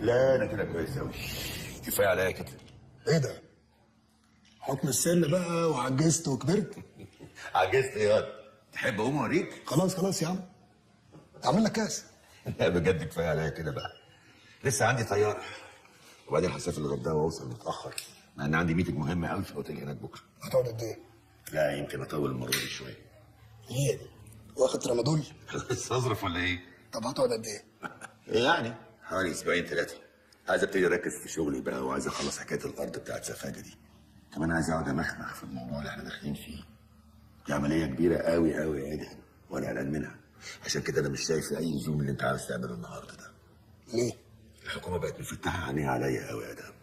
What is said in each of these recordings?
لا انا كده كويس قوي، كفايه عليا كده. ايه ده؟ حكم السن بقى وعجزت وكبرت؟ عجزت ايه ياض؟ تحب اقوم اوريك؟ خلاص خلاص يا عم، اعمل لك كاس. لا بجد كفايه عليا كده بقى. لسه عندي طياره، وبعدين هسافر الغردقه واوصل متاخر، مع ان عندي ميتنج مهم قوي في الاوتيل هناك بكره. هتقعد قد ايه؟ لا يمكن اطول المره دي شويه. ايه؟ واخد ترامادول؟ استظرف ولا ايه؟ طب هتقعد قد ايه؟ يعني حوالي اسبوعين ثلاثه. عايز ابتدي اركز في شغلي بقى، وعايز اخلص حكايه الارض بتاعت سفاجه دي. كمان عايز اقعد امخمخ في الموضوع اللي احنا داخلين فيه. دي عمليه كبيره قوي قوي يا ادهم، وانا قلقان منها. عشان كده انا مش شايف اي لزوم اللي انت عاوز تعمله النهارده ده. ليه؟ الحكومه بقت مفتحه عينيها عليا قوي يا ادهم.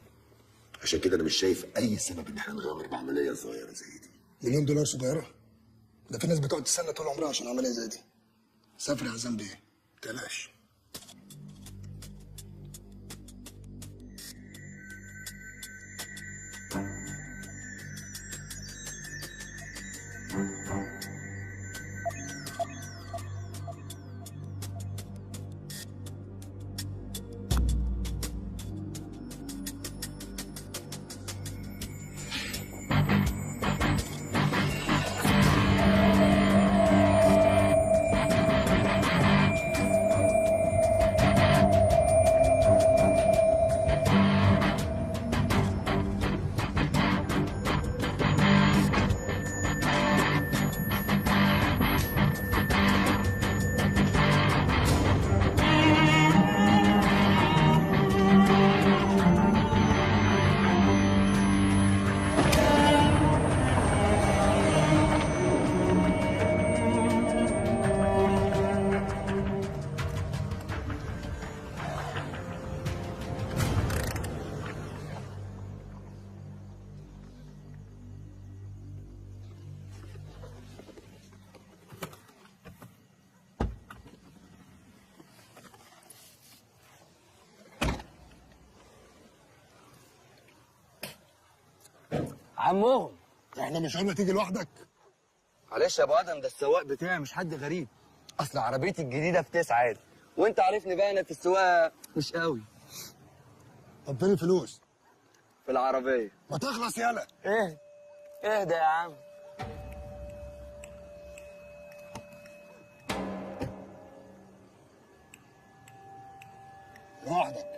عشان كده انا مش شايف اي سبب ان احنا نغامر بعمليه صغيره زي دي. مليون دولار صغيره؟ ده في ناس بتقعد تستنى طول عمرها عشان عمليه زي دي. سافر يا عزام بيه، متقلقش. عمهم، احنا مش قلنا تيجي لوحدك؟ معلش يا ابو ادم، ده السواق بتاعي مش حد غريب. اصل عربيتي الجديده في 9 عادي، وانت عارفني بقى انا في السواقه مش قوي. طب فين الفلوس؟ في العربيه. ما تخلص يالا. ايه؟ اهدى يا عم. لوحدك.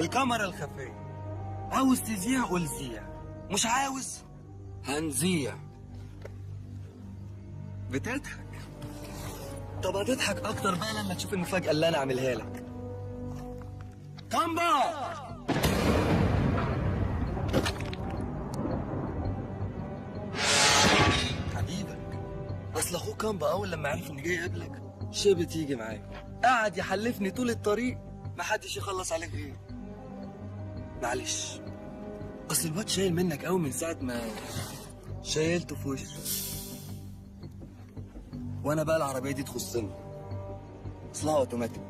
الكاميرا الخفيه. عاوز تذيع قول زيع، مش عاوز هنذيع. بتضحك؟ طب هتضحك اكتر بقى لما تشوف المفاجاه اللي انا عاملها لك. كامبا، حبيبك. اصل اخوك كامبا اول لما عرف اني جاي قبلك شبت يجي معايا، قعد يحلفني طول الطريق محدش يخلص عليك غيري. معلش، اصل الواد شايل منك قوي من ساعه ما شايلته في وشه. وانا بقى العربيه دي تخصني، اصلها اوتوماتيك.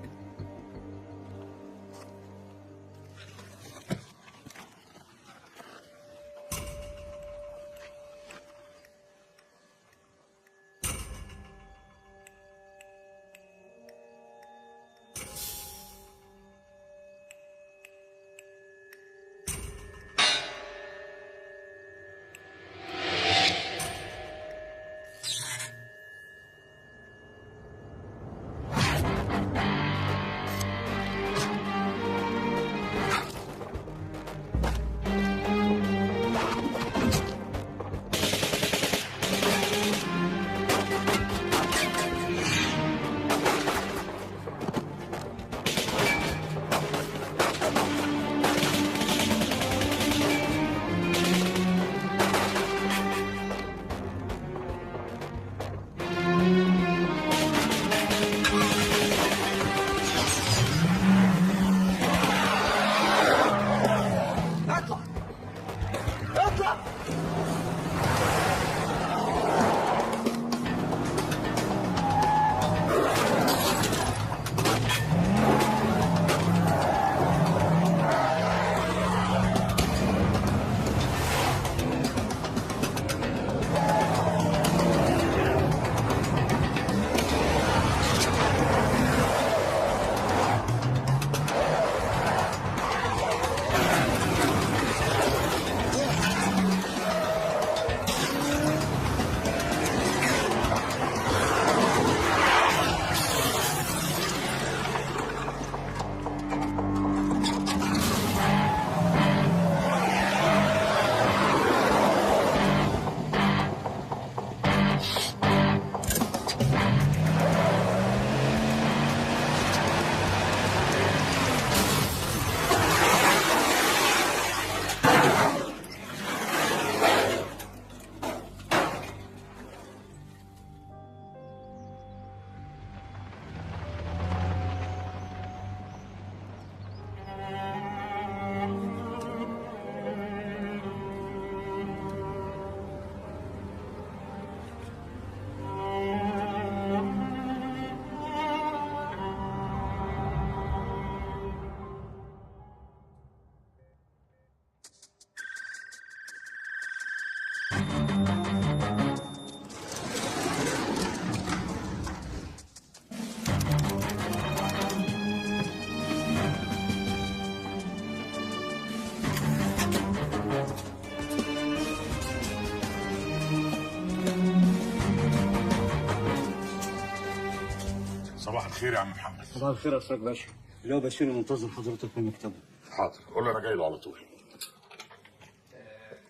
صباح الخير يا عم محمد. صباح الخير يا استاذ باشا. اللي هو بشير منتظر حضرتك في مكتبه. حاضر، قول له انا جاي له على طول.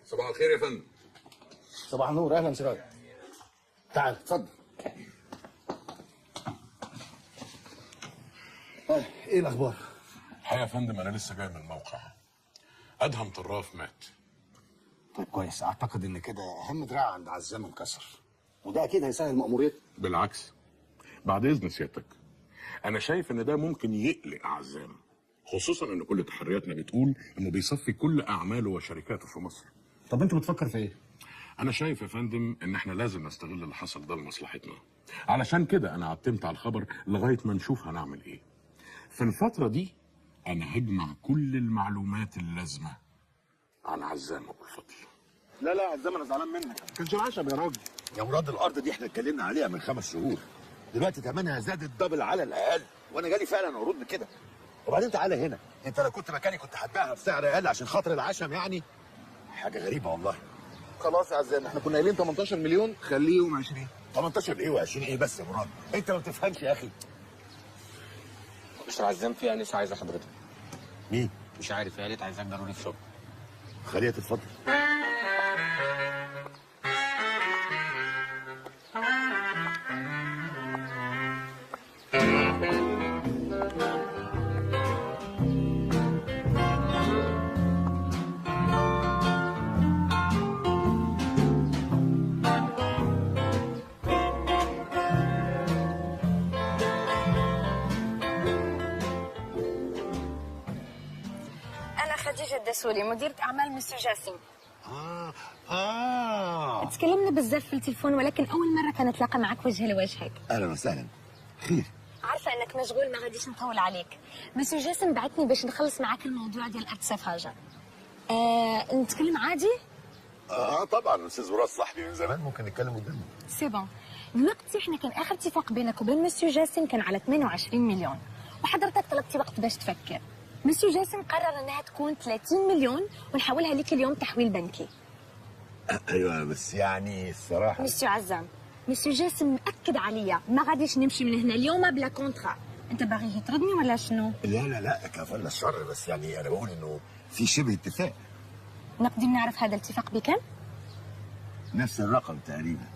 صباح الخير يا فندم. صباح النور، اهلا سراج. تعال اتفضل. ايه الاخبار؟ الحقيقه يا فندم انا لسه جاي من الموقع. ادهم طراف مات. طيب كويس، اعتقد ان كده اهم دراع عند عزام انكسر، وده اكيد هيسهل مأموريته. بالعكس، بعد اذن سيادتك، انا شايف ان ده ممكن يقلق عزام، خصوصا ان كل تحرياتنا بتقول انه بيصفي كل اعماله وشركاته في مصر. طب انت بتفكر في ايه؟ انا شايف يا فندم ان احنا لازم نستغل اللي حصل ده لمصلحتنا. علشان كده انا عتمت على الخبر لغايه ما نشوف هنعمل ايه. في الفتره دي انا هجمع كل المعلومات اللازمه عن عزام ابو الفضل. لا لا عزام، انا زعلان منك. ما كانش العشم يا راجل. يا مراد، الارض دي احنا اتكلمنا عليها من 5 شهور، دلوقتي ثمنها زاد الدبل على الاقل، وانا جالي فعلا عروض بكده. وبعدين تعالى هنا، انت لو كنت مكاني كنت هتبيعها بسعر اقل عشان خاطر العشم يعني. حاجه غريبه والله. خلاص يا عزام، احنا كنا قايلين 18 مليون، خليهم 20. 18 ايه و20 ايه بس يا مراد؟ انت ما بتفهمش يا اخي. مستر عزام في انسه عايزه حضرتك. مين؟ مش عارف، قالت عايزاك ضروري في شغل. خليها تتفضل. أنا خديجة الدسوري، مديرة أعمال مستر جاسم. اه تكلمنا بزاف في التليفون، ولكن أول مرة كنتلاقى معك وجه لوجهك. اهلا وسهلا. خير؟ عارفة أنك مشغول، ما غاديش نطول عليك. مستر جاسم بعتني باش نخلص معاك الموضوع ديال أرض سفاجة. نتكلم عادي؟ طبعا، استاذ براس صاحبي من زمان، ممكن نتكلم قدامه. سي بون. دلوقتي احنا كان آخر اتفاق بينك وبين مستر جاسم كان على 28 مليون، وحضرتك طلبتي وقت باش تفكر. مستر جاسم قرر أنها تكون 30 مليون ونحولها لك اليوم تحويل بنكي. ايوه بس يعني الصراحه. مسيو عزام، مسيو جاسم مأكد عليا ما غاديش نمشي من هنا اليوم بلا كونترا. انت باغي تردني ولا شنو؟ لا لا لا، كفلنا الشر، بس يعني انا بقول انه في شبه اتفاق. نقدر نعرف هذا الاتفاق بكم؟ نفس الرقم تقريبا.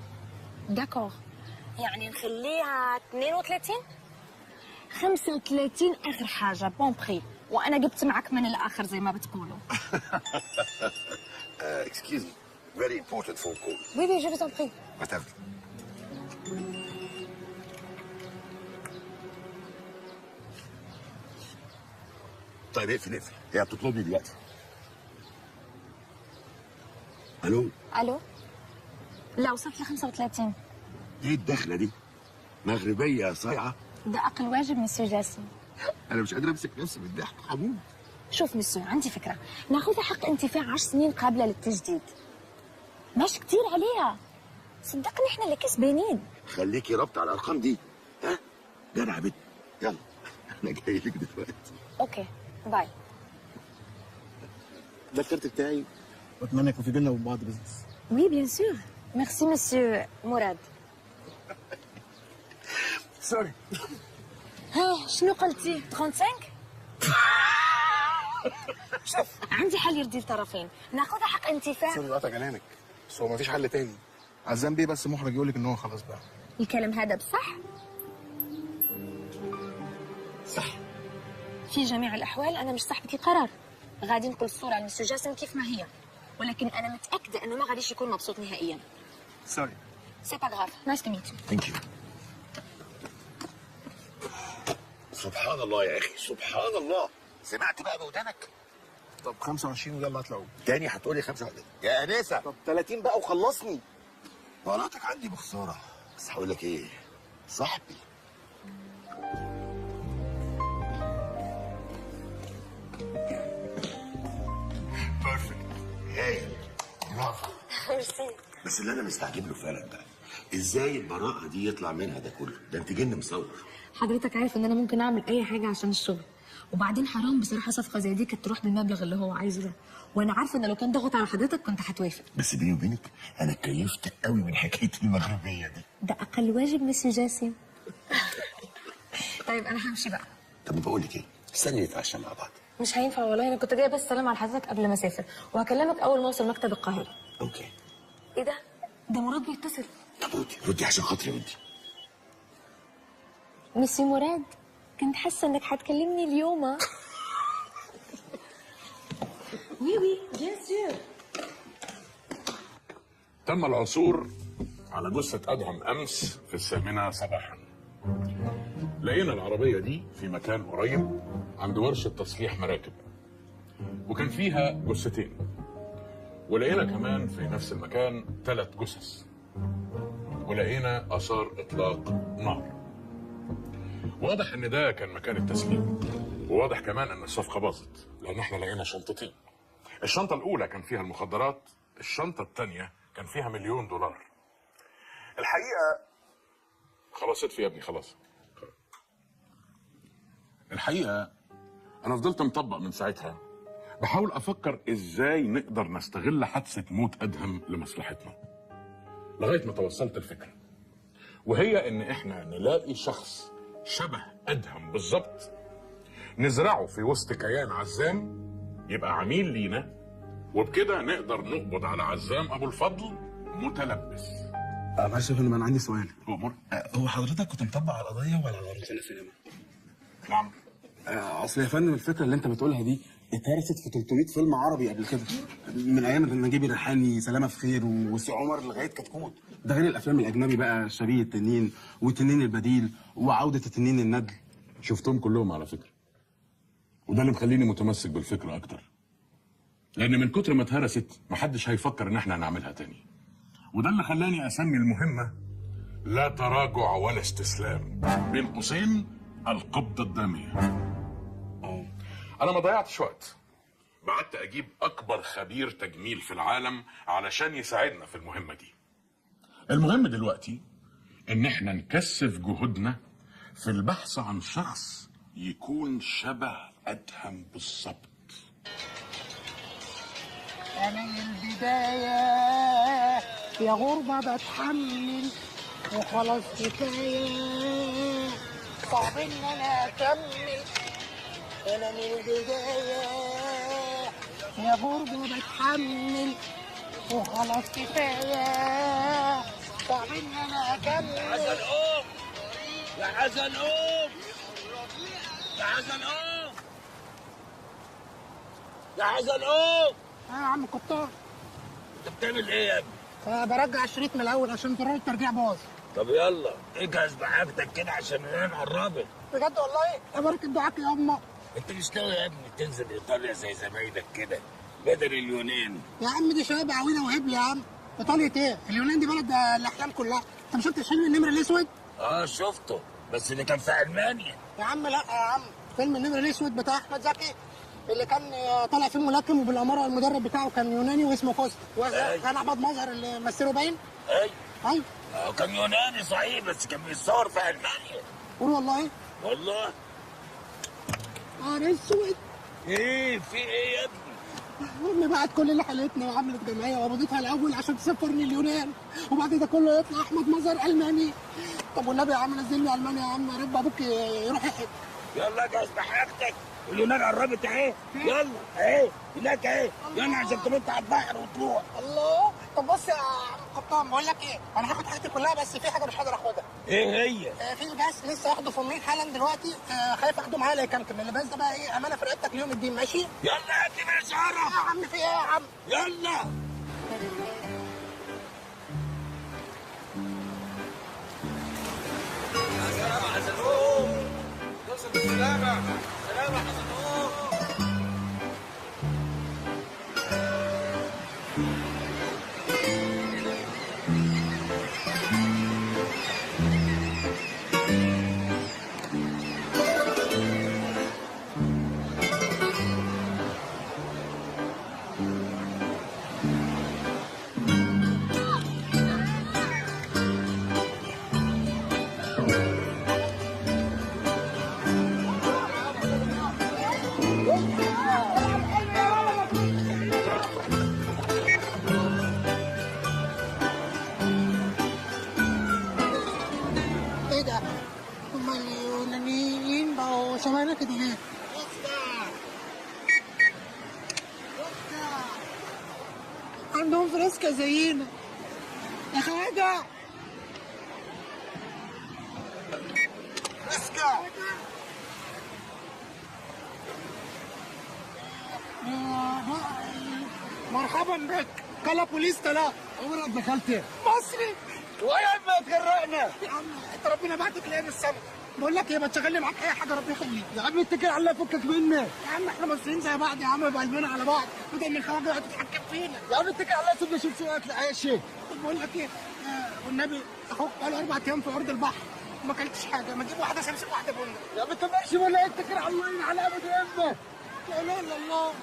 داكور، يعني نخليها 32 35 اخر حاجه بون بري، وانا جبت معك من الاخر زي ما بتقولوا. اكسكيوز مي، فيري امبورتنت فون كول. وي وي جو فوز بري. whatever. طيب اقفل، هي بتطلبني دلوقتي. الو؟ الو، لا وصلت ل 35. ايه الدخله دي؟ مغربيه صايعه. ده اقل واجب مسيو جاسم. انا مش قادر امسك نفسي من الضحك، حمود. شوف مسيو، عندي فكره، ناخذها حق انتفاع 10 سنين قابله للتجديد. ماشي كتير عليها، صدقني احنا اللي كسبانين. خليكي رابطه على الارقام دي، ها؟ جدع بنت، يلا انا جاي لك دلوقتي. اوكي باي. ده الكارت بتاعي. واتمنى يكون في بيننا وبين بعض بزنس. وي بيان سور. ميرسي مسيو مراد. سوري. ها شنو قلتي؟ 35؟ شوف عندي حل يرضي الطرفين، ناخذها حق انتفاع. سوري قطع كلامك، بس هو مفيش حل تاني. عزام بيه بس محرج يقول لك ان هو خلاص بقى. الكلام هذا بصح؟ صح. في جميع الاحوال انا مش صاحبة القرار، غادي نقول الصورة لمستر جاسم كيف ما هي، ولكن انا متاكده انه ما غاديش يكون مبسوط نهائيا. سوري. سي با غاف، نايس تو ميت يو. ثانك يو. سبحان الله يا اخي، سبحان الله. سمعت بقى بودانك؟ طب 25 ويلا اطلعوا. تاني هتقولي 25 يا انسه؟ طب 30 بقى وخلصني. بلاطك عندي بخساره، بس هقول لك ايه، صاحبي. بيرفكت. هايل، برافو. ميرسي. بس اللي انا مستعجب له فعلا بقى، ازاي البراءه دي يطلع منها ده كله؟ ده انت جن مصور. حضرتك عارف ان انا ممكن اعمل اي حاجه عشان الشغل، وبعدين حرام بصراحه صفقه زي دي كانت تروح بالمبلغ اللي هو عايزه ده، وانا عارفه ان لو كان ضغط على حضرتك كنت هتوافق. بس بيني وبينك انا اتكيفت قوي من حكايه المغربيه دي. ده اقل واجب مسيو جاسم. طيب انا همشي بقى. طب بقول لك ايه، استني نتعشى مع بعض. مش هينفع والله، انا كنت جايه بس اسلم على حضرتك قبل ما اسافر، وهكلمك اول ما اوصل مكتب القاهره. اوكي. ايه ده؟ ده مراد بيتصل. طب ردي عشان خاطري ردي. ميسي مراد، كنت حاسه انك هتكلمني اليوم. وي وي بيان سور. تم العثور على جثة أدهم أمس في 8 صباحا. لقينا العربية دي في مكان قريب عند ورشة تصليح مراكب، وكان فيها جثتين، ولقينا كمان في نفس المكان 3 جثث، ولقينا آثار إطلاق نار. واضح إن ده كان مكان التسليم، وواضح كمان إن الصفقة باظت، لأن إحنا لقينا شنطتين. الشنطة الأولى كان فيها المخدرات، الشنطة الثانية كان فيها $1,000,000. الحقيقة خلاص اطفي يا ابني، خلاص. الحقيقة أنا فضلت مطبق من ساعتها، بحاول أفكر إزاي نقدر نستغل حادثة موت أدهم لمصلحتنا، لغاية ما توصلت الفكرة، وهي إن إحنا نلاقي شخص شبه أدهم بالظبط، نزرعه في وسط كيان عزام يبقى عميل لينا، وبكده نقدر نقبض على عزام أبو الفضل متلبس. معلش يا فندم، انا عندي سؤال. أمور. هو حضرتك كنت مطبق على القضيه ولا على روتانا سينما؟ نعم. اصل يا فندم الفكره اللي انت بتقولها دي اتهرست في 300 فيلم عربي قبل كده، من ايام نجيب الريحاني، سلامه في خير، وسي عمر لغايه كتكوت. ده غير الافلام الاجنبي بقى، شبيه التنين والتنين البديل وعوده التنين الندل. شفتهم كلهم على فكرة، وده اللي مخليني متمسك بالفكرة أكتر، لأن من كتر ما اتهرست محدش هيفكر إن إحنا هنعملها تاني، وده اللي خلاني أسمي المهمة لا تراجع ولا استسلام، بين قوسين القبضة الدامية. أنا ما ضيعتش وقت، بعدت أجيب أكبر خبير تجميل في العالم علشان يساعدنا في المهمة دي. المهم دلوقتي إن إحنا نكثف جهودنا في البحث عن شخص يكون شبه أدهم بالظبط. أنا من البداية يا غربة بتحمل وخلاص كفاية، صعب إن أنا أكمل. أنا من البداية يا غربة بتحمل وخلاص كفاية، صعب إن أنا أكمل. يا حسن قوم، يا حسن قوم، يا حسن قوم، يا حسن قوم. يا عم كتار، انت بتعمل ايه يا ابني؟ برجع الشريط من الاول عشان زرار الترجيع باظ. طب يلا اجهز بحاجتك كده عشان العين قربت. بجد والله؟ ابارك دعاك يا اما. انت مش ناوي يا ابني تنزل ايطاليا زي زمايلك كده بدل اليونان؟ يا عم دي شباب عويله وهبل يا عم. ايطاليا ايه؟ اليونان دي بلد الاحلام كلها. انت ما شفتش فيلم النمر الاسود؟ اه شفته، بس اللي كان في المانيا. يا عم لا يا عم، فيلم النمر الاسود بتاع احمد زكي اللي كان طالع فيه ملاكم، وبالاماره المدرب بتاعه كان يوناني واسمه كوستا، كان احمد مظهر اللي مثله باين. ايوه كان يوناني صحيح، بس كان بيتصور في المانيا. قول والله. والله نهار اسود. ايه في ايه يا ابني؟ امي بعت كل اللي حلتنا وعملت جمعيه وقبضتها الاول عشان تسافرني اليونان، وبعد ده كله يطلع احمد مظهر الماني. طب والنبي يا عم نزلني المانيا يا عم، يا رب ابوك يروح يحج. يلا جهز بحاجتك، اليونان قربت اهي. يلا اهي هناك اهي، يلا عشان تنط على البحر وتروح. الله. طب بص يا عم قبطان، بقول لك ايه، انا هاخد حاجتي كلها بس في حاجه مش هقدر اخدها. ايه هي؟ في لباس لسه هاخده في امين حالا دلوقتي، خايف اخده معايا لا يكمكم. اللباس ده بقى ايه، امانه في رقبتك ليوم الدين، ماشي؟ يلا هات لي بشاره يا عم. في ايه يا عم؟ يلا. سلام يا حسنوم، توصل بالسلامة. سلام يا حسنوم. شبهنا كده ليه؟ عندهم فريسكا زينا يا خواجه. فريسكا مرحبا بك. كلا بوليس طلاق. عمرك دخلت مصري ويا ما تغرقنا يا عم. انت ربنا بعتك ليه من السما؟ بقول لك ايه، ما تشغلني معاك اي حاجه ربنا يخليك. يا عم اتكل على الله فكك مني. يا عم احنا مصريين زي بعض يا عم، بقلبنا على بعض بدل من الخواجه يقعد تتحكم فينا. يا عم اتكل على الله سيبني اشوف شويه اي شيء. بقول لك ايه، والنبي اخوك بقاله 4 ايام في عرض البحر وما اكلتش حاجه، ما تجيب واحده سمسم واحده بنه. يا عم انت ماشي ولا اتكل على الله على ابد امك. لا اله الا الله.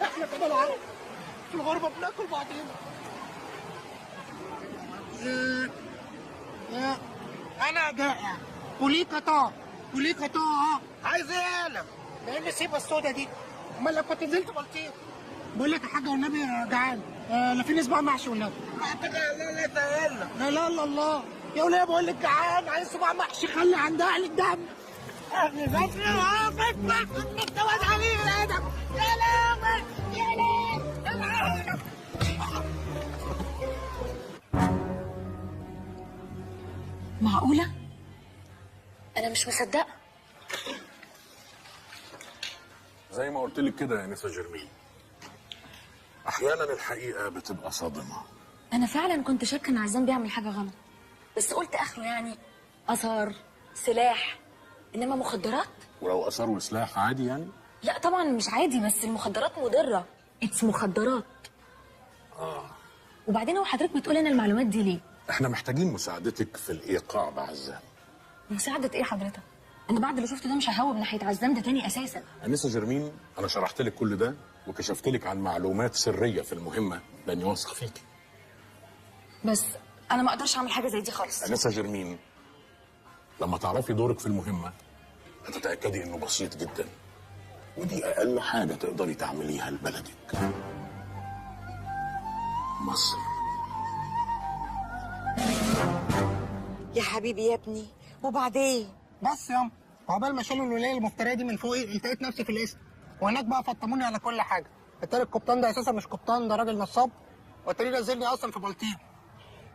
احنا كده العرب في الغربه بناكل بعضينا. يا انا جائع وليك طار وليك طار. عايز ايه يالا؟ ده ايه النسيبه السودا دي؟ امال لو كنت نزلت بلطيم. بقول لك يا حاجه والنبي جعان. لا في نسبه محشي والنبي. لا لا لا لا الله يا وليه، بقول لك جعان عايز صباع محشي. خلي عندها اهل الدم. اهل الدم الجواز عليه الادب. يا لهوي يا لهوي. معقولة؟ أنا مش مصدقة. زي ما قلت لك كده يا نسا جرمين، احيانا الحقيقه بتبقى صادمه. أنا فعلا كنت شاكة إن عزام بيعمل حاجة غلط، بس قلت آخره يعني آثار، سلاح، إنما مخدرات؟ ولو اثار وسلاح عادي يعني؟ لا طبعا مش عادي، بس المخدرات مضرة. اتس مخدرات. وبعدين هو حضرتك بتقول لنا المعلومات دي ليه؟ احنا محتاجين مساعدتك في الايقاع بعزام. مساعدة إيه حضرتك؟ أنا بعد اللي شفته ده مش ههوب ناحية عزام ده تاني أساسا. انسه جرمين، انا شرحت لك كل ده وكشفت لك عن معلومات سريه في المهمه لاني واثق فيكي. بس أنا ما أقدرش أعمل حاجة زي دي خالص. انسه جرمين، لما تعرفي دورك في المهمه هتتاكدي انه بسيط جدا، ودي اقل حاجه تقدري تعمليها لبلدك مصر. يا حبيبي يا ابني، وبعدين؟ بس ياما عقبال ما شالوا الولايه المفتريه دي من فوقي التقيت نفسي في الاسم، وهناك بقى فطموني على كل حاجه. التاني القبطان ده اساسا مش قبطان، ده راجل نصاب، والتاني نزلني اصلا في بلطيم.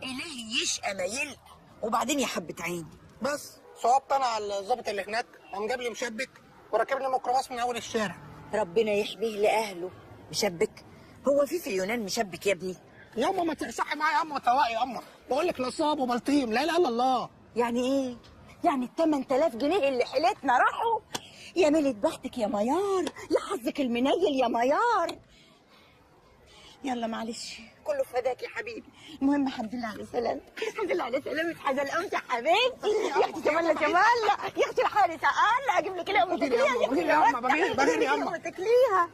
إلهي يشقى ما يلقى. وبعدين يا حبة عيني؟ بس صوبت انا على الظابط اللي هناك، قام جاب لي مشبك وركبني ميكروباص من اول الشارع. ربنا يحميه لأهله. مشبك؟ هو في اليونان مشبك يا ابني؟ ياما ما تصحي معايا ياما وتفوقي ياما، بقول لك نصاب وبلطيم. لا لا الا الله. يعني ايه؟ يعني ال 8000 جنيه اللي حيلتنا راحوا؟ يا ميلة بختك يا ميار، يا حظك المنيل يا ميار. يلا معلش، كله فداك يا حبيبي. المهم الحمد لله على سلامتك. الحمد لله على سلامتك. حاجه الامس يا حبيبتي. يا اختي جمال جمال، يا اختي الحارسه انا اجيب لك لقمه تاكليها. يا اختي بغير يا اما تاكليها.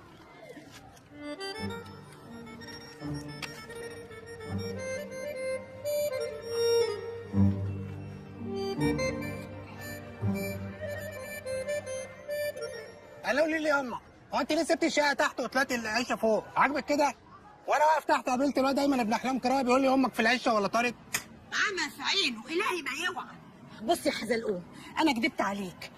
قالوا لي يا اما هو انت ليه سبتي الشقه تحت وطلعتي العشه فوق؟ عاجبك كده؟ وانا واقف تحت قابلت الواد دايما ابن احلام كراوي بيقول لي امك في العشه ولا طارت؟ عمى في عينه، الهي ما يوعى. بص يا حزلقوم، انا كدبت عليك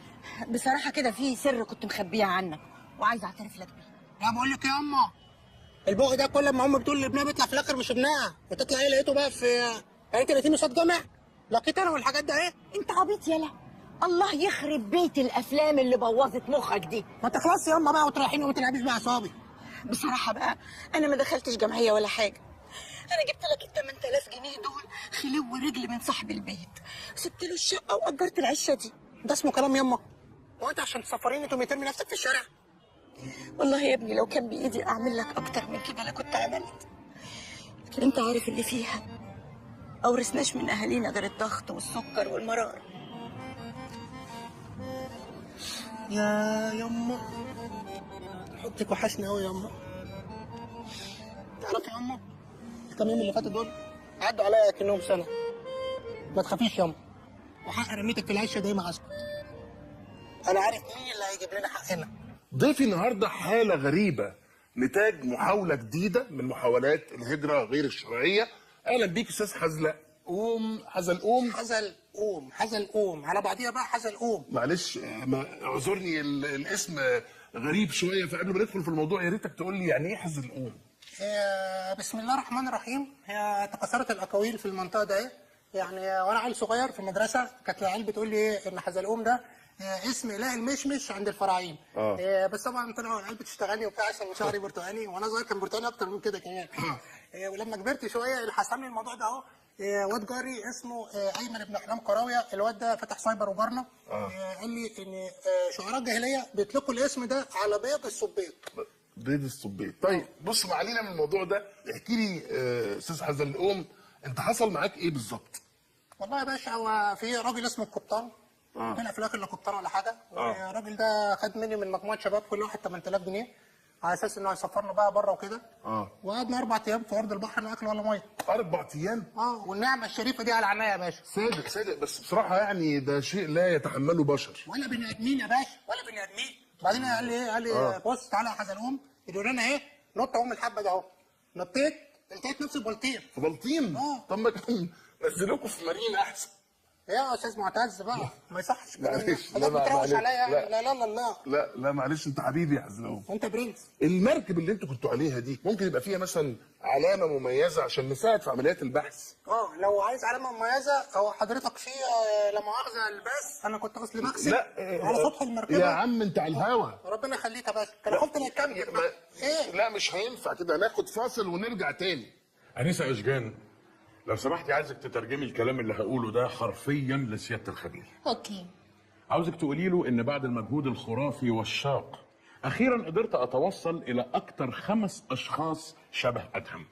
بصراحه كده، في سر كنت مخبيه عنك وعايزه اعترف لك بيه. لا بقول لك يا اما البوق ده كل ما امي بتقول لابنها بيطلع في الاخر مش ابنها، وتطلع ايه لقيته بقى في قريه 30 قصاد جامع لقيت انا والحاجات ده ايه؟ انت عبيط يالا، الله يخرب بيت الافلام اللي بوظت مخك دي. ما تخلصي يا اما بقى وتريحيني وما تلعبيش باعصابي. بصراحه بقى انا ما دخلتش جمعيه ولا حاجه، انا جبت لك ال 8000 جنيه دول خلو رجل من صاحب البيت، سبت له الشقه واجرت العشه دي. ده اسمه كلام يما؟ هو انت عشان تسفريني تقومي ترمي نفسك في الشارع؟ والله يا ابني لو كان بايدي اعمل لك اكتر من كده انا كنت عملت، لكن انت عارف اللي فيها، اورثناش من اهالينا غير الضغط والسكر والمرار. يا يما حطك وحشني قوي يا يما. تعرفي يا يما الكام يوم اللي فاتوا دول عدوا عليا كأنهم سنه. ما تخافيش يا يما، وحق رميتك في العشه دايما عسكر. انا عارف مين اللي هيجيب لنا حقنا. ضيفي النهارده حاله غريبه نتاج محاوله جديده من محاولات الهجره غير الشرعيه. اهلا بيك استاذ حزلق حزلقوم على بعضيها بقى حزلقوم. معلش اعذرني الاسم غريب شويه، فقبل ما ندخل في الموضوع يا ريتك تقول لي يعني ايه حزلقوم؟ بسم الله الرحمن الرحيم. هي تكاثرت الاقاويل في المنطقه ده، يعني وانا عيل صغير في المدرسه كانت العيال بتقول لي ايه ان حزلقوم ده اسم اله المشمش عند الفراعين. بس طبعا طلعوا العيال بتشتغلني وبتاع عشان شعري برتقاني، وانا صغير كان برتقاني اكتر من كده كمان. ولما كبرت شويه اللي حسن لي الموضوع ده اهو واد جاري اسمه ايمن بن احلام قراويه. الواد ده فتح سايبر وجارنا. قال لي ان شعراء الجاهليه بيطلقوا الاسم ده على بيض الصبيط. بيض الصبيط. طيب بص، ما علينا من الموضوع ده، احكي لي استاذ حزلقوم، انت حصل معاك ايه بالظبط؟ والله يا باشا هو في راجل اسمه القبطان، طلع في الاخر لا قبطان ولا حاجه. الراجل ده خد مني من مجموعه شباب كل واحد 8000 جنيه على اساس انه هيسفرنا بقى بره وكده. وقعدنا 4 ايام في ارض البحر لا اكل ولا ميه. 4 ايام؟ والنعمه الشريفه دي على عينيا يا باشا. صادق بس بصراحه يعني ده شيء لا يتحمله بشر. ولا بني ادمين يا باشا، ولا بني ادمين. بعدين قال لي ايه؟ قال لي بص تعالى يا حزلقوم، يقول لنا ايه؟ نط اهو من الحبه ده اهو. نطيت لقيت نفسي بلطيم. في بلطيم؟ طب ما كان نزلوكوا في مارينا احسن. يا استاذ معتز بقى ما يصحش الكلام ده. معلش لا بتروش عليا يعني. لا معلش انت حبيبي يا حزلقوم. وانت برنس. المركب اللي انتوا كنتوا عليها دي ممكن يبقى فيها مثلا علامه مميزه عشان نساعد في عمليات البحث؟ لو عايز علامه مميزه هو حضرتك في لا مؤاخذه الباس انا كنت اصلي بغسل على سطح المركبه. يا عم انت على الهوا. ربنا يخليك يا باشا، انا خفت لا يكمل. ايه؟ لا مش هينفع كده، هناخد فاصل ونرجع تاني. انسه اشجان، لو سمحتي عايزك تترجمي الكلام اللي هقوله ده حرفيا لسياده الخبير. اوكي. عاوزك تقولي له ان بعد المجهود الخرافي والشاق اخيرا قدرت اتوصل الى اكتر 5 اشخاص شبه ادهم.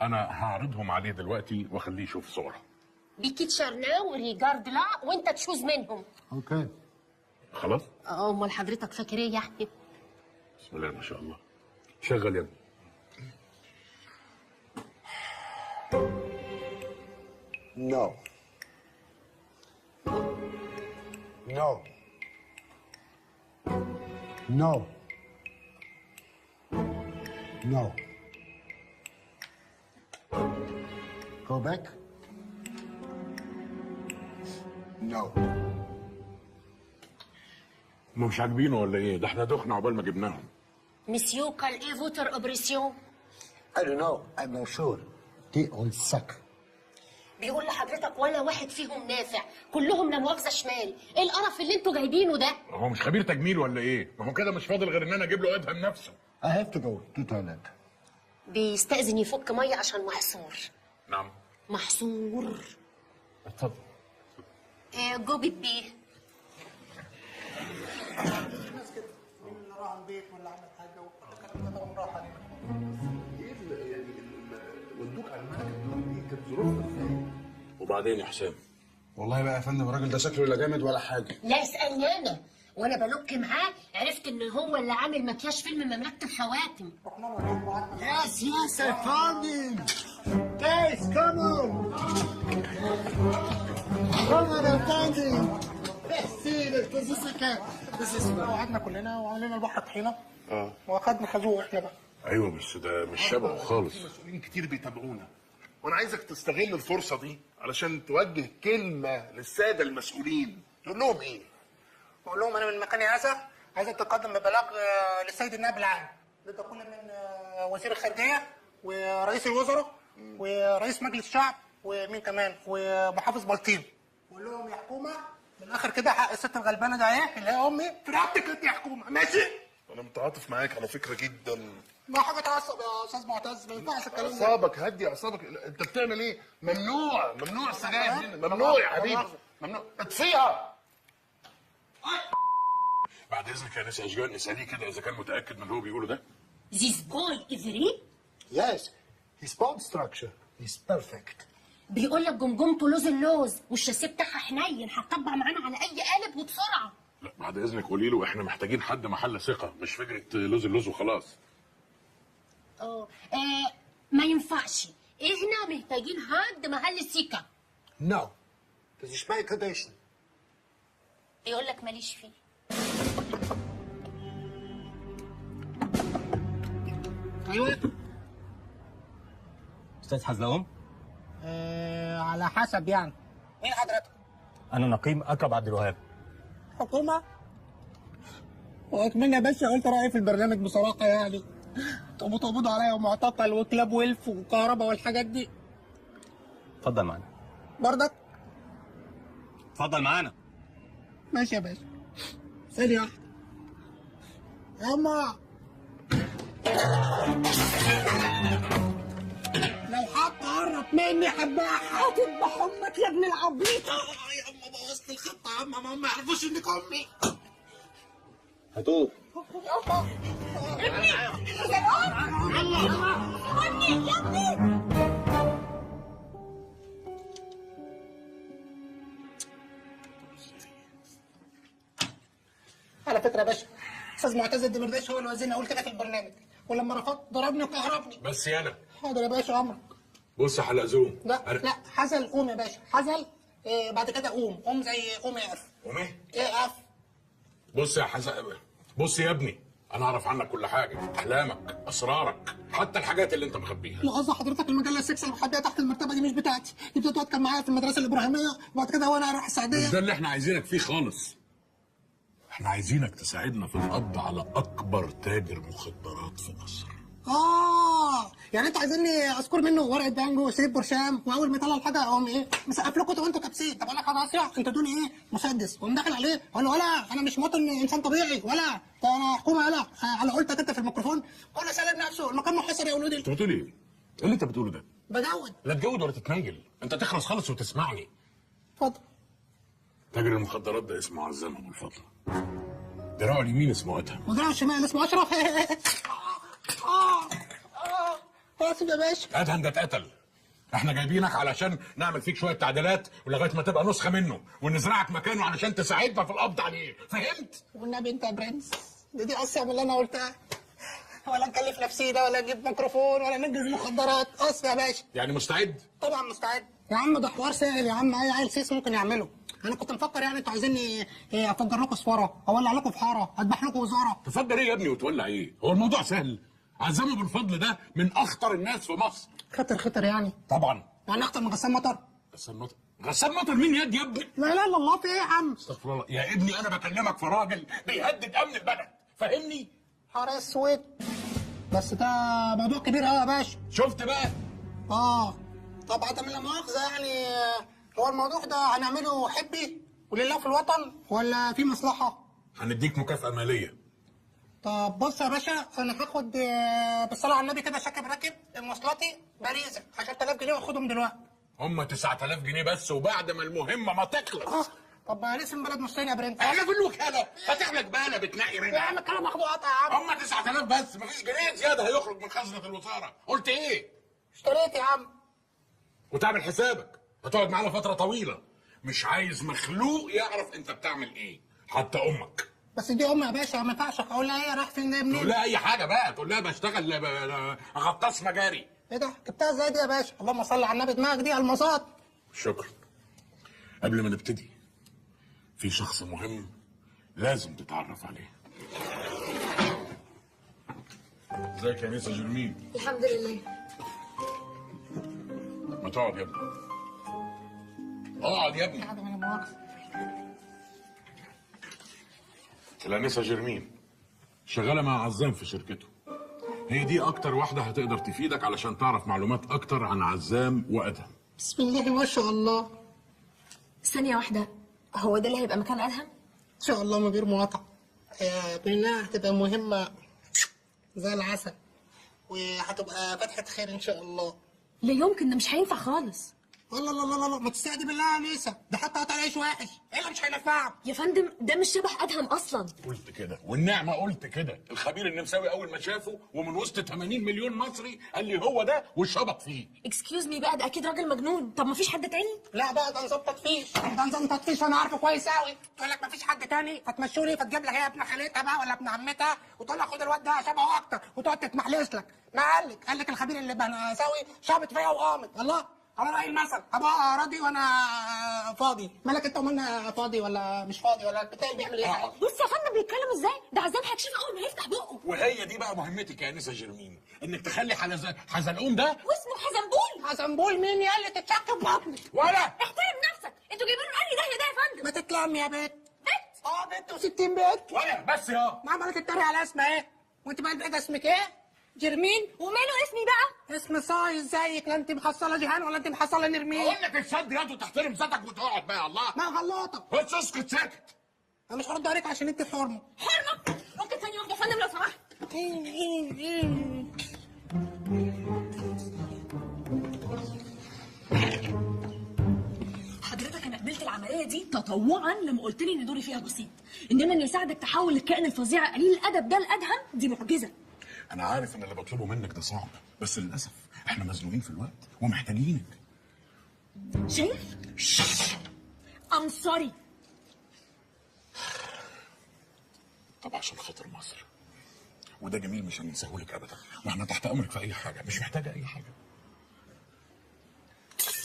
انا هعرضهم عليه دلوقتي واخليه يشوف صورة. بيكي تشارنا وريجارد لا وانت تشوز منهم. اوكي خلاص؟ امال حضرتك فاكر ايه يعني؟ بسم الله ما شاء الله. شغل يا ابني. No. No. No. No. Go back. No. مش عاجبينه ولا ايه؟ ده احنا دخنا عقبال ما جبناهم. مسيو قال ايه فوتر اوبريسيون؟ I don't know. I'm not sure. They all suck. بيقول لحضرتك ولا واحد فيهم نافع، كلهم لا مؤاخذه شمال. ايه القرف اللي انتوا جايبينه ده؟ هو مش خبير تجميل ولا ايه؟ ما هو كده مش فاضل غير ان انا اجيب له ادهم نفسه. I have to go to toilet. بيستأذن يفك ميه عشان محصور. نعم. محصور. اتفضل. جو بيه. الناس كده مين اللي راح البيت ولا عمل حاجه والكلام ده طبعا راح علينا. ايه يعني ودوك على المركب دي كانت ظروفها ازاي؟ وبعدين يا حسام؟ والله بقى يا فندم الراجل ده شكله لا جامد ولا حاجه. لا اسألني انا، وانا بلوك معاه عرفت ان هو اللي عامل مكياج فيلم مملكة الخواتم. Yes, I found him. Guys, come on. Come on, I found him. قعدنا كلنا وعملنا البحر طحينه. واخدنا خازوق احنا بقى. ايوه بس ده مش شبهه خالص. في مسؤولين كتير بيتابعونا، وانا عايزك تستغل الفرصه دي علشان توجه كلمه للساده المسؤولين. تقول لهم ايه؟ بقول لهم انا من مكاني هذا عايز اتقدم ببلاغ للسيد النائب العام ضد كل من وزير الخارجيه ورئيس الوزراء ورئيس مجلس الشعب ومين كمان ومحافظ بلطيم. بقول لهم يا حكومه من الاخر كده حق الست الغلبانه ده ايه اللي هي امي في رقبتك انت يا حكومه، ماشي؟ انا متعاطف معاك على فكره جدا. ما حاجه تعصب يا استاذ معتز، ما ينفعش الكلام ده. اعصابك، هدي اعصابك. انت بتعمل ايه؟ ممنوع السجاير هنا، ممنوع يا حبيبي، ممنوع. اطفيها. بعد اذنك يا نسا اشجان اساليه كده اذا كان متاكد من اللي هو بيقوله ده. This boy is real؟ Yes. His bone structure is perfect. بيقول لك جمجمته لوز اللوز والشاسيه بتاعها حنين، هتطبق معانا على اي قالب وبسرعه. لا بعد اذنك قولي له احنا محتاجين حد محل ثقه، مش فكره لوز اللوز وخلاص. ما ينفعش، احنا محتاجين حد محل ثقه. No. Das ist my condition. يقول لك ماليش فيه. ايوه استاذ حزلقوم. على حسب يعني. مين حضرتك؟ انا نقيم اكرم عبد الوهاب. حكومه؟ وكمان يا باشا قلت رايي في البرنامج بصراحه يعني. تقبضوا عليا ومعتقل وكلاب ويلف وكهرباء والحاجات دي. اتفضل معانا. برضك؟ اتفضل معانا. ماشي يا باشا. ثانية واحدة. ياما لو حد قرب مني حباحة هتذبح امك يا ابن العبيطة. يا اما بوظت الخطة يا اما، ما هم يعرفوش انك امي. هاتوه. ياما ابني يا ابني يا ابني. على فكرة يا باشا استاذ معتز الدمرداش هو اللي وزني اقول كده في البرنامج، ولما رفضت ضربني وكهربني. بس يالا حاضر يا باشا امرك. بص يا حلقزوم. لا حزل قوم يا باشا، حزل. بعد كده قوم زي قوم يا اف. قوم ايه؟ ايه اف. بص يا بص يا ابني، انا اعرف عنك كل حاجه، احلامك، اسرارك، حتى الحاجات اللي انت مخبيها. لا قصدي حضرتك المجله السكس اللي مخبيها تحت المرتبه دي مش بتاعتي، دي بتاعت كان معايا في المدرسه الابراهيميه، وبعد كده هو انا اروح السعوديه. مش ده اللي احنا عايزينك فيه خالص. احنا عايزينك تساعدنا في القبض على اكبر تاجر مخدرات في مصر. يعني انتوا عايزيني اذكر منه ورقه بانجو وسيف برشام، واول ما يطلع الحاجه اقوم ايه مسقف لكم وانتوا كابسين. طب اقول لك حاجه اسرع، انتوا ادوني ايه مسدس واقوم داخل عليه اقول له ولا انا مش مواطن انسان طبيعي، ولا ده انا حكومه، ولا على قولتك انت في الميكروفون كله سالب نفسه المكان محاصر يا ولودي. انت بتقول ايه؟ ايه اللي انت بتقوله ده؟ بجود. لا تجود ولا تتنيل، انت تخلص خالص وتسمعني. اتفضل. تاجر المخدرات ده اسمه عزام ابو الفضل، دراعه اليمين اسمه ادهم، ودراعه الشمال اسمه اشرف. اسف يا باشا. ادهم ده اتقتل. احنا جايبينك علشان نعمل فيك شويه تعديلات ولغايه ما تبقى نسخه منه ونزرعك مكانه علشان تساعدنا في القبض عليه، فهمت؟ والنبي انت يا برنس دي اسهل من اللي انا قلتها، ولا نكلف نفسينا ولا نجيب ميكروفون ولا ننجز مخدرات. اسف يا باشا. يعني مستعد؟ طبعا مستعد يا عم، ده حوار سهل يا عم، اي عيل سيس ممكن يعمله. انا كنت مفكر يعني انتوا عايزيني افجر لكم سفاره، اولع لكم في حاره، اذبح لكم وزاره. تفجر ايه يا ابني وتولع ايه؟ هو الموضوع سهل. عزام ابو الفضل ده من اخطر الناس في مصر. خطر يعني؟ طبعا. يعني اخطر من غسان مطر؟ غسان مطر مين يا ابني؟ لا لا لا الله، في ايه يا عم؟ استغفر الله يا ابني، انا بكلمك في راجل بيهدد امن البلد، فاهمني؟ حار اسود. بس ده موضوع كبير قوي يا باشا. شفت بقى؟ طب عدم لا مؤاخذه يعني، هو الموضوع ده هنعمله حبي ولله في الوطن ولا في مصلحه؟ هنديك مكافأة مالية. طب بص يا باشا، انا هاخد بالصلاه على النبي كده شاكب راكب مواصلاتي باريزه 10000 جنيه واخدهم دلوقتي. هم 9000 جنيه بس وبعد ما المهمة ما تخلص. طب نقسم بلد نصين يا برنس. احنا في الوكالة فاتح لك بقى بتنقي منها. يا عم الكلام مخدوع قطع يا عم. هم 9000 بس، مفيش جنيه زيادة هيخرج من خزنة الوزارة. قلت ايه؟ اشتريت يا عم. وتعمل حسابك هتقعد معانا فترة طويلة، مش عايز مخلوق يعرف انت بتعمل ايه، حتى امك. بس دي امي يا باشا، ما ينفعش اقول لها ايه رايح فين جاي منين. تقول لها اي حاجة بقى، تقول لها بشتغل غطاس مجاري. ايه ده؟ جبتها ازاي دي يا باشا؟ اللهم صل على النبي، دماغك دي المظات. شكرا. قبل ما نبتدي، في شخص مهم لازم تتعرف عليه. ازيك يا نيسا جرمين؟ الحمد لله. ما تقعد يا ابني. اقعد يا ابني. الانسه جرمين شغاله مع عزام في شركته، هي دي اكتر واحده هتقدر تفيدك علشان تعرف معلومات اكتر عن عزام وادهم. بسم الله ما شاء الله. ثانية واحدة، هو ده اللي هيبقى مكان ادهم؟ ان شاء الله من غير مقاطعه. بينها هتبقى مهمه زي العسل، وهتبقى فتحه خير ان شاء الله. لا يمكن، ده مش هينفع خالص. والله لا لا لا ما تستهدي بالله يا نيسا، ده حتى قطع العيش وحش، ايه اللي مش هينفعه؟ يا فندم ده مش شبه ادهم اصلا. قلت كده والنعمه قلت كده. الخبير النمساوي اول ما شافه ومن وسط 80 مليون مصري قال لي هو ده وشبط فيه. اكسكيوز مي بقى، ده اكيد راجل مجنون. طب ما فيش حد تاني؟ لا بقى ده نظام تطفيش، ده نظام تطفيش وانا عارفه كويس قوي. تقول لك ما فيش حد تاني فتمشوني، فتجيب لك هي ابن خالتها بقى ولا ابن عمتها وتقول لك خد الواد ده شبهه اكتر وتقعد تتمحلس لك. ما قال لك الخبير اللي بنساوي شابط فيا وقامت. الله على راي المثل ابقى راضي وانا فاضي. مالك انت ومالنا فاضي ولا مش فاضي ولا البتاع بيعمل ايه؟ بص يا فندم بيتكلم ازاي؟ ده عزام هيكشف اول ما يفتح بقه. وهي دي بقى مهمتك يا انسه جيرمين، انك تخلي حزلقوم ده واسمه حزنبول. حزنبول مين يا اللي تتشك في بطني؟ ولا احترم نفسك، انتوا جايبين انهي داهيه ده يا فندم؟ ما تتلم يا بت. بت؟ بنت و60 بنت. ولا بس يا ما عمالة تتريق على اسمها ايه؟ وانت بقى البيت اسمك ايه؟ جرمين؟ وماله اسمي بقى؟ اسم صاي ازيك؟ لا انت محصله جيهان ولا انت محصله نرمين؟ اقول لك تصد يد وتحترم ذاتك وتقعد بقى. الله ما غلطك. بس اسكت ساكت. انا مش هرد عليك عشان انت حرمه. حرمه؟ ممكن ثانيه واحده يا فندم لو سمحت. حضرتك انا قبلت العمليه دي تطوعا لما قلت لي ان دوري فيها بسيط، انما ان يساعدك تحول الكائن الفظيع قليل الادب ده لادهم دي معجزه. انا عارف ان اللي بطلبه منك ده صعب، بس للاسف احنا مزنوقين في الوقت ومحتاجينك. شايف؟ ام سوري. طب عشان خاطر مصر وده جميل مش هننساهولك ابدا، واحنا تحت امرك في اي حاجه، مش محتاجه اي حاجه.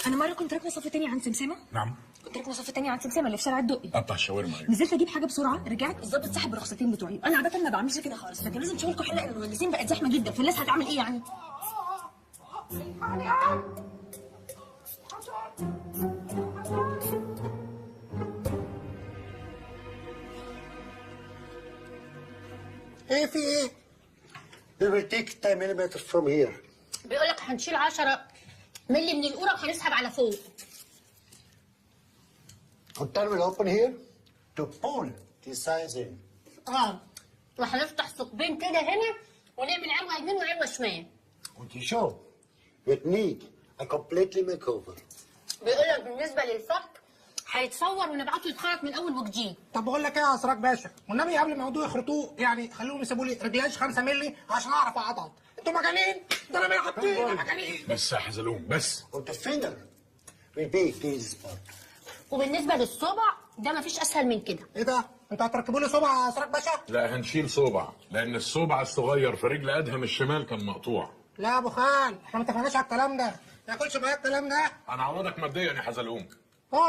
انا مره كنت راكبه صف تاني عند سمسمه. نعم. كنت راكبه صف تاني عند سمسمه اللي في شارع الدقي. بتاع الشاورما. نزلت اجيب حاجه بسرعه، رجعت الظابط سحب الرخصتين بتوعي، انا عاده ما بعملش كده خالص، لكن لازم شغلكم حلق المهندسين بقت زحمه جدا، فالناس هتعمل ايه يعني؟ ايه في ايه؟ We will take 10 millimeters from here. بيقول لك هنشيل 10 مللي من القوره وهنسحب على فوق. Container will open here to pull the size in. وهنفتح ثقبين كده هنا ونعمل عروه يمين وعروه شمال. What you show? We need a completely makeover. بيقول لك بالنسبه للفك هيتصور ونبعته يتخرط من اول وجديد. طب بقول لك ايه يا اسراج باشا، والنبي قبل ما يقعدوا يخرطوه يعني خلوهم يسيبوا لي رجلاش 5 مللي عشان اعرف اعضل. انتوا مجانين؟ ده انا بيحطين مجانين. بس يا حزلوم بس. And the finger will be this part. وبالنسبه للصبع ده مفيش اسهل من كده. ايه ده؟ انتوا هتركبوا لي صبع يا اسراج باشا؟ لا هنشيل صوبع، لان الصوبع الصغير في رجل ادهم الشمال كان مقطوع. لا يا ابو خال احنا ما اتفقناش على الكلام ده، ما ياكلش معايا الكلام ده. انا عوضك ماديا يا حزلوم.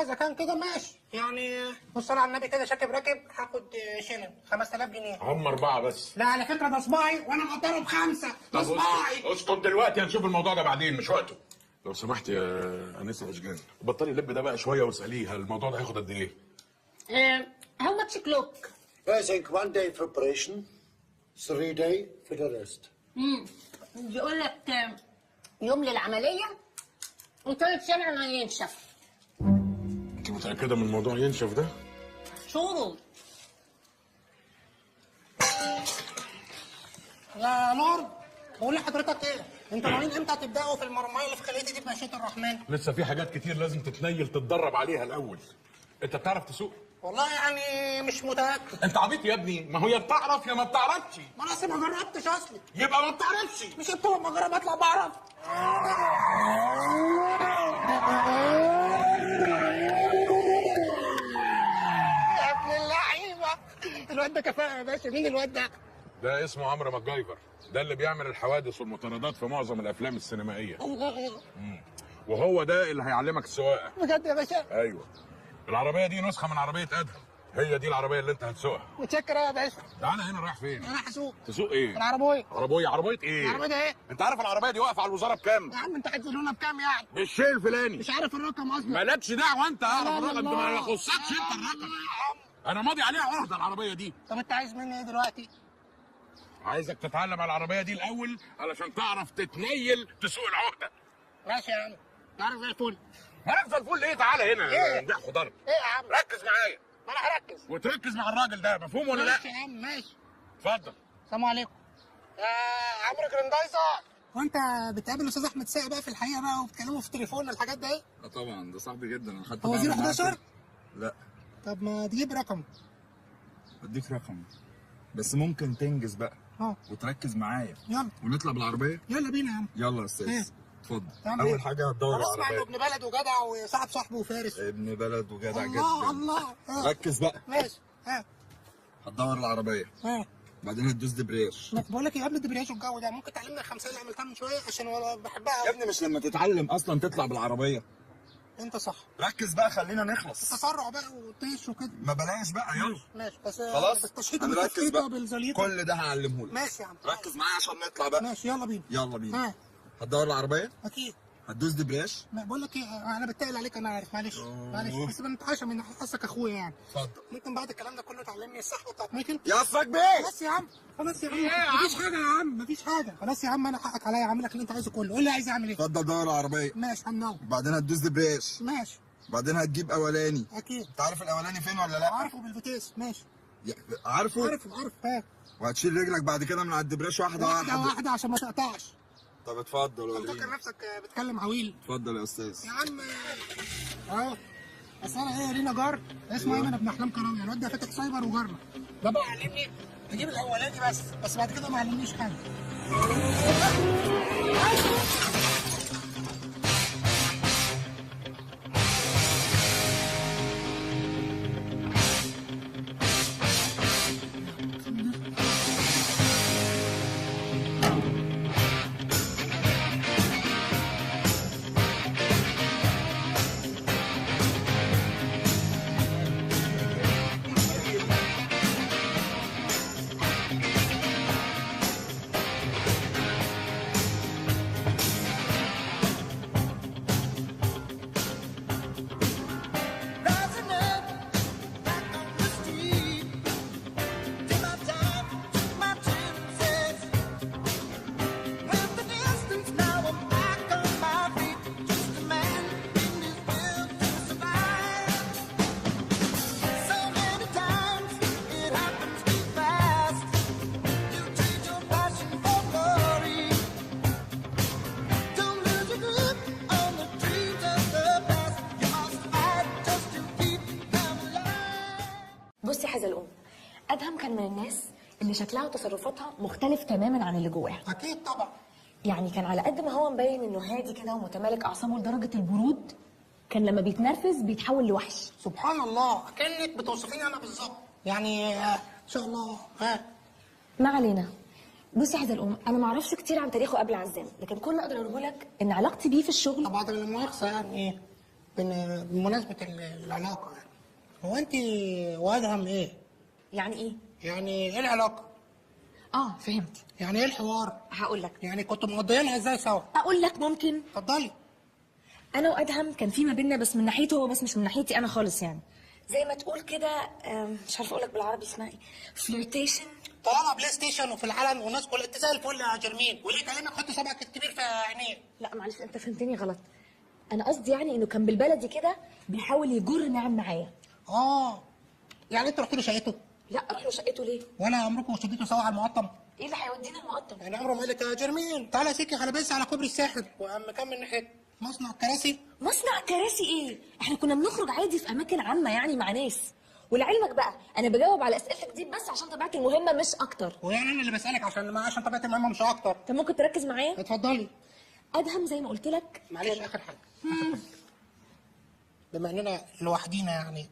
اذا كان كده ماشي يعني. بص انا على النبي كده شاكب راكب هاخد شنن 5000 جنيه. هم 4 بس. لا على فكره ده صباعي وانا مقدره ب5. ده صباعي. اسكت دلوقتي، هنشوف الموضوع ده بعدين مش وقته. لو سمحت يا انسه اشجان بطلي اللب ده بقى شويه واساليه الموضوع ده هياخد قد ايه؟ How much clock? I think 1 day preparation, 3 day for the rest. بيقول لك يوم للعمليه و3 شهور انه ينشف. انت متاكده من الموضوع ينشف ده؟ شهور. يا لورد بقول لحضرتك ايه؟ انتوا ناويين امتى تبداوا في المرميه اللي في خليتي دي بمشيئه الرحمن؟ لسه في حاجات كتير لازم تتنيل تتدرب عليها الاول. انت بتعرف تسوق؟ والله يعني مش متاكد. انت عبيط يا ابني، ما هو يا بتعرف يا ما بتعرفش. ما انا اصلا ما جربتش اصلي. يبقى ما بتعرفش. مش انت لما اجرب اطلع بعرف. يا ابن اللعيبه الواد ده كفاءه يا باشا. مين الواد ده؟ ده اسمه عمرو ماجايفر، ده اللي بيعمل الحوادث والمطاردات في معظم الافلام السينمائيه. وهو ده اللي هيعلمك السواقه. بجد يا باشا؟ ايوه. العربيه دي نسخه من عربيه ادهم، هي دي العربيه اللي انت هتسوقها. متشكر يا باشا. تعالى هنا، رايح فين؟ انا هسوق. تسوق ايه؟ العربيه. عربيه ايه؟ العربيه ده ايه؟ انت عارف العربيه دي واقفه على الوزاره بكام؟ يا عم انت هتقولونا بكام يعني؟ بالشيء الفلاني. مش عارف الرقم اصلا. مالكش دعوه انت، اعرف لا الرقم ده، ما لا. يخصكش انت الرقم. انا ماضي عليها عهده العربيه دي. طب انت عايز مني ايه دلوقتي؟ عايزك تتعلم على العربيه دي الاول علشان تعرف تتنيل تسوق العهده. ماشي يا عم. تعرف زي الفل. مالك زي الفل ايه؟ تعالى هنا. ايه؟ نبيع خضار. ايه يا عم؟ ركز معايا. ما انا هركز. وتركز مع الراجل ده، مفهوم ولا لا؟ ماشي يا عم ماشي. اتفضل. السلام عليكم. يا عمرو جرندايزر. وانت بتقابل الاستاذ احمد ساقي بقى في الحقيقه بقى وبتكلموا في التليفون الحاجات ده ايه؟ اه طبعا ده صاحبي جدا، انا خدت هو معاه 011؟ لا. طب ما تجيب رقم. اديك رقم بس ممكن تنجز بقى وتركز معايا. يلا ونطلع بالعربيه. يلا بينا يا عم. يلا يا استاذ. ايه؟ اتفضل. تعمل اول ايه؟ حاجه هتدور على اسمع انه العربيه. ابن بلد وجدع وصاحب صاحبه وفارس. ابن بلد وجدع الله جدا. الله. ركز بقى. ماشي. ها هتدور العربيه. وبعدين هتدوس دبرياج. بقول لك ايه قبل الدبرياج والجو ده ممكن تعلمنا الخمسه اللي عملتها من شويه عشان انا بحبها. يا ابني مش لما تتعلم اصلا تطلع بالعربيه. انت صح. ركز بقى خلينا نخلص. التسرع بقى والطيش وكده. ما بلاش بقى يلا. ماشي بس خلاص بالتشهيد هنركز بقى. بالزليط. كل ده هعلمه لك. ماشي يا عم. ركز معايا عشان نطلع بقى. ماشي يلا بينا. يلا بينا. ها هتدور العربيه؟ اكيد. هتدوس دبرياج؟ بقول لك ايه انا بتقل عليك انا عارف معلش. معلش بس بنتعشى من حاسك اخويا يعني. اتفضل. ممكن بعد الكلام ده كله تعلمني الصحوه بتاعت ميكل؟ يا اسفك بيه. خلاص يا عم خلاص يا عم مفيش حاجه يا عم مفيش حاجه. خلاص يا عم انا حقك عليا اعمل لك اللي انت عايزه كله. قول لي عايز اعمل ايه؟ اتفضل دور العربيه. ماشي هننور. وبعدين هتدوس دبرياج. ماشي. وبعدين هتجيب اولاني. اكيد. انت عارف الاولاني فين ولا لا؟ عارفه بالفتيس. ماشي. عارفه؟ عارف ها. وهتشيل رجلك بعد كده من على الدبرياج واحده واحده عشان ما تقطعش. طب اتفضل انت فاكر نفسك بتكلم عويل. اتفضل يا استاذ. يا عم اهو. بس انا ايه لينا جار اسمه ايمن ابن احلام كراوي. الواد ده فاتح سايبر وجارنا. ده بقى علمني اجيب الاولاني بس بعد كده ما علمنيش حاجه. بصي يا حزلقوم، ادهم كان من الناس اللي شكلها وتصرفاتها مختلف تماما عن اللي جواها. اكيد طبعا. يعني كان على قد ما هو مبين انه هادي كده ومتمالك اعصابه لدرجه البرود، كان لما بيتنرفز بيتحول لوحش. سبحان الله كانك بتوصفيني انا بالظبط. يعني ان شاء الله. ها ما علينا. بصي يا حزلقوم، انا ما اعرفش كتير عن تاريخه قبل عزام، لكن كل اللي اقدر اقوله لك ان علاقتي بيه في الشغل. طبعا من المؤاخذه يعني ايه بمناسبه العلاقه يعني. هو انت وادهم ايه؟ يعني ايه؟ يعني ايه العلاقه؟ فهمت. يعني ايه الحوار؟ هقول لك. يعني كنتوا مقضيينها ازاي سوا؟ اقول لك ممكن. اتفضلي. انا وادهم كان في ما بيننا بس من ناحيته هو بس مش من ناحيتي انا خالص يعني. زي ما تقول كده مش عارفه اقول لك بالعربي اسمها ايه. فليرتيشن. طالما بلاي ستيشن وفي العلن والناس كلها انت زي الفل يا جرمين. وليه كلامك حط صبعك الكبير في عينيه؟ لا معلش انت فهمتني غلط. انا قصدي يعني انه كان بالبلدي كده بيحاول يجر نعم معايا. يعني انت رحت له شقته؟ لا اروح له شقته ليه؟ ولا عمركم شديتوا سوا على المقطم؟ ايه اللي هيودينا المقطم؟ يعني عمره ما قال لك يا جرمين تعالى سكي على بس على كوبري الساحل وقام مكمل ناحيه مصنع الكراسي؟ مصنع الكراسي ايه؟ احنا كنا بنخرج عادي في اماكن عامه يعني مع ناس. ولعلمك بقى انا بجاوب على اسئلتك دي بس عشان طبيعتي المهمه مش اكتر. ويعني انا اللي بسالك عشان طبيعتي المهمه مش اكتر. انت ممكن تركز معايا؟ اتفضلي. ادهم زي ما قلت لك. معلش اخر حاجه. بما اننا لوحدينا يعني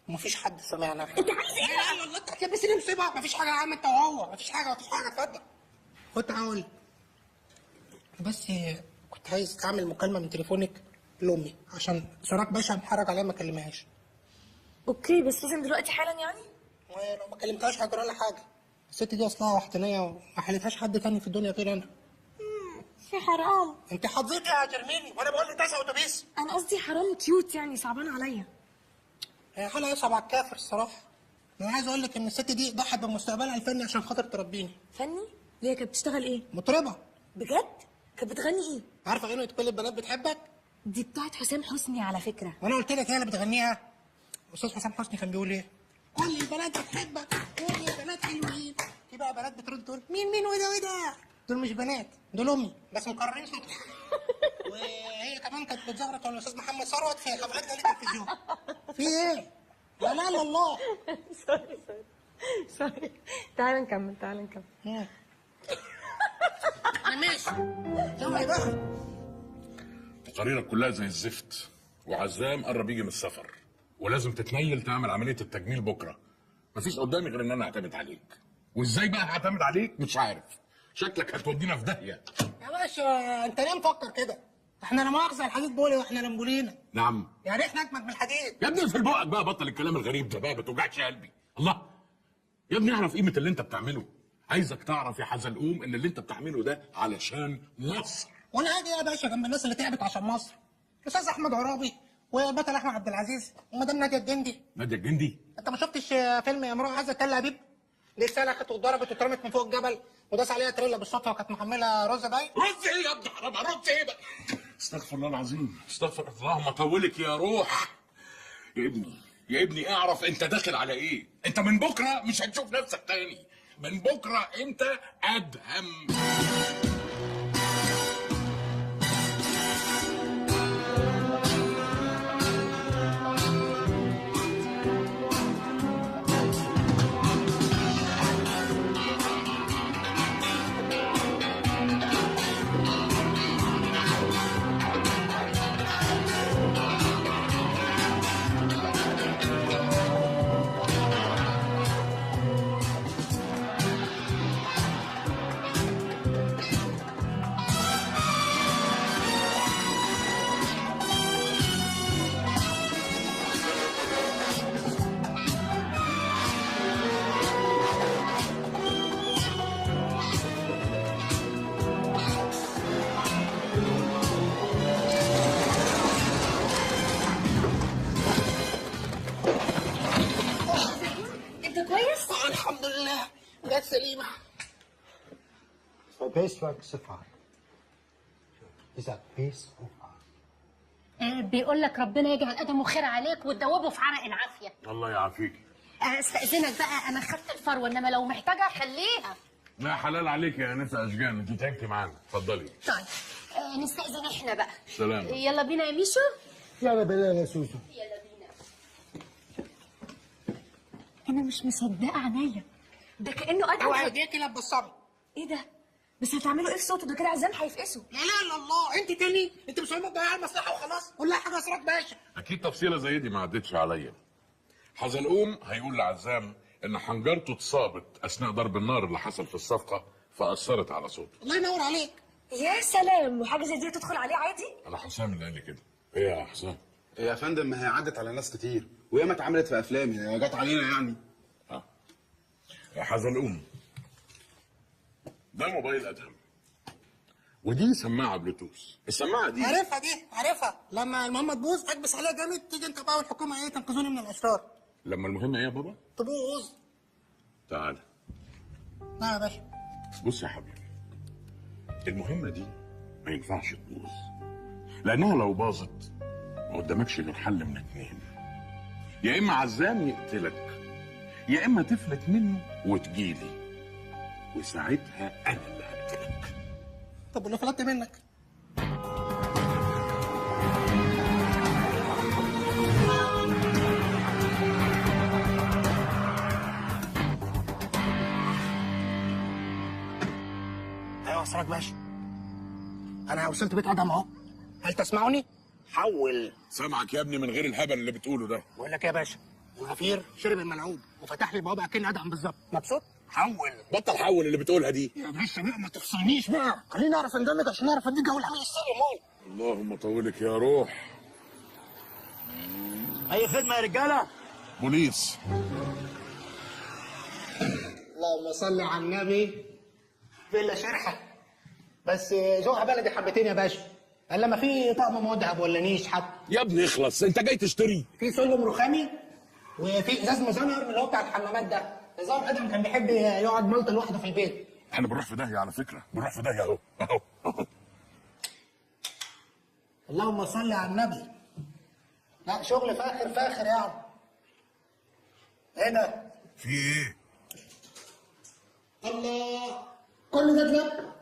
ومفيش حد سمعنا. انت عايز ايه؟ لا والله انت هتلبسني مصيبه. مفيش حاجه يا عم انت وهو. مفيش حاجه اتفضل. كنت هقول بس كنت عايز اعمل مكالمه من تليفونك لامي عشان سراج باشا محرج عليها ما اكلمهاش. اوكي بس لازم دلوقتي حالا يعني؟ ولو ما كلمتهاش هيجرى لها حاجه. الست دي اصلها وحدانيه وما حلتهاش حد تاني في الدنيا غير انا. في حرام. انت حظيتي يا جرمين وانا بقول لك تسع اتوبيس. انا قصدي حرام كيوت يعني صعبان عليا. هي حاله يصعب على الكافر الصراحه. انا عايز اقول لك ان الست دي ضحت بمستقبلها الفني عشان خاطر تربيني. فني؟ ليه كانت بتشتغل ايه؟ مطربه. بجد؟ كانت بتغني ايه؟ عارفه غنوه كل البنات بتحبك؟ دي بتاعت حسام حسني على فكره. وانا قلت لك هي اللي بتغنيها. استاذ حسام حسني كان بيقول ايه؟ كل البنات بتحبك كل البنات حلوين. في بقى بنات بترد تقول مين وده دول مش بنات دول امي بس مكررين صوتها. وهي كمان كانت بتزغرط على الاستاذ محمد ثروت في حفلات جالي التلفزيون. في ايه؟ لا لا الله. سوري. تعال نكمل. انا ماشي. يلا بقى. تقاريرك كلها زي الزفت، وعزام قرب يجي من السفر، ولازم تتنيل تعمل عمليه التجميل بكره. مفيش قدامي غير ان انا اعتمد عليك. وازاي بقى هعتمد عليك مش عارف. شكلك هتودينا في داهيه. يا باشا انت ليه مفكر كده؟ احنا لا مؤاخذه الحديد بولي واحنا لمبولينا. نعم. يعني احنا اجمد من الحديد. يا ابني في بقك بقى، بطل الكلام الغريب ده بقى، ما توجعش قلبي. الله يا ابني اعرف قيمه اللي انت بتعمله. عايزك تعرف يا حزلقوم ان اللي انت بتعمله ده علشان مصر. وانا هاجي يا باشا جنب الناس اللي تعبت عشان مصر. الاستاذ احمد عرابي وبطل احمد عبد العزيز ومدام ناديه الجندي. ناديه الجندي؟ انت ما شفتش فيلم امراه عايزه تل ابيب؟ دي اتسلخت واتضربت واترمت من فوق الجبل وداس عليها تريلا بالصدفه وكانت محمله رز باين. رز ايه يا ابني حرام، رز ايه بقى؟ استغفر الله العظيم، استغفر الله، ما طولك يا روح. يا ابني يا ابني اعرف انت داخل على ايه. انت من بكره مش هتشوف نفسك تاني. من بكره انت ادهم. الحمد لله جت سليمه. So pacework صفر. إذا بيس بيقول لك ربنا يجعل ادمه خير عليك وتدوبه في عرق العافيه. الله يعافيك. استاذنك بقى، انا خدت الفروه انما لو محتاجه خليها. لا حلال عليك يا انسه اشجان، انت تعبتي معانا، اتفضلي. طيب نستأذن احنا بقى. سلام. يلا بينا يا ميشو. يلا بينا يا سوسو. يلا بينا. انا مش مصدقه عينيا، ده كانه ادهم. اوعى ايديك لا تبصمي. ايه ده؟ بس هتعملوا ايه في صوته ده؟ كده عزام هيفقسوا. لا لا الا الله، انت تاني انت مش مهم تضيع المصلحه وخلاص. قول لها حاجه اسرات باشا. اكيد تفصيله زي دي ما عدتش عليا. حزلقوم هيقول لعزام ان حنجرته اتصابت اثناء ضرب النار اللي حصل في الصفقه فاثرت على صوته. الله ينور عليك. يا سلام، وحاجه زي دي تدخل عليه عادي؟ انا حسام اللي قال لي كده. ايه يا حسام؟ يا فندم ما هي عدت على ناس كتير وياما اتعملت في افلام، هي جت علينا يعني. يا حزلقوم، ده موبايل ادهم ودي سماعه بلوتوث. السماعه دي عارفها دي عارفها، لما المهمه تبوظ اكبس عليها جامد تيجي انت بقى والحكومه ايه تنقذوني من الاشرار. لما المهمه ايه يا بابا؟ تبوظ. تعال. لا يا باشا. بص يا حبيبي، المهمه دي ما ينفعش تبوظ، لانها لو باظت ما قدامكش غير حل من اتنين. يا اما عزام يقتلك يا اما تفلت منه وتجيلي، وساعتها انا اللي هقتلك. طب ولو فلتت منك؟ ايوه وصلك باشا. انا وصلت بيت ادم اهو. هل تسمعني؟ حول. سامعك يا ابني من غير الهبل اللي بتقوله ده. بقول لك يا باشا، الغفير شرب الملعوب وفتح لي بوابه اكن ادم بالظبط. مبسوط؟ حول. بطل حول اللي بتقولها دي. يا باشا بقى ما تفصلنيش بقى، خليني نعرف اندمج عشان نعرف اديك اول حاجه السر مال. اللهم طولك يا روح. اي خدمه يا رجاله. بوليس. اللهم صل على النبي. فيلا شرحه بس ذوقها بلدي حبتين يا باشا. الا ما في طقم مذهب ولا نيش حتى. يا ابني اخلص، انت جاي تشتري؟ في سلم رخامي وفي ازاز مزنر اللي هو بتاع الحمامات ده. نظام ادم كان بيحب يقعد ملط لوحده في البيت. احنا بنروح في داهيه على فكره، بنروح في داهيه اهو اهو. اللهم صل على النبي. لا شغل فاخر فاخر يعني. ايه ده؟ في ايه؟ الله، كل ده كلاب؟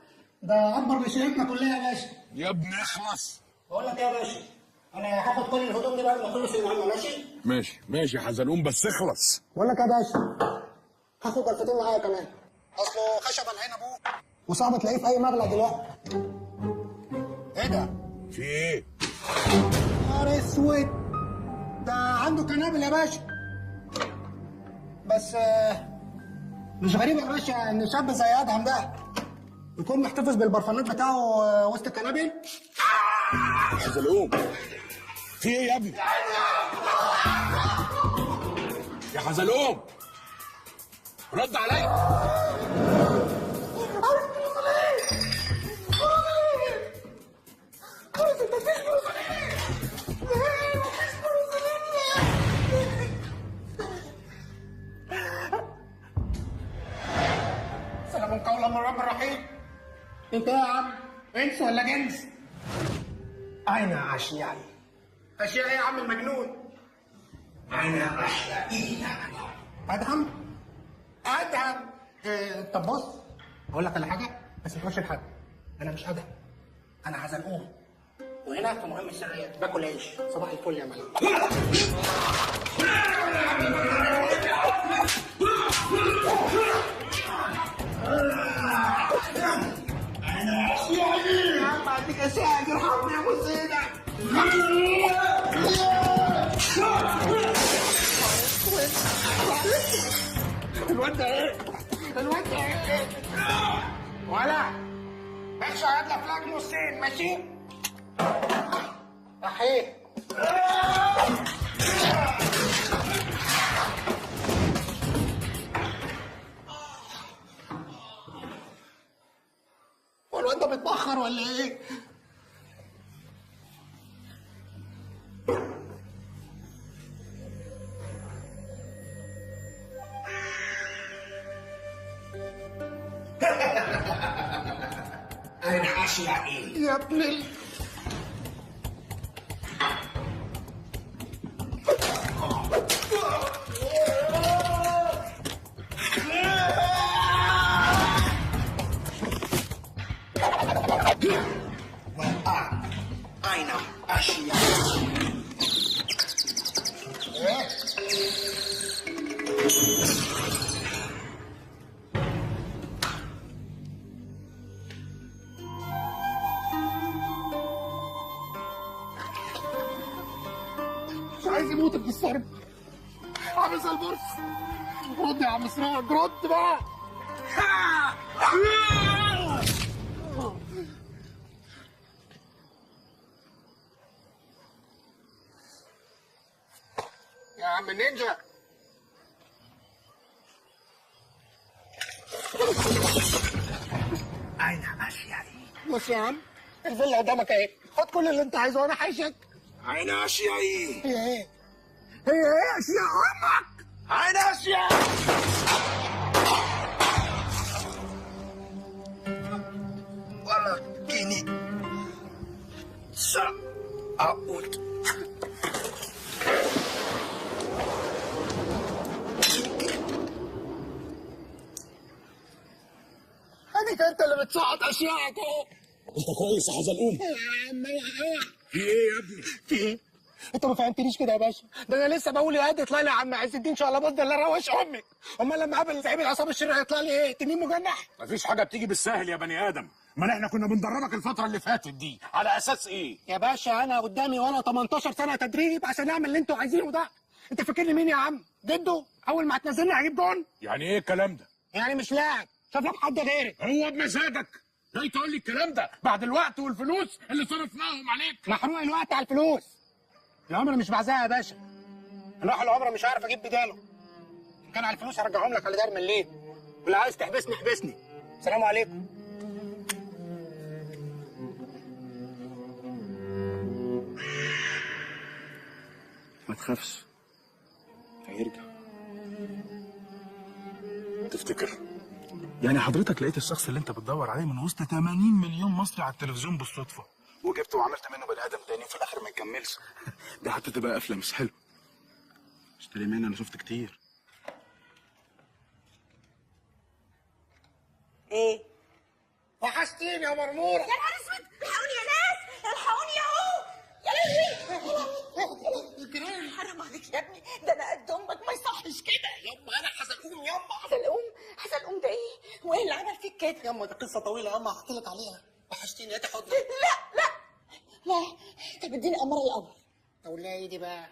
ده اكبر من شركتنا كلها يا باشا. يا ابني اخلص. بقول لك ايه يا باشا، انا هاخد كل الهدوم دي بعد ما اخلص المهمه. ماشي؟ ماشي يا حزلقوم بس اخلص. بقول لك يا باشا، هاخد الفتين معايا كمان، اصله خشب العين ابوه وصعب تلاقيه في اي مبلغ دلوقتي. ايه ده؟ في ايه؟ نهار اسود، ده عنده كنابل يا باشا. بس مش غريب يا باشا ان شاب زي ادهم ده يكون محتفظ بالبرفانات بتاعه وسط الكنابل. حزلقوم في ايه يا ابني؟ يا حزلقوم رد عليا. سلام قولا من رب رحيم. انت يا عم انس ولا جنس؟ اين اشيائي؟ اشيائي يا عم المجنون. اين اشيائي؟ ادهم ادهم. طب بص اقول لك على حاجه بس ما تقولش لحد. انا مش ادهم، انا حزلقوم، وهنا في مهمه سريه باكل عيش. صباح الفل يا ملك. انا اشيائي يا عم. عندك اشيائي ارحمني يا ابو زينب. الواد ده ايه؟ الواد ده ايه؟ ولا ماشي هات لك فلاج نصين ماشي؟ احيه. هو الواد ده بيتبخر ولا ايه؟ أنا أشيائي يا ابن أين أشيائي؟ مش عايز يموت ابن الصرب. عامل زي البرص. رد يا عم سراج رد بقى. يا عم النينجا. أين أشيائي؟ بص يا عم الفيلا قدامك اهي، خد كل اللي انت عايزه وانا حايشك. أين أشيائي؟ هي ايه؟ هي ايه اشياء امك؟ أين أشيائي؟ ولا جنيه سأعود. هذيك انت اللي بتصعد اشيائك اهو. أنت كويس يا حزلقوم؟ يا عم في إيه يا ابني؟ في ايه؟ انت ما فهمتنيش كده يا باشا. ده انا لسه بقول يا قد يطلع لي يا عم عز الدين شلباز ده اللي روش امك. امال لما قابل زعيم العصابه الشريره هيطلع لي ايه؟ تنين مجنح؟ مفيش حاجة بتيجي بالسهل يا بني آدم. ما احنا كنا بندربك الفترة اللي فاتت دي على أساس إيه؟ يا باشا انا قدامي وانا 18 سنه تدريب عشان اعمل اللي انتوا عايزينه ده. انت فاكرني مين يا عم؟ جده اول ما هتنزلني هجيب جون؟ يعني إيه الكلام ده؟ يعني مش لاعب، شوف لك حد غيرك. هو بمزاجك جاي تقول لي الكلام ده بعد الوقت والفلوس اللي صرفناهم عليك؟ محروق الوقت على الفلوس. العمر مش بعزها يا باشا. الواحد العمر مش عارف اجيب بداله. ان كان على الفلوس هرجعهم لك على دار مليت. واللي عايز تحبسني احبسني. السلام عليكم. ما تخافش هيرجع. تفتكر؟ يعني حضرتك لقيت الشخص اللي انت بتدور عليه من وسط 80 مليون مصري على التلفزيون بالصدفه وجبته وعملت منه بني ادم تاني وفي الاخر ما يكملش. ده حتى تبقى قفله مش حلو. اشتري مني انا شفت كتير. ايه؟ وحشتيني يا مرموره. يا نهار اسود، الحقوني يا ناس، الحقوني اهو. يا لهوي. الجيران حرام عليك يا ابني، ده انا قد امك ما يصحش كده. يما انا حزلقوم يما. حزلقوم؟ حزلقوم ده ايه؟ وايه اللي عمل فيك كده؟ يما دي قصه طويله يما هحكي لك عليها. وحشتيني هاتي حضنك. لا لا، طب اديني اماره الاول. اقول لها ايه دي بقى؟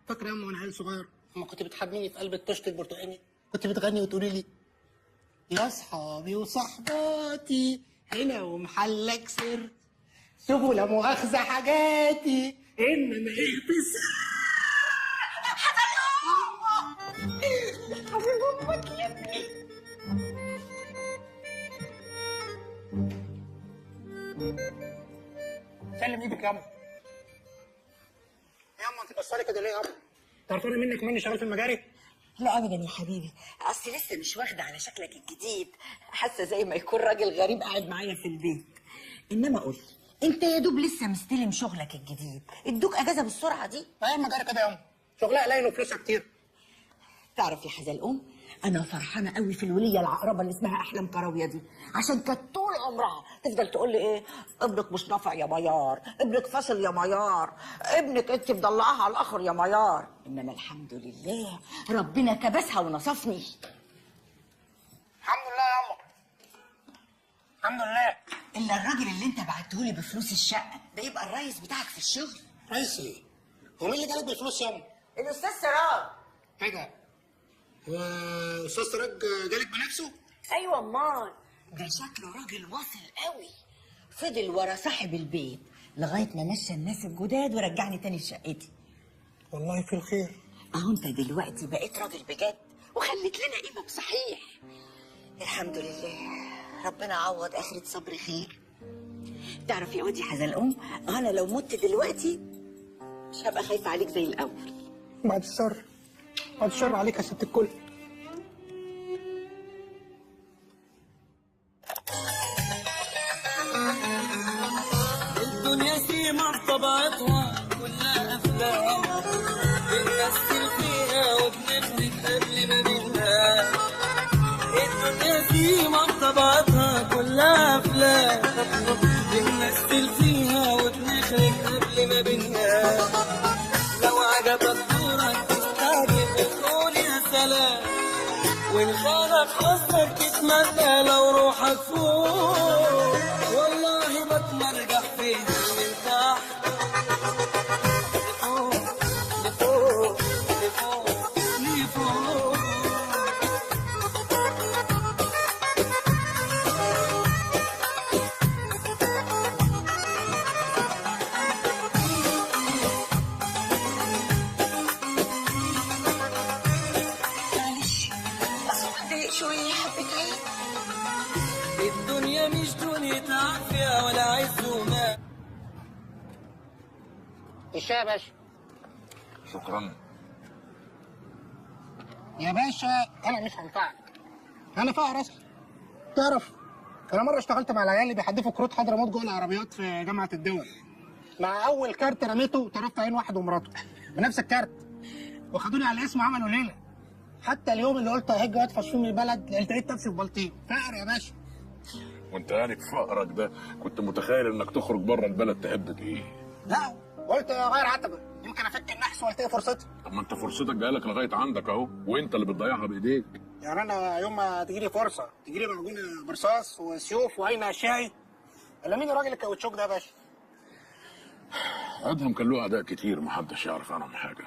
فاكره يما وانا عيل صغير لما كنت بتحميني في قلب الطشت البرتقاني كنت بتغني وتقولي لي يا اصحابي وصحباتي هنا ومحلك سر، سيبوا لا مؤاخذة حاجاتي انما ايه بس. حبيب امك يا ابني. سلم ايدك يا اما. يا اما انت بصالي كده ليه يا اما؟ تعرفاني منك مني شغال في المجاري؟ لا ابدا يا حبيبي، اصل لسه مش واخده على شكلك الجديد، حاسه زي ما يكون راجل غريب قاعد معايا في البيت. انما قول لي، انت يا دوب لسه مستلم شغلك الجديد، ادوك اجازه بالسرعه دي؟ ايه المجاري كده يا ام، شغلها قليل وفلوسها كتير. تعرف يا حزلقوم، انا فرحانه قوي في الوليه العقربه اللي اسمها احلام كراويه دي، عشان كانت طول عمرها تفضل تقول لي ايه، ابنك مش نافع يا ميار، ابنك فاشل يا ميار، ابنك انت مضلعاها على الاخر يا ميار. انما الحمد لله ربنا كبسها ونصفني. الحمد لله يا اما، الحمد لله. الا الراجل اللي انت بعتهولي بفلوس الشقه ده يبقى الريس بتاعك في الشغل. ريس ايه؟ هو مين اللي جالك بالفلوس يا اما؟ الاستاذ سراج. حاجه، هو استاذ سراج جالك بنفسه؟ ايوه امال، ده شكله راجل واصل قوي، فضل ورا صاحب البيت لغايه ما مشى الناس الجداد ورجعني تاني لشقتي. والله في الخير. اهو انت دلوقتي بقيت راجل بجد وخليت لنا قيمه بصحيح. الحمد لله، ربنا عوض اخرة صبري خير. تعرف يا وادي حزلقوم، انا لو مت دلوقتي مش هبقى خايفه عليك زي الاول. بعد الشر، بعد الشر عليك يا ست الكل. الدنيا سيما بطبيعتها كلها افلام، بنمثل فيها وبنخرج قبل ما ننام. الدنيا سيما بطبيعتها كلها افلام، بنمثل فيها وبنخرج قبل ما بننام. لو عجبك دورك تستعجب تقول يا سلام، وان خانك حظك تتمنى لو روحك فوق. والله بتمرجح فيها من تحت لفوق لفوق لفوق لفوق. معلش اصل بتضايق شويه حبتين. الدنيا مش دنيا عافية ولا عز ومال. الشاي يا باشا. شكرا. يا باشا انا مش هنفعك، انا فقر اصلا. تعرف انا مره اشتغلت مع العيال اللي بيحدفوا كروت حضرموت جوه العربيات في جامعه الدول. مع اول كارت رميته طرفت عين واحد ومراته بنفس الكارت، وخدوني على اسمه عملوا ليله. حتى اليوم اللي قلت ههج وادفش فيه من البلد لقيت نفسي في بلطيم. فقر يا باشا. وانت يعني في فقرك ده كنت متخيل انك تخرج بره البلد تحب ايه؟ لا قلت اغير عتبه يمكن افك النحس والتقي فرصتي. طب ما انت فرصتك جايلك لغايه عندك اهو، وانت اللي بتضيعها بايديك. يعني انا يوم ما تجيلي فرصه تجيلي معجونه برصاص وسيوف وعين اشعي، الا مين الراجل الكاوتشوك ده يا باشا؟ ادهم كان له اعداء كتير محدش يعرف عنهم حاجه.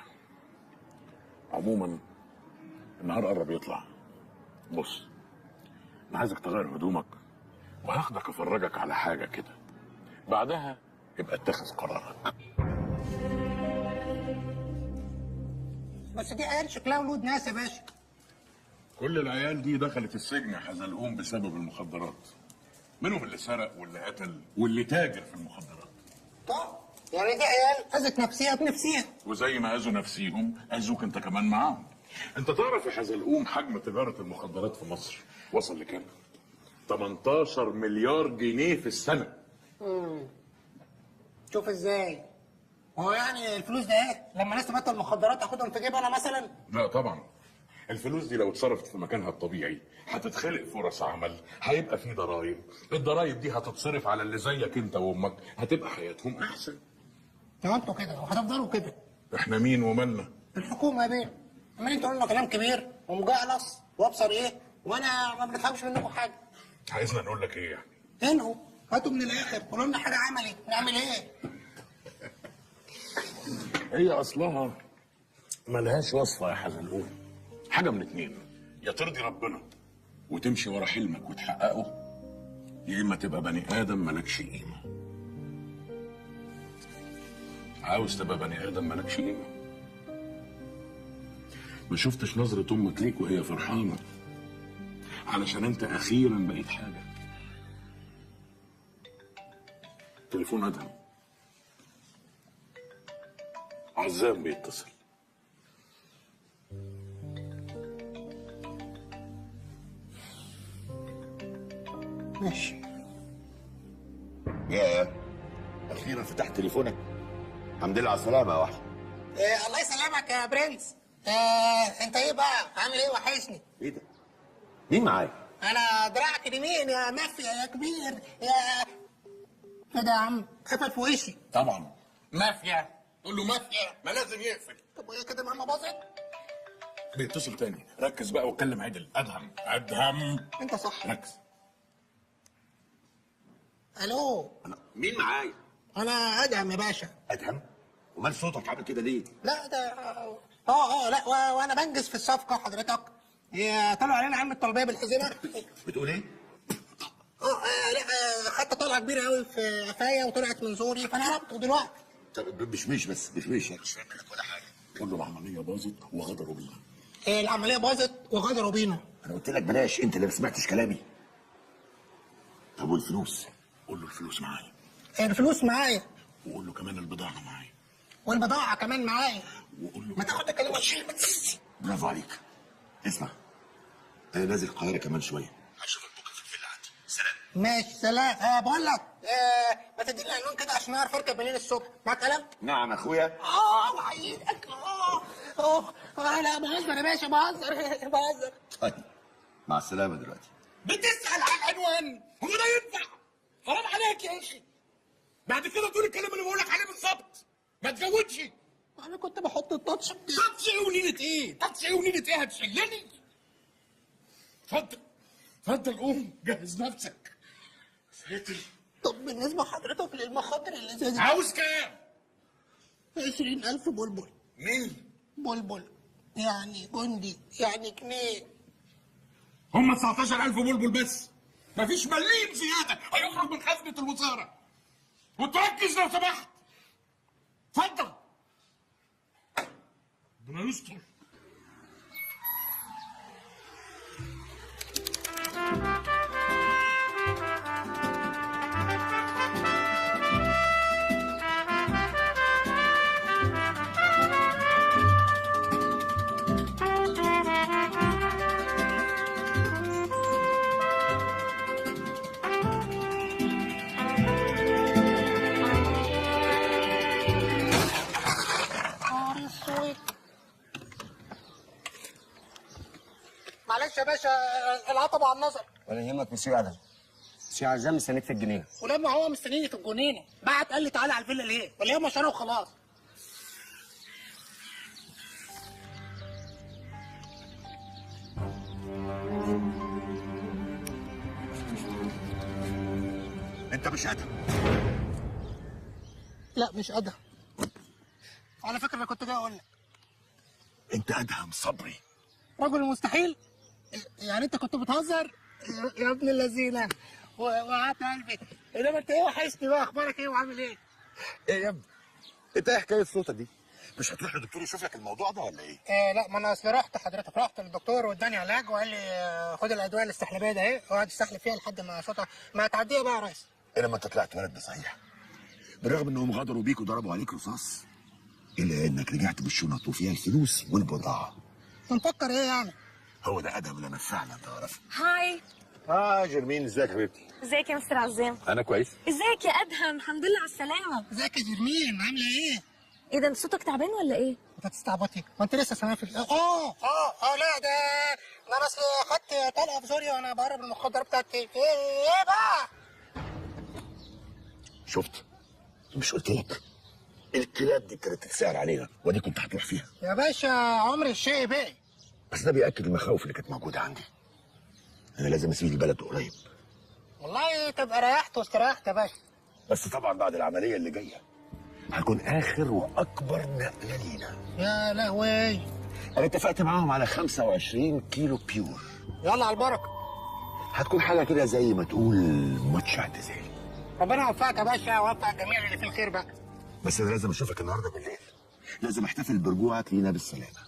عموما النهار قرب يطلع. بص، انا عايزك تغير هدومك وهاخدك افرجك على حاجه كده، بعدها يبقى اتخذ قرارك. بس دي عيال شكلها ولود ناس يا باشا. كل العيال دي دخلت السجن يا حزلقوم بسبب المخدرات، منهم اللي سرق واللي قتل واللي تاجر في المخدرات. طب يعني دي عيال اذت نفسيها بنفسيها، وزي ما اذوا نفسيهم اذوك انت كمان معاهم. انت تعرف يا حزلقوم حجم تجاره المخدرات في مصر وصل لكام؟ 18 مليار جنيه في السنه. شوف ازاي. هو يعني الفلوس ده ايه؟ لما ناس تبطل مخدرات اخدهم في جيبي انا مثلا؟ لا طبعا، الفلوس دي لو اتصرفت في مكانها الطبيعي هتتخلق فرص عمل، هيبقى في ضرايب، الضرايب دي هتتصرف على اللي زيك انت وامك، هتبقى حياتهم احسن. يا انتوا كده وهتفضلوا كده. احنا مين ومالنا؟ الحكومه يا بيه، عمالين تقولوا لنا كلام كبير ومجعلص وابصر ايه، وانا ما بنفهمش منكم حاجه. عايزنا نقول لك ايه يعني؟ انهوا هاتوا من الاخر قولوا لنا حاجه عملي نعمل ايه؟ هي اصلها ملهاش وصفه يا حزلقوم، حاجه من اتنين، يا ترضي ربنا وتمشي ورا حلمك وتحققه، يا اما تبقى بني ادم مالكش قيمه. عاوز تبقى بني ادم مالكش قيمه؟ ما شفتش نظرة امك ليك وهي فرحانه علشان انت اخيرا بقيت حاجه؟ تليفون ادهم، عزام بيتصل. ماشي. يا اخيرا فتحت تليفونك. الحمد لله على السلامه يا وحش. الله يسلمك يا برنس. انت ايه بقى؟ عامل ايه؟ وحشني. ايه ده؟ مين معايا؟ انا دراعك اليمين يا مافيا يا كبير يا ايه ده يا عم؟ قفل في وشي. طبعا مافيا، قول له مافيا، ما لازم يقفل. طب وايه كده ماما باظت؟ بيتصل تاني، ركز بقى واتكلم عدل. ادهم ادهم. انت صح. ركز. الو. مين معايا؟ انا ادهم يا باشا. ادهم؟ ومال صوتك عامل كده ليه؟ لا ده لا وانا بنجز في الصفقه حضرتك. طلعوا علينا عم الطلبيه بالحزمه. بتقول ايه؟ لا حتى طلعه كبيره قوي في قفايا وطلعت من زوري فانا هربته دلوقتي. طب مش بس مش فاهم منك ولا حاجه. قول له العمليه باظت وغدروا بينا. العمليه باظت وغدروا بينا. انا قلت لك بلاش، انت اللي ما سمعتش كلامي. طب والفلوس؟ قول له الفلوس معايا. الفلوس معايا. وقول له كمان البضاعه معايا. والبضاعه كمان معايا. وقول له ما تاخد الكلام برافو عليك. اسمع، انا نازل القاهره كمان شويه، هشوفك بكره في الفيلا عندي. سلام. ماشي سلام. بقول لك ما تديني عنوان كده عشان اعرف اركب منين الصبح. معاك كلام؟ نعم يا اخويا. وحيدك. لا بهزر يا باشا، بهزر. طيب مع السلامه دلوقتي. بتسال على العنوان؟ هو ده ينفع؟ حرام عليك يا اخي. بعد كده تقول الكلام اللي بقول لك عليه بالظبط، ما تزودش. انا كنت بحط التاتش. تاتش ايه ونيله ايه؟ تاتش ايه ونيله ايه؟ هتشلني؟ اتفضل اتفضل، قوم جهز نفسك. ساتر. طب بالنسبه لحضرتك للمخاطر اللي زي دي عاوز كام؟ 20,000 بلبل. مين؟ بلبل يعني جندي يعني جنيه. هم 19,000 بلبل بس، مفيش مليم زياده هيخرج من خزنه الوزاره. وتركز لو سمحت. اتفضل. ربنا يستر. معلش يا باشا العطب على النظر. ولا يهمك مسيو ادهم. مسيو عزام مستنيك في الجنينه. ولما هو مستنيني في الجنينه بعت قال لي تعالى على الفيلا ليه؟ ولا هي مشوار وخلاص؟ انت مش ادهم. لا مش ادهم. على فكره انا كنت جاي اقول لك انت ادهم صبري. رجل المستحيل. يعني انت كنت بتهزر يا ابن اللذينه وقعدت قلبي. انما انت ايه وحشني بقى، اخبارك ايه وعامل ايه؟ ايه يا ابني؟ انت ايه حكايه صوتك دي؟ مش هتروح للدكتور يشوف لك الموضوع ده ولا ايه؟ لا ما انا اصل رحت للدكتور واداني علاج وقال لي خد الادويه الاستحلابيه ده اهي وقعد يستحلب فيها لحد ما صوتها ما تعديها بقى يا ريس. ايه لما انت طلعت ولد صحيح؟ بالرغم انهم غدروا بيك وضربوا عليك رصاص الا انك رجعت بالشنط وفيها الفلوس والبضاعه. نفكر ايه يعني؟ هو ده ادهم اللي انا فعلا تعرفه. هاي. جرمين، ازيك يا حبيبتي؟ ازيك يا مستر عزام؟ انا كويس. ازيك يا ادهم؟ الحمد لله على السلامه. ازيك يا جرمين عامله ايه؟ ايه ده انت صوتك تعبان ولا ايه؟ انت تستعبطي وانت لسه سامع في لا ده انا اصل خدت طلقه في سوريا وانا بهرب المخدرات بتاعتي. ايه بقى؟ شفت؟ مش قلت لك الكلاب دي كانت تتسأل علينا ودي كنت هتروح فيها يا باشا عمري الشيء باقي. بس ده بيأكد المخاوف اللي كانت موجوده عندي. انا لازم اسيب البلد قريب. والله تبقى ريحت واستريحت يا باشا. بس طبعا بعد العمليه اللي جايه هتكون اخر واكبر نقله لينا. يا لهوي. انا اتفقت معاهم على 25 كيلو بيور. يلا على البركه. هتكون حاجه كده زي ما تقول ماتش اعتزال. ربنا يوفقك يا باشا ويوفق الجميع اللي في الخير بقى. بس انا لازم اشوفك النهارده بالليل، لازم احتفل برجوعك لينا بالسلامه.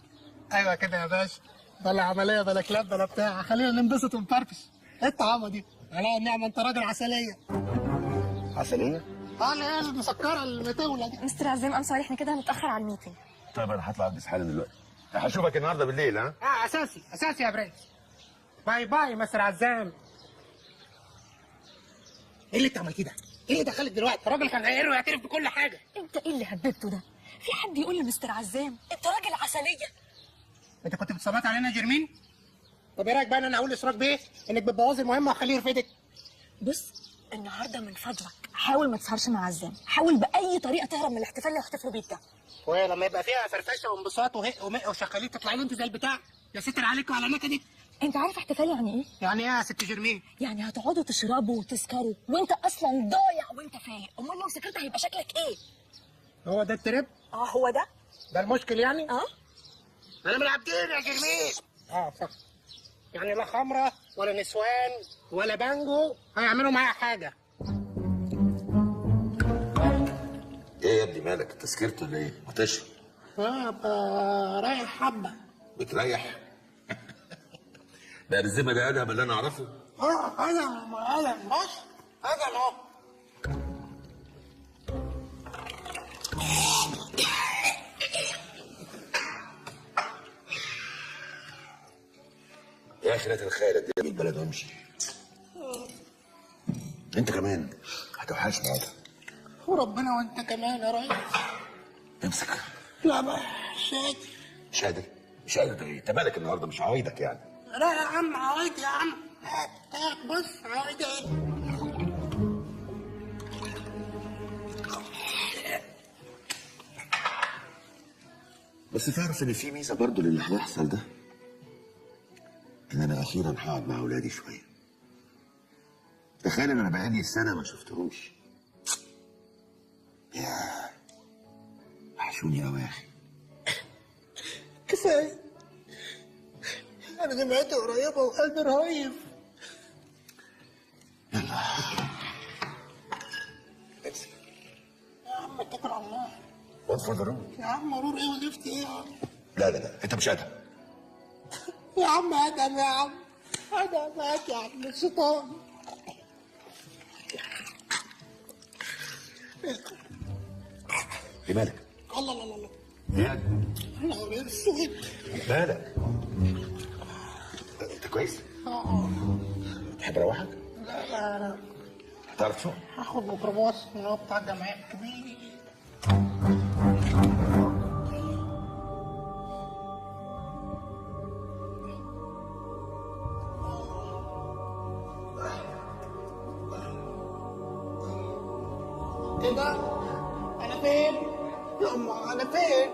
ايوه كده يا باشا، بلا عمليه بلا كلاب بلا بتاع، خلينا ننبسط ونفرفش. ايه الطعامه دي؟ على النعمه انت راجل عسليه. عسليه؟ اللي هي المسكره المتولة دي. مستر عزام ام سوري احنا كده هنتاخر على الميتنج. طيب انا هطلع البس حالا دلوقتي، هشوفك النهارده بالليل. ها؟ اساسي اساسي يا برنس. باي باي مستر عزام. ايه اللي انت عملتيه ده؟ ايه اللي دخلك دلوقتي؟ الراجل كان هيقر ويعترف بكل حاجه. انت ايه اللي هببته ده؟ في حد يقول لمستر عزام انت راجل عسليه؟ انت كنت بتصبات علينا يا جرمين؟ طب ايه رايك بقى ان انا اقول لاسراج بيه انك بتبوظي المهمه وخليه يرفدك؟ بص النهارده من فضلك حاول ما تسهرش مع عزام، حاول باي طريقه تهرب من الاحتفال اللي هيحتفلوا بيه ده. ولما يبقى فيها فرفشه وانبساط وهق ومق وشغالين تطلعي له انت زي البتاع يا ستر عليك وعلى نكدك. انت عارف احتفال يعني ايه؟ يعني ايه يا ست جرمين؟ يعني هتقعدوا تشربوا وتسكروا وانت اصلا ضايع وانت فايق، امال لو سكرت هيبقى شكلك ايه؟ هو ده الترب؟ هو ده؟ ده المشكل يعني؟ انا من العابدين يا جرمين. صح. يعني لا خمره ولا نسوان ولا بانجو هيعملوا معايا حاجه. ايه يا ابني مالك؟ انت سكرت ولا ايه؟ ما تشرب. رايح حبه. بتريح؟ ده الزبده ده ادهم اللي انا اعرفه. ادم بص ادم اهو. يا اخي لا تتخيل قد ايه البلد وامشي. انت كمان هتوحشني يا ادهم. وربنا وانت كمان يا ريس. امسك. لا بقى مش قادر. مش قادر؟ مش قادر ده ايه؟ انت مالك النهارده؟ مش عوايدك يعني. لا يا عم عوايد يا عم. بص عوايد ايه؟ بس تعرف ان في ميزه برضه للي هيحصل ده، ان انا اخيرا هقعد مع اولادي شويه. تخيل ان انا بقالي سنه ما شفتهمش. ياه وحشوني قوي يا اخي. كفايه انا دمعتي قريبه وقلبي رهيف. يلا يا عم اتكل على الله. وات فور ذا روم. يا عم مرور ايه ولفت ايه يا عم؟ لا انت مش ادهم. يا عم ادم يا عم ادم هات يا عم الشيطان. ايه مالك؟ الله الله الله. ايه ادهم؟ نهار اسود. مالك؟ انت كويس؟ تحب اروحك؟ لا هتعرف شو؟ هاخد ميكروباص من هو بتاع الجمعيه الكبير. ايه ده؟ انا فين؟ يما انا فين؟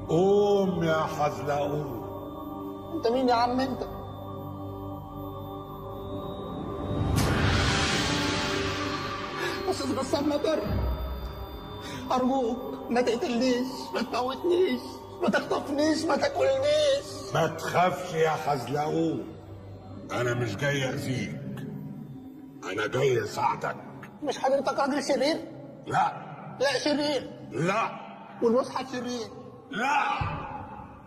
قوم يا حزلقوم. انت مين يا عم انت؟ استاذ غسان مطر ارجوك ما تقتلنيش، ما تموتنيش، ما تخطفنيش، ما تاكلنيش. ما تخافش يا حزلقوم، انا مش جاي اذيك، انا جاي اساعدك. مش حضرتك راجل شرير؟ لا شرير. لا والمصحف شرير؟ لا.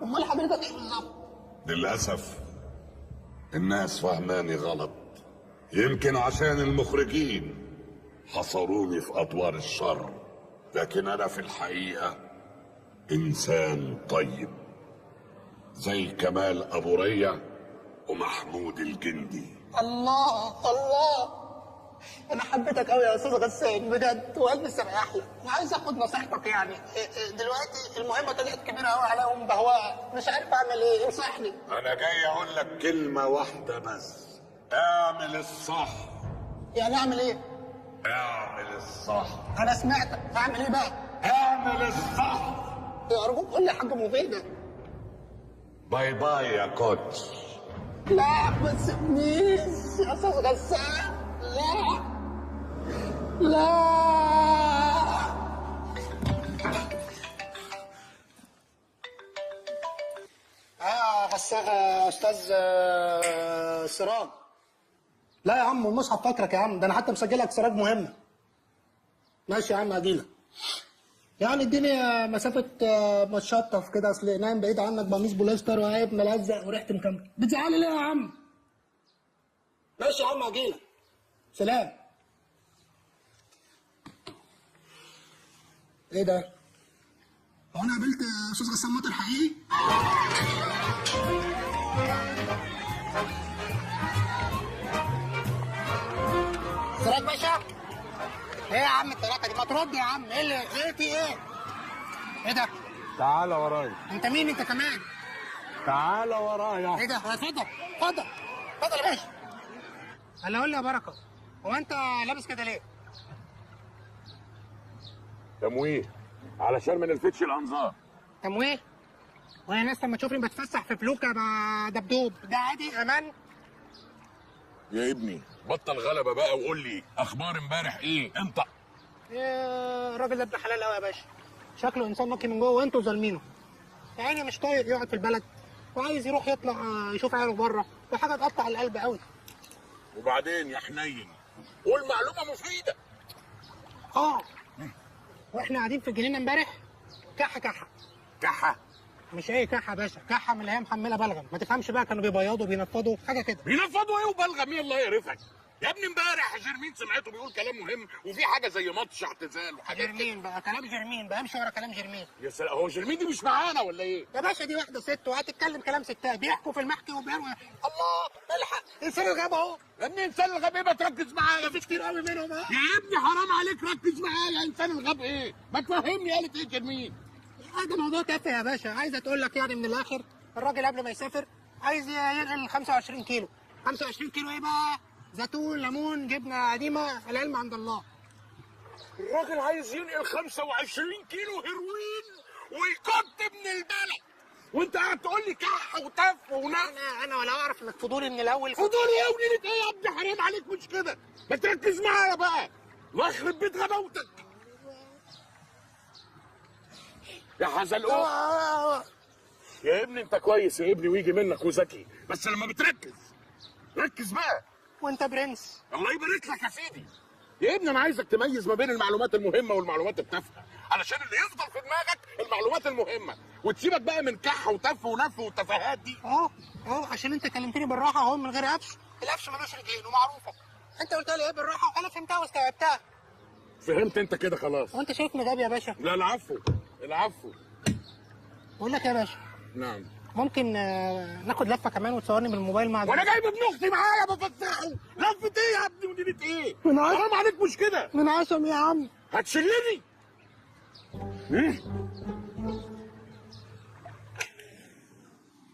امال حضرتك ايه بالظبط؟ للاسف الناس فهماني غلط، يمكن عشان المخرجين حصروني في ادوار الشر، لكن انا في الحقيقه انسان طيب زي كمال ابو ريا ومحمود الجندي. الله انا حبيتك قوي يا استاذ غسان بجد، وقلبي استريح لك، وعايز اخد نصيحتك يعني. دلوقتي المهمه طلعت كبيره قوي عليا ومبهوقه، مش عارف اعمل ايه، انصحني. انا جاي اقول لك كلمه واحده بس، اعمل الصح. يعني اعمل ايه؟ اعمل الصح. انا سمعتك، اعمل ايه بقى؟ اعمل الصح. ارجوك قول لي حاجه مفيده. باي باي يا كوتش. لا ما تسيبنيش يا استاذ غسان، لا يا استاذ سراج. لا يا عم المصحف فاكرك يا عم، ده انا حتى مسجلك سراج مهمه. ماشي يا عم هجيلك. يعني اديني مسافه متشطف كده، اصل نايم بعيد عنك بقميص بوليستر وعيب ملزق وريحه مكمل. بتزعلي ليه يا عم؟ ماشي يا عم هجيلك. سلام. ايه ده؟ هو انا قابلت استاذ غسان مطر حقيقي؟ سراج باشا؟ ايه يا عم التلاته دي؟ ما ترد يا عم، ايه اللي ايه في ايه؟ ايه ده؟ تعالى ورايا. انت مين انت كمان؟ تعالى ورايا. ايه ده؟ اتفضل اتفضل اتفضل يا باشا. هلا قول لي يا بركه، هو انت لابس كده ليه؟ تمويه علشان ما نلفتش الانظار. تمويه؟ وانا الناس لما تشوفني بتفسح في فلوكه دبدوب ده عادي امان؟ يا ابني بطل غلبه بقى وقول لي اخبار امبارح ايه؟ انطق. يا الراجل ده ابن حلال قوي يا باشا، شكله انسان نقي من جوه وانتوا ظالمينه. يا عيني مش طايق يقعد في البلد وعايز يروح يطلع يشوف عياله بره، وحاجه تقطع القلب قوي. وبعدين يا حنين قول معلومه مفيده. واحنا قاعدين في الجنينه امبارح كحه كحه؟ مش اي كحه يا باشا، كحه من اللي هي محمله بلغم، ما تفهمش بقى كانوا بيبيضوا بينفضوا حاجه كده. بينفضوا ايه وبلغم ايه الله يعرفك؟ يا ابني امبارح جيرمين سمعته بيقول كلام مهم وفي حاجه زي ماتش اعتزال وحاجات جيرمين بقى، كلام جيرمين بقى، امشي ورا كلام جيرمين. يا سلام، هو جيرمين دي مش معانا ولا ايه؟ يا باشا دي واحده ست وهتتكلم كلام ستات، بيحكوا في المحكي وبيروي. الله الحق انسان الغاب اهو. يا ابني انسان الغاب ايه؟ ما تركز معايا، في كتير قوي منهم اهو. يا ابني حرام عليك ركز معايا، انسان الغاب ايه؟ ما تفهمني قالت ايه جيرمين؟ هذا موضوع تافه يا باشا، عايزه تقول لك يعني من الاخر الراجل قبل ما يسافر عايز ينقل 25 كيلو. 25 كيلو ايه بقى؟ زيتون، ليمون، جبنه قديمه، العلم عند الله. الراجل عايز ينقل 25 كيلو هيروين ويكت من البلد، وانت قاعد تقول لي كح وتف ونف. انا ولا اعرف انك فضولي من الاول. فضولي ايه ونيلة ايه يا ابني؟ حرام عليك مش كده، ما تركز معايا بقى، الله يخرب بيت غباوتك يا حزلقوم. يا ابني انت كويس يا ابني ويجي منك وذكي، بس لما بتركز ركز بقى. وانت برنس. الله يبارك لك يا سيدي. يا ابني انا عايزك تميز ما بين المعلومات المهمه والمعلومات التافهه، علشان اللي يفضل في دماغك المعلومات المهمه، وتسيبك بقى من كح وتف ونف والتفاهات دي. عشان انت كلمتني بالراحه اهو من غير قفش. القفش ملوش رجلين ومعروفه. انت قلت لي ايه بالراحه وانا فهمتها واستوعبتها. فهمت انت كده خلاص. وانت شايفني غبي يا باشا؟ لا العفو العفو. بقول لك يا باشا، نعم ممكن ناخد لفه كمان وتصورني بالموبايل مع وانا جايب ابن اختي معايا بفتحه. لفه ايه يا ابني ودينة ايه؟ من حرام عليك مش كده. من عشم يا عم. هتشلني؟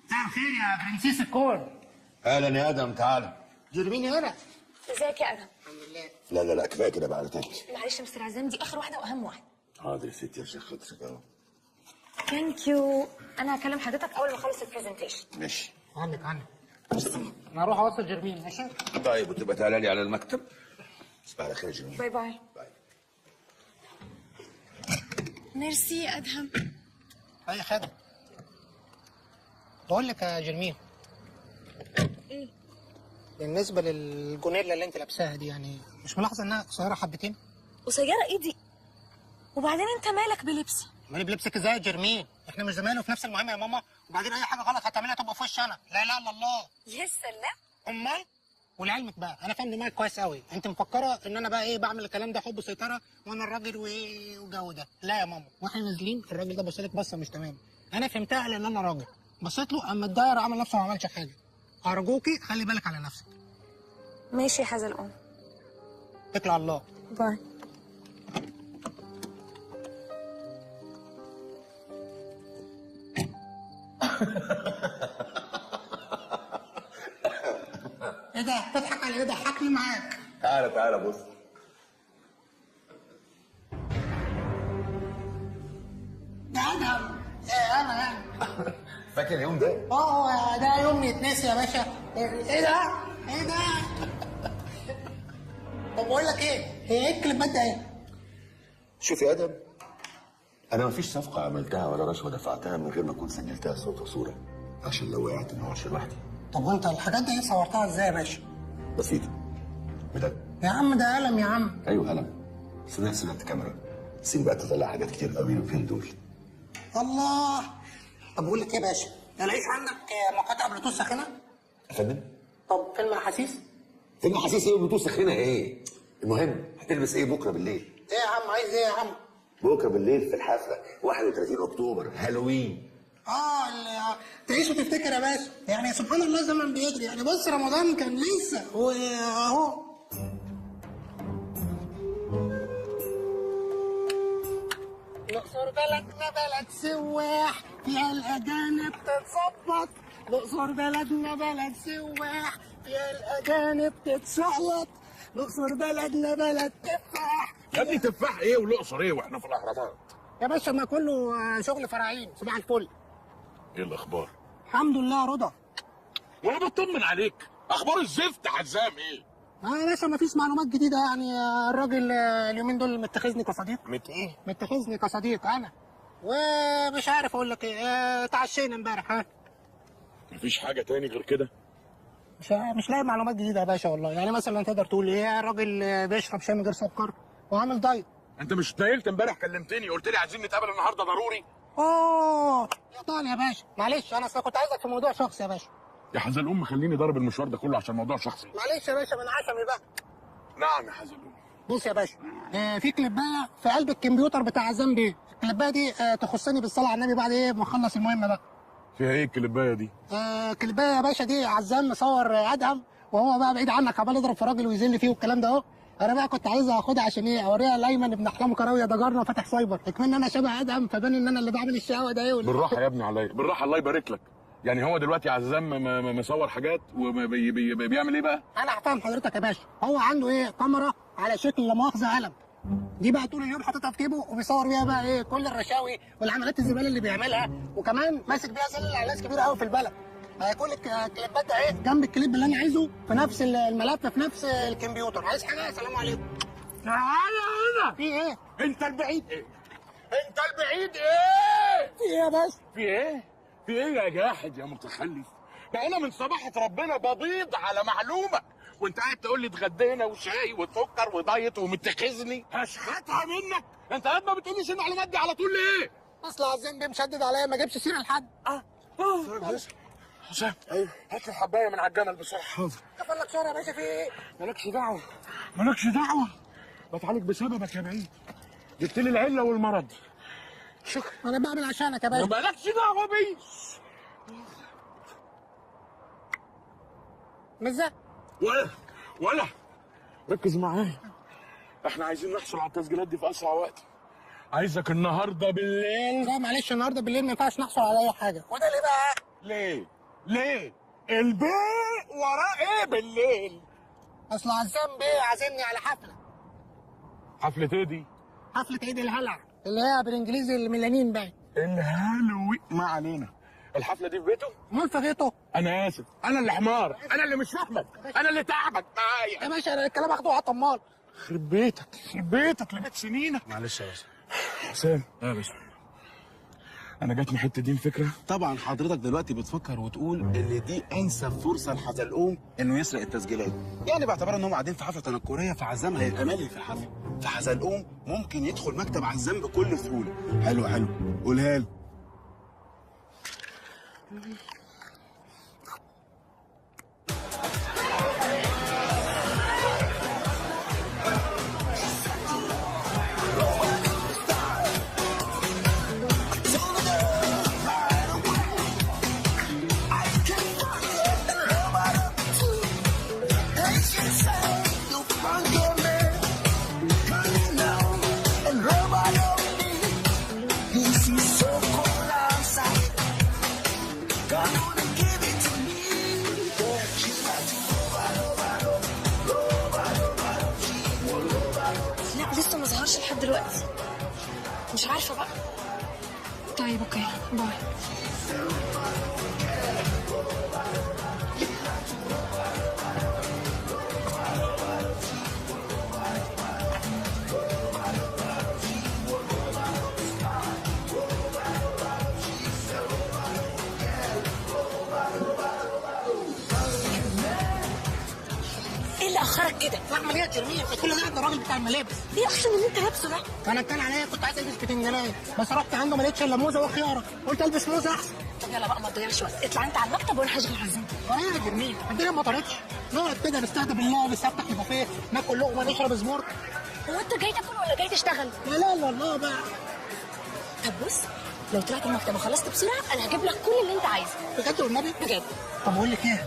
مساء الخير يا برنسيس الكون. اهلا يا ادم تعالى. جيرمين هنا. ازيك يا ادم؟ لا لا لا كفايه كده بقى على تاني. معلش يا مستر عزام، دي اخر واحده واهم واحده. حاضر يا ستي عشان خاطرك اهو. ثانك يو. انا هكلم حضرتك اول ما اخلص البرزنتيشن. ماشي. عنك انا هروح اوصل جيرمين. ماشي طيب وتبقى تعالى لي على المكتب. تصبح على خير يا جميل. باي باي. ميرسي يا ادهم. اي خدمه. بقول لك يا جيرمين، ايه بالنسبه للجونيلا اللي انت لابساها دي، يعني مش ملاحظه انها قصيره حبتين؟ قصيره ايه دي؟ وبعدين انت مالك بلبسي؟ مالي بلبسك ازاي يا جيرمين؟ احنا مش زمايل وفي نفس المهمه يا ماما، وبعدين اي حاجه غلط هتعملها تبقى في وشي انا. لا اله الا الله. يا سلام. امال؟ ولعلمك بقى انا فاهم دماغك كويس قوي، انت مفكره ان انا بقى ايه بعمل الكلام ده حب سيطره وانا الراجل وايه والجو ده. لا يا ماما، واحنا نازلين الراجل ده بص لك بصه مش تمام. انا فهمتها لان انا راجل. بصيت له اما الداير عمل نفسه ما عملش حاجه. ارجوكي خلي بالك على نفسك. ماشي يا حزلقوم. اتكل على الله. باي. ايه ده؟ تضحك على ايه؟ ضحكني معاك. تعالى تعالى بص. ده ادهم. ايه انا يعني. فاكر اليوم ده؟ ده يوم يتنسي يا باشا. ايه ده؟ ايه ده؟ طب بقول لك ايه؟ هي ايه الكلمات ده ايه؟ شوف يا ادم، انا مفيش صفقه عملتها ولا رشوه دفعتها من غير ما اكون سجلتها صوت وصوره. عشان لو وقعت ما اقعدش لوحدي. طب وانت الحاجات دي صورتها ازاي يا باشا؟ بسيطه. بجد. يا عم ده قلم يا عم. ايوه قلم، بس نفس الكاميرا. سيب بقى تطلع حاجات كتير قوي من دول. الله. طب بقول لك ايه يا باشا؟ الاقيش عندك مقاطع بلوتوث ساخنه؟ يا فندم؟ طب فيلم احاسيس؟ فيلم حساس ايه وبلوتوث سخينه ايه؟ المهم هتلبس ايه بكره بالليل؟ ايه يا عم عايز ايه يا عم؟ بكره بالليل في الحفله 31 اكتوبر هالوين. تعيش وتفتكر يا باشا. يعني سبحان الله الزمن بيجري. يعني بص رمضان كان لسه واهو. الأقصر بلدنا بلد سواح فيها الأجانب تتظبط. الأقصر بلدنا بلد سواح فيها الأجانب تتشقلط. الأقصر بلدنا بلد تفاح. يا ابني تفاح ايه والاقصر ايه واحنا في الاهرامات؟ يا باشا ما كله شغل فراعين. صباح الفل. ايه الاخبار؟ الحمد لله يا رضا. وانا بطمن عليك. اخبار الزفت عزام ايه؟ يا باشا ما فيش معلومات جديدة. يعني الراجل اليومين دول متخذني كصديق. ايه؟ متخذني كصديق أنا. ومش عارف أقول لك إيه. اتعشينا امبارح. ها؟ مفيش حاجه تاني غير كده؟ مش لاقي معلومات جديدة يا باشا والله. يعني مثلا تقدر تقول إيه؟ الراجل بيشرب شاي من غير سكر وعامل دايت. انت مش اتنيلت امبارح كلمتني قلت لي عايزين نتقابل النهارده ضروري؟ يا طال يا باشا. معلش أنا أصلا كنت عايزك في موضوع شخصي يا باشا. يا حزلقوم خليني ضارب المشوار ده كله عشان موضوع شخصي. معلش يا باشا من عشمي بقى. نعم يا حزلقوم. بص يا باشا في كليبايه في قلب الكمبيوتر بتاع عزام بيه. الكليبايه دي تخصني بالصلاه على النبي بعد ما اخلص المهمه بقى. فيها ايه الكليبايه دي؟ كليبايه يا باشا دي عزام مصور ادهم وهو بقى بعيد عنك عمال يضرب في راجل ويذل فيه والكلام ده اهو. انا بقى كنت عايز اخدها عشان ايه؟ اوريها لايمن ابن احلام كراويه ده جارنا وفاتح سايبر. كمان انا شبه ادهم فبان ان انا اللي بعمل الشقاوه ده ايه بالراحه يا ابني عليا بالراحه الله يبارك لك. يعني هو دلوقتي عزام مصور حاجات وبيعمل ايه بقى؟ انا هفهم حضرتك يا باشا. هو عنده ايه؟ كاميرا على شكل لا مؤاخذه قلم. دي بقى طول اليوم حاططها في جيبه وبيصور بيها بقى ايه؟ كل الرشاوي والعمليات الزباله اللي بيعملها. وكمان ماسك بيها سلة على ناس كبيره قوي في البلد. كل الكليبات ده ايه؟ جنب الكليب اللي انا عايزه في نفس الملف في نفس الكمبيوتر. عايز حاجه؟ السلام عليكم. تعالى هنا. في ايه؟ انت البعيد ايه؟ انت البعيد ايه؟ في ايه يا باشا؟ في ايه؟ في ايه يا جاحد يا متخلف؟ ده انا من صباحة ربنا ببيض على معلومة وانت قاعد تقول لي اتغدينا وشاي وسكر ودايت ومتخذني. هشحتها منك. انت قاعد ما بتقوليش المعلومات دي على طول ليه؟ اصل عزام بيه مشدد عليا ما جابش سيره لحد. حسام ايوه هات لي حبايه من على الجمل بسرعه. حاضر. كفر لك شهر يا باشا. في ايه؟ مالكش دعوه. مالكش دعوه. بتعالج بسببك يا بعيد. جبت لي العله والمرض. شكرا. انا بعمل عشانك يا باشا. مالكش دعوه بيه. مزاج. ولا ركز معايا. احنا عايزين نحصل على التسجيلات دي في اسرع وقت. عايزك النهارده بالليل. لا معلش النهارده بالليل ما ينفعش نحصل على اي حاجه. وده ليه بقى؟ ليه؟ البيع وراه ايه بالليل؟ اصل عزام بيه عازمني على حفله. حفلة ايه دي؟ حفله عيد الهلع اللي هي بالانجليزي الميلانين باين. الهالوين ما علينا. الحفلة دي في بيته؟ امال في غيطه؟ انا اسف انا اللي حمار انا اللي مش فاهمك انا اللي تعبك معايا يا باشا انا الكلام اخده على طمال. يخرب بيتك لبيت سنينك. معلش يا باشا. حسام يا باشا انا جاتني حته دين فكره. طبعا حضرتك دلوقتي بتفكر وتقول ان دي انسب فرصه لحزلقوم انه يسرق التسجيلات. يعني باعتبار انهم قاعدين في حفله تنكريه فعزام هيبقى مالي في الحفله. فحزلقوم ممكن يدخل مكتب عزام بكل سهوله. حلو قولها له. لسه ما ظهرش لحد دلوقتي. مش عارفه بقى. طيب اوكي باي. ايه ده؟ في عمليه ترميم كل ده عند الراجل بتاع الملابس. ايه احسن اللي انت لابسه ده؟ فانا كان عليا كنت عايز البس بتنجانات بس رحت عنده ما لقيتش الا موزه وخياره قلت البس موزه احسن. طب يلا بقى ما تضيعش وقت، اطلع انت على المكتب وانا هشغل عزام. ورايا جرمين الدنيا ما طارتش نقعد كده نستهدى بالله نفتح البوفيه ناكل لقمه نشرب سبورت. هو انت جاي تاكل ولا جاي تشتغل؟ لا لا والله بقى. طب بص لو طلعت المكتب وخلصت بسرعه انا هجيب لك كل اللي انت عايزه. بجد والنبي؟ بجد. طب اقول لك ايه؟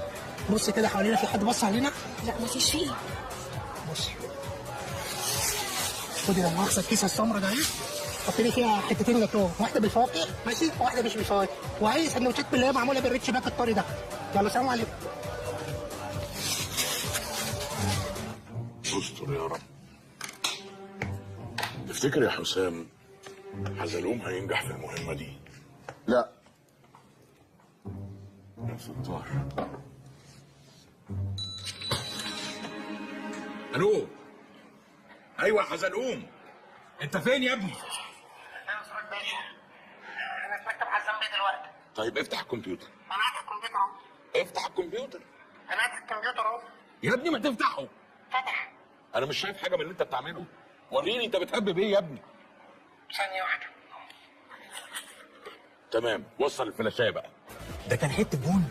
بص كده حوالينا في حد بص علينا؟ لا مفيش فيه. بص خدي لما مؤاخذه الكيسه السمراء ده اهي حط لي فيها حتتين جاتوه واحده بالفواكه ماشي وواحده مش بالفواكه وعايز سندوتشات اللي هي معموله بالريتش باك الطري ده. يلا سلام عليكم. استر يا رب. تفتكر يا حسام حزلقوم هينجح في المهمه دي؟ لا. يا ستار. الو. ايوه يا حزلقوم، انت فين يا ابني؟ انا سعاد باشا انا في مكتب عزام بيه دلوقتي. طيب افتح الكمبيوتر. انا قاعد على الكمبيوتر اهو. افتح الكمبيوتر. انا قاعد على الكمبيوتر اهو. يا ابني ما تفتحه. فتح. انا مش شايف حاجه من اللي انت بتعمله. وريني انت بتهبب ايه يا ابني. ثانيه واحده. تمام وصل الفلاشايه بقى. ده كان حته جون.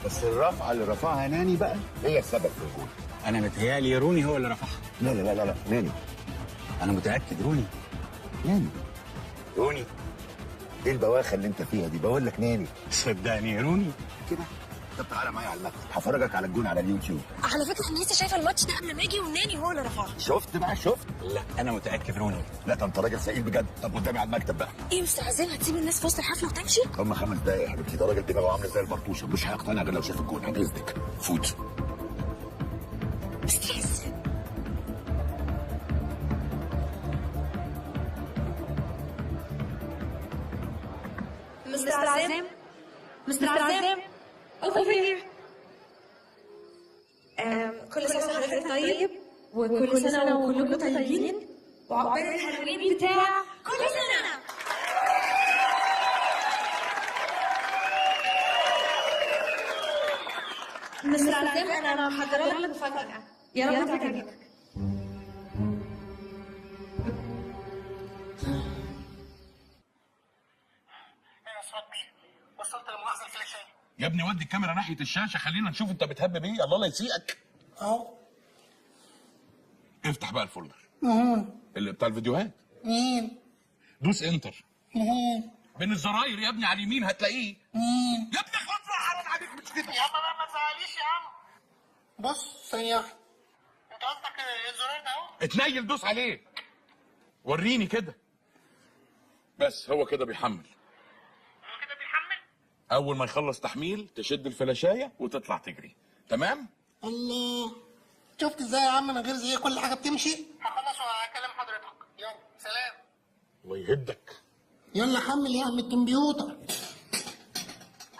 بس الرفعه اللي رفعها ناني بقى هي السبب في الجون. انا متهيألي روني هو اللي رفعها. لا لا لا لا ناني. انا متأكد روني. ناني. روني. ايه البواخه اللي انت فيها دي؟ بقول لك ناني. صدقني روني. كده. طب تعالى معايا على المكتب هفرجك على الجون على اليوتيوب. على فكره انا لسه شايفه الماتش ده قبل ما اجي والناني هو اللي رفعها. شفت بقى شفت؟ لا انا متأكد روني. لا ده انت راجل سئيل بجد. طب قدامي على المكتب بقى. ايه مستر عزام هتسيب الناس في وسط الحفله وتمشي؟ هم 5 دقايق يا حبيبتي. ده راجل دماغه عامله زي البرطوشه مش هيقتنع غير لو شاف الجون. عن اذنك فوت. مستر عزام مستر عزام مستر عزام over here. كل سنة وحضرتك طيب وكل سنة وكلكم طيبين وعقبال الهالوين بتاع كل سنة. مستر عزام أنا محضرة لك مفاجأة يا رب تعجبك. وصلت لمؤاخذه الفلاشايه. يا ابني ودي الكاميرا ناحيه الشاشه خلينا نشوف انت بتهبب ايه. الله لا يسيئك. اهو. افتح بقى الفولدر مهون. اللي بتاع الفيديوهات. مين؟ دوس انتر. مهون. بين الزراير يا ابني على اليمين هتلاقيه. مين؟ يا ابني خلاص بقى حرام عليك مش كده. يا عم ما تزعليش يا عم. بص ثانيه واحده. انت قصدك الزرار ده اهو؟ اتنيل دوس عليه. وريني كده. بس هو كده بيحمل. اول ما يخلص تحميل تشد الفلاشايه وتطلع تجري. تمام؟ الله. شفت ازاي يا عم من غير زي كل حاجه بتمشي؟ هخلص وهكلم حضرتك. يلا سلام. الله يهدك. يلا حمل يا عم الكمبيوتر.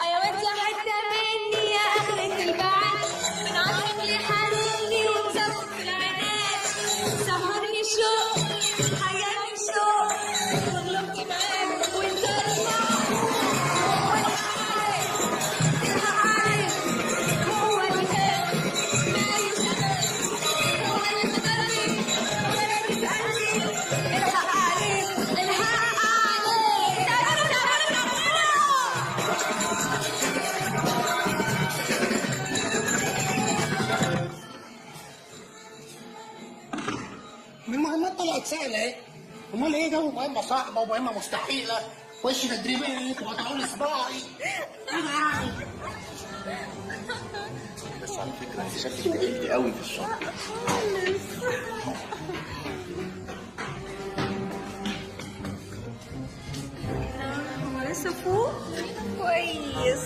يا بنت حتة مني يا أخرة البعد نعطيك لحنوني ومزود في العناد سهرني الشوق حياتي الشوق وغلبت معاك وانت رفعت وانا عارف هو الكتاب ما يشتغل هو اللي تقرب وانا تسألني الحق عليك الحق عليك المهمات طلعت سهله اهي. امال ايه جو مهمه صعبه ومهمه مستحيله وش تدريبات وتعول صباعي. بس على فكره انت شكلك جامد قوي في الشغل. هو لسه فوق كويس.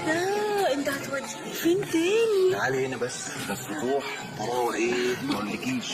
ده انت هتوديني فين تاني؟ تعالي هنا بس ده السطوح طراوه ايه ما اقولكيش.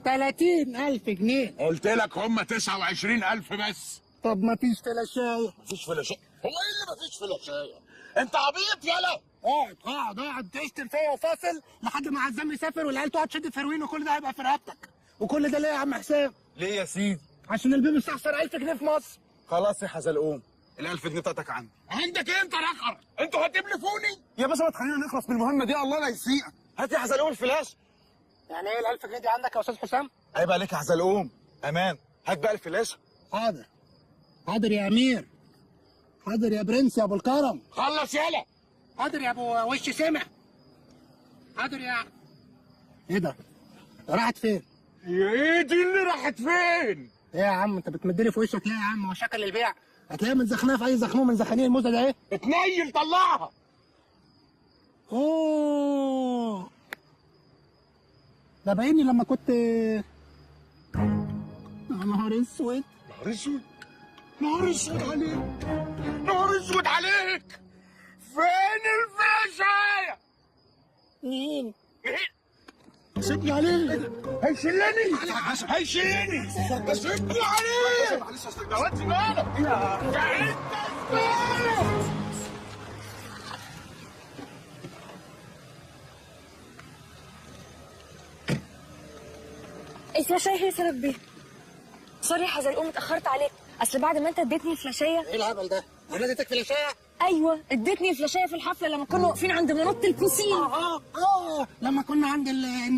30,000 جنيه. قلت لك هم 29,000 بس. طب ما فيش فلاشايه. مفيش فلاشايه؟ هو ايه اللي مفيش فلاشايه؟ انت عبيط يالا. اقعد تشتم فيا وفاصل لحد ما عزام يسافر والعيال تقعد تشد في هيروين وكل ده هيبقى في رقبتك. وكل ده ليه يا عم حسام؟ ليه يا سيدي؟ عشان البيبي استخسر 1000 جنيه في مصر. خلاص يا حزلقوم، ال1000 جنيه بتاعتك عندي. عندك ايه انت رخر؟ انتوا هتبلفوني؟ يا باشا ما تخلينا نخلص من المهمه دي، الله لا يسيئك. هات يا حزلقوم الفلاش. يعني ايه ال1000 جنيه دي عندك يا استاذ حسام؟ عيب عليك يا حزلقوم. امان، هات بقى الفلاش. حاضر حاضر يا امير، حاضر يا برنس يا ابو الكرم. خلص يالا. حاضر يا ابو وش سمع. حاضر يا ايه ده؟ راحت فين؟ ايه دي اللي راحت فين؟ ايه يا عم انت بتمدلي في وشك ليه يا عم؟ هو شكل البيع هتلاقيها متزخناه في اي زخنوم من زخانين الموزه ده. ايه؟ اتنيل طلعها. اوه ده باينني لما كنت يا نهار اسود. نهار اسود؟ نهار اسود عليك، نهار اسود عليك. فين الفلاشايه؟ مين؟ سيبني عليه. هيشلني هيشيلني. سيبني عليه. معلش اصل ده وانت مالك؟ ده انت مالك؟ الفلاشايه هي سبب بيه. سوري يا حزلقوم اتاخرت عليك، اصل بعد ما انت اديتني الفلاشايه. ايه الهبل ده؟ انا اديتك فلاشايه؟ ايوه اديتني الفلاشايه في الحفله لما كنا واقفين عند منط البسين. لما كنا عند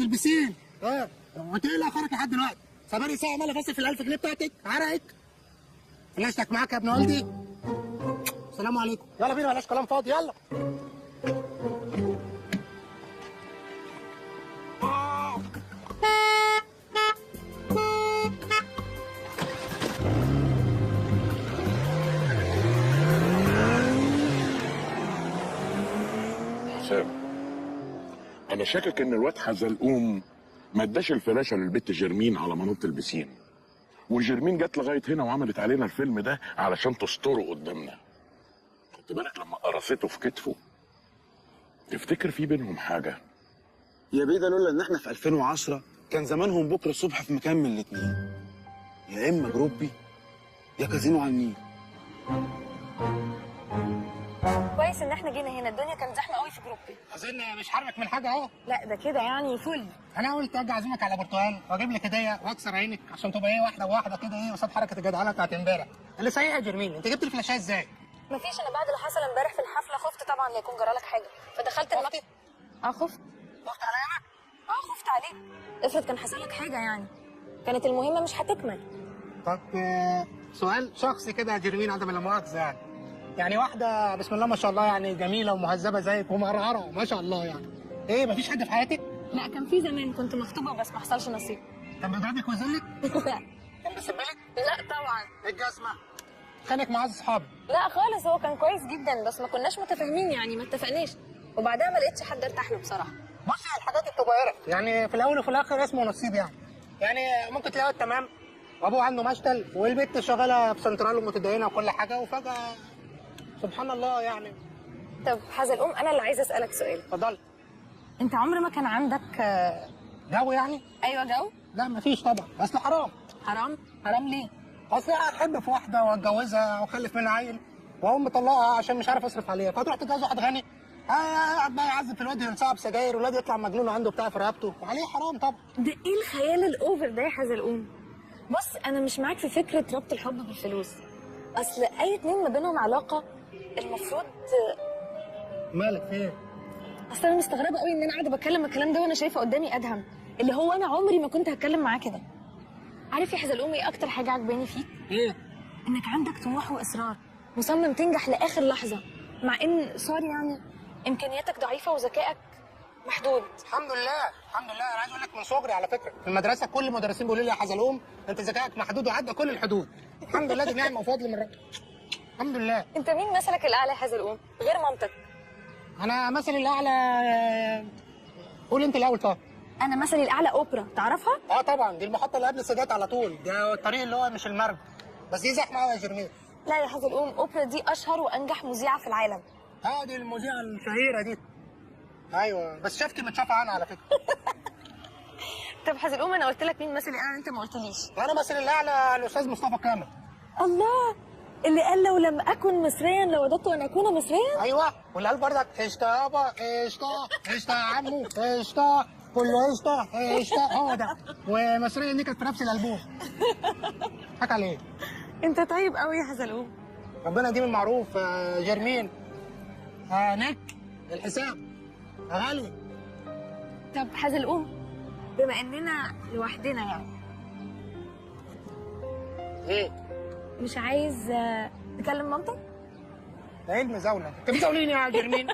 البسين. قلت ايه اللي اخرك لحد دلوقتي؟ فبالي ساعه عمال افصل في ال1000 جنيه بتاعتك عرقك. فلاشتك معاك يا ابن والدي. السلام عليكم. يلا بينا بلاش كلام فاضي يلا. حسام، انا شاكك ان الواد حزلقوم ما اداش الفلاشه للبت جرمين على منط البسين، وجرمين جت لغايه هنا وعملت علينا الفيلم ده علشان تستره قدامنا. خدت بالك لما قرصته في كتفه؟ تفتكر في بينهم حاجه؟ يا بيه ده لولا ان احنا في 2010 كان زمانهم بكره الصبح في مكان من الاثنين، يا اما جروبي يا كازينو على النيل. كويس ان احنا جينا هنا، الدنيا كانت زحمه قوي في جروبي. اظن مش حرمك من حاجه اهو. لا ده كده يعني فل. انا قلت اجي اعزمك على برتقال واجيب لك هديه واكسر عينك عشان تبقى ايه واحده واحده كده ايه قصاد حركه الجدعانه بتاعت امبارح. اللي صحيح يا جرمين، انت جبت الفلاشايه ازاي؟ مفيش، انا بعد اللي حصل امبارح في الحفله خفت طبعا لا يكون جرالك حاجه، فدخلت المكتب. خفت. خفت عليا انا؟ خفت عليك. افرض كان حصل لك حاجه يعني. كانت المهمه مش هتكمل. طب سؤال شخصي كده يا جرمين عدم لا مؤاخذه يعني واحده بسم الله ما شاء الله يعني جميله ومهذبه زيك ومقرعره ما شاء الله يعني، ايه مفيش حد في حياتك؟ لا كان في زمان كنت مخطوبه بس ما حصلش نصيب. كان بيضربك ويذلك؟ لا. كان بيسبلك؟ لا طبعا. ايه الجزمه؟ خانك مع اصحابي؟ لا خالص، هو كان كويس جدا بس ما كناش متفاهمين يعني ما اتفقناش، وبعدها ما لقيتش حد ارتاح له بصراحه. بصي الحاجات الصغيره يعني في الاول وفي الاخر اسمه نصيب يعني ممكن تلاقيه تمام وابوه عنده مشتل والبنت شغاله في سنترال ومتدينه وكل حاجه وفجاه سبحان الله يعني. طب حزلقوم انا اللي عايزه اسالك سؤال. اتفضلي. انت عمر ما كان عندك جو يعني؟ ايوه جو؟ لا مفيش طبعا، اصل حرام. حرام؟ حرام ليه؟ اصل احب في واحده واتجوزها واخلف منها عيل واقوم مطلقها عشان مش عارف اصرف عليها، فتروح تتجوز واحد غني قاعد بقى يعذب في الواد ينصاب سجاير والواد يطلع مجنون عنده بتاع في رقبته وعليه حرام طبعا. ده ايه الخيال الاوفر ده يا حزلقوم؟ بص انا مش معاك في فكره ربط الحب بالفلوس، اصل اي اتنين ما بينهم علاقه المفروض. مالك في ايه؟ اصل انا مستغربه قوي ان انا قاعده بتكلم الكلام ده وانا شايفه قدامي ادهم اللي هو انا عمري ما كنت هتكلم معاه كده. عارف يا حزلقوم ايه اكتر حاجه عجباني فيك؟ ايه؟ انك عندك طموح واصرار، مصمم تنجح لاخر لحظه مع ان سوري يعني امكانياتك ضعيفه وذكائك محدود. الحمد لله الحمد لله، انا عايز اقول لك من صغري على فكره في المدرسه كل المدرسين بيقولوا لي يا حزلقوم انت ذكائك محدود وعدى كل الحدود. الحمد لله دي نعمه وفضل من ربنا. الحمد لله. انت مين مثلك الاعلى يا حزلقوم غير مامتك؟ انا مثلي الاعلى قول انت الاول. طب انا مثلي الاعلى اوبرا، تعرفها؟ اه طبعا، دي المحطه اللي قبل السادات على طول، ده الطريق اللي هو مش المرج بس دي زحمه قوي يا جرمين. لا يا حزلقوم، اوبرا دي اشهر وانجح مذيعه في العالم. اه دي المذيعه الشهيره دي. ايوه بس شفتي متشافه عنها على فكره. طب حزلقوم انا قلت لك مين مثل الاعلى انت ما قلتليش. وانا مثل الاعلى الاستاذ مصطفى كامل. الله، اللي قال لو لم اكن مصريا لوددت ان اكون مصريا. ايوه، واللي قال بردك قشطه يابا قشطه قشطه يا عمو قشطه كله قشطه قشطه، هو ده. ومصريا دي كانت في نفس الالبوم. حكى عليه. انت طيب قوي يا حزلقوم. ربنا يديم المعروف. جرمين، نك الحساب غالي. طب حزلقوم، بما اننا لوحدنا يعني ايه؟ مش عايز تكلم مامتك؟ ده ايه المزاوله؟ انت بتزاوليني يا جرمين؟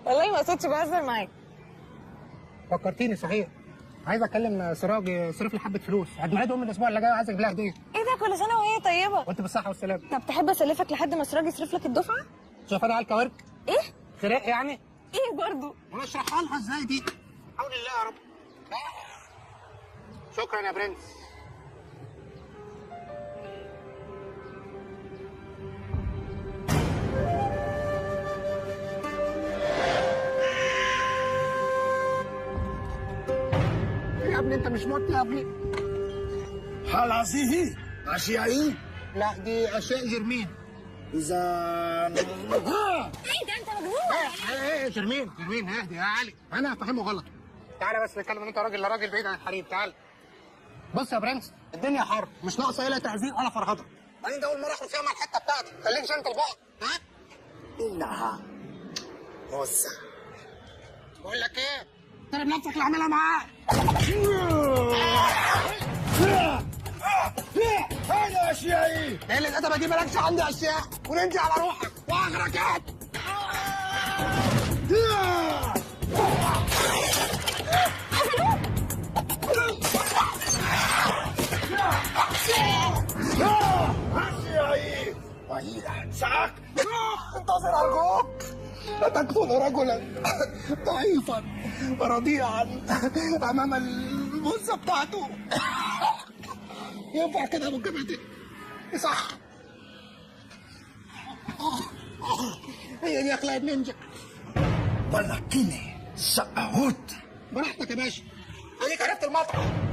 والله ما قصدتش، بهزر معاك. فكرتيني صحيح، عايز اكلم سراج يصرف لي حبه فلوس، عيد ميلاد امي الاسبوع اللي جاي وعايز اجيب لها هديه. ايه ده، كل سنه وهي طيبه. وانت بالصحه والسلامه. طب تحب اسلفك لحد ما سراج يصرف لك الدفعه؟ شايف انا على الكوارك؟ ايه؟ خراق يعني؟ ايه برضه؟ وانا اشرحها لها ازاي دي؟ حول الله يا رب. شكرا يا برنس. يا ابني انت مش موت يا ابني. هل هذه أشيائي؟ لا دي اشياء جرمين. إذا ايه ده، انت مجنون؟ ايه جرمين جرمين، اهدي يا علي، انا فاهمه غلط. تعالى بس نتكلم انت راجل لراجل بعيد عن الحريم. تعالى بص يا برنس، الدنيا حر مش ناقصه لا تعذيب ولا فرهضه. بعدين ده اول مره اخرج فيها مع الحته بتاعتي، خليك انت البقى. ها؟ إنها موزة. بقول لك ايه؟ احترم نفسك اللي عاملها معاه. هذا أشيائي. ايه اللي الادبه دي؟ مالكش عندي اشياء وننجي على روحك واغرقات. أشيائي. وهي ساك. انتظر أرجوك. لا تكون رجلا ضعيفا ورضيعا أمام الموزة بتاعته. ينفع كده يا ابو الجبهتين؟ صح. هي دي اخلاق النينجا. ولكني سأعود. براحتك يا باشا، اديك عرفت المطعم.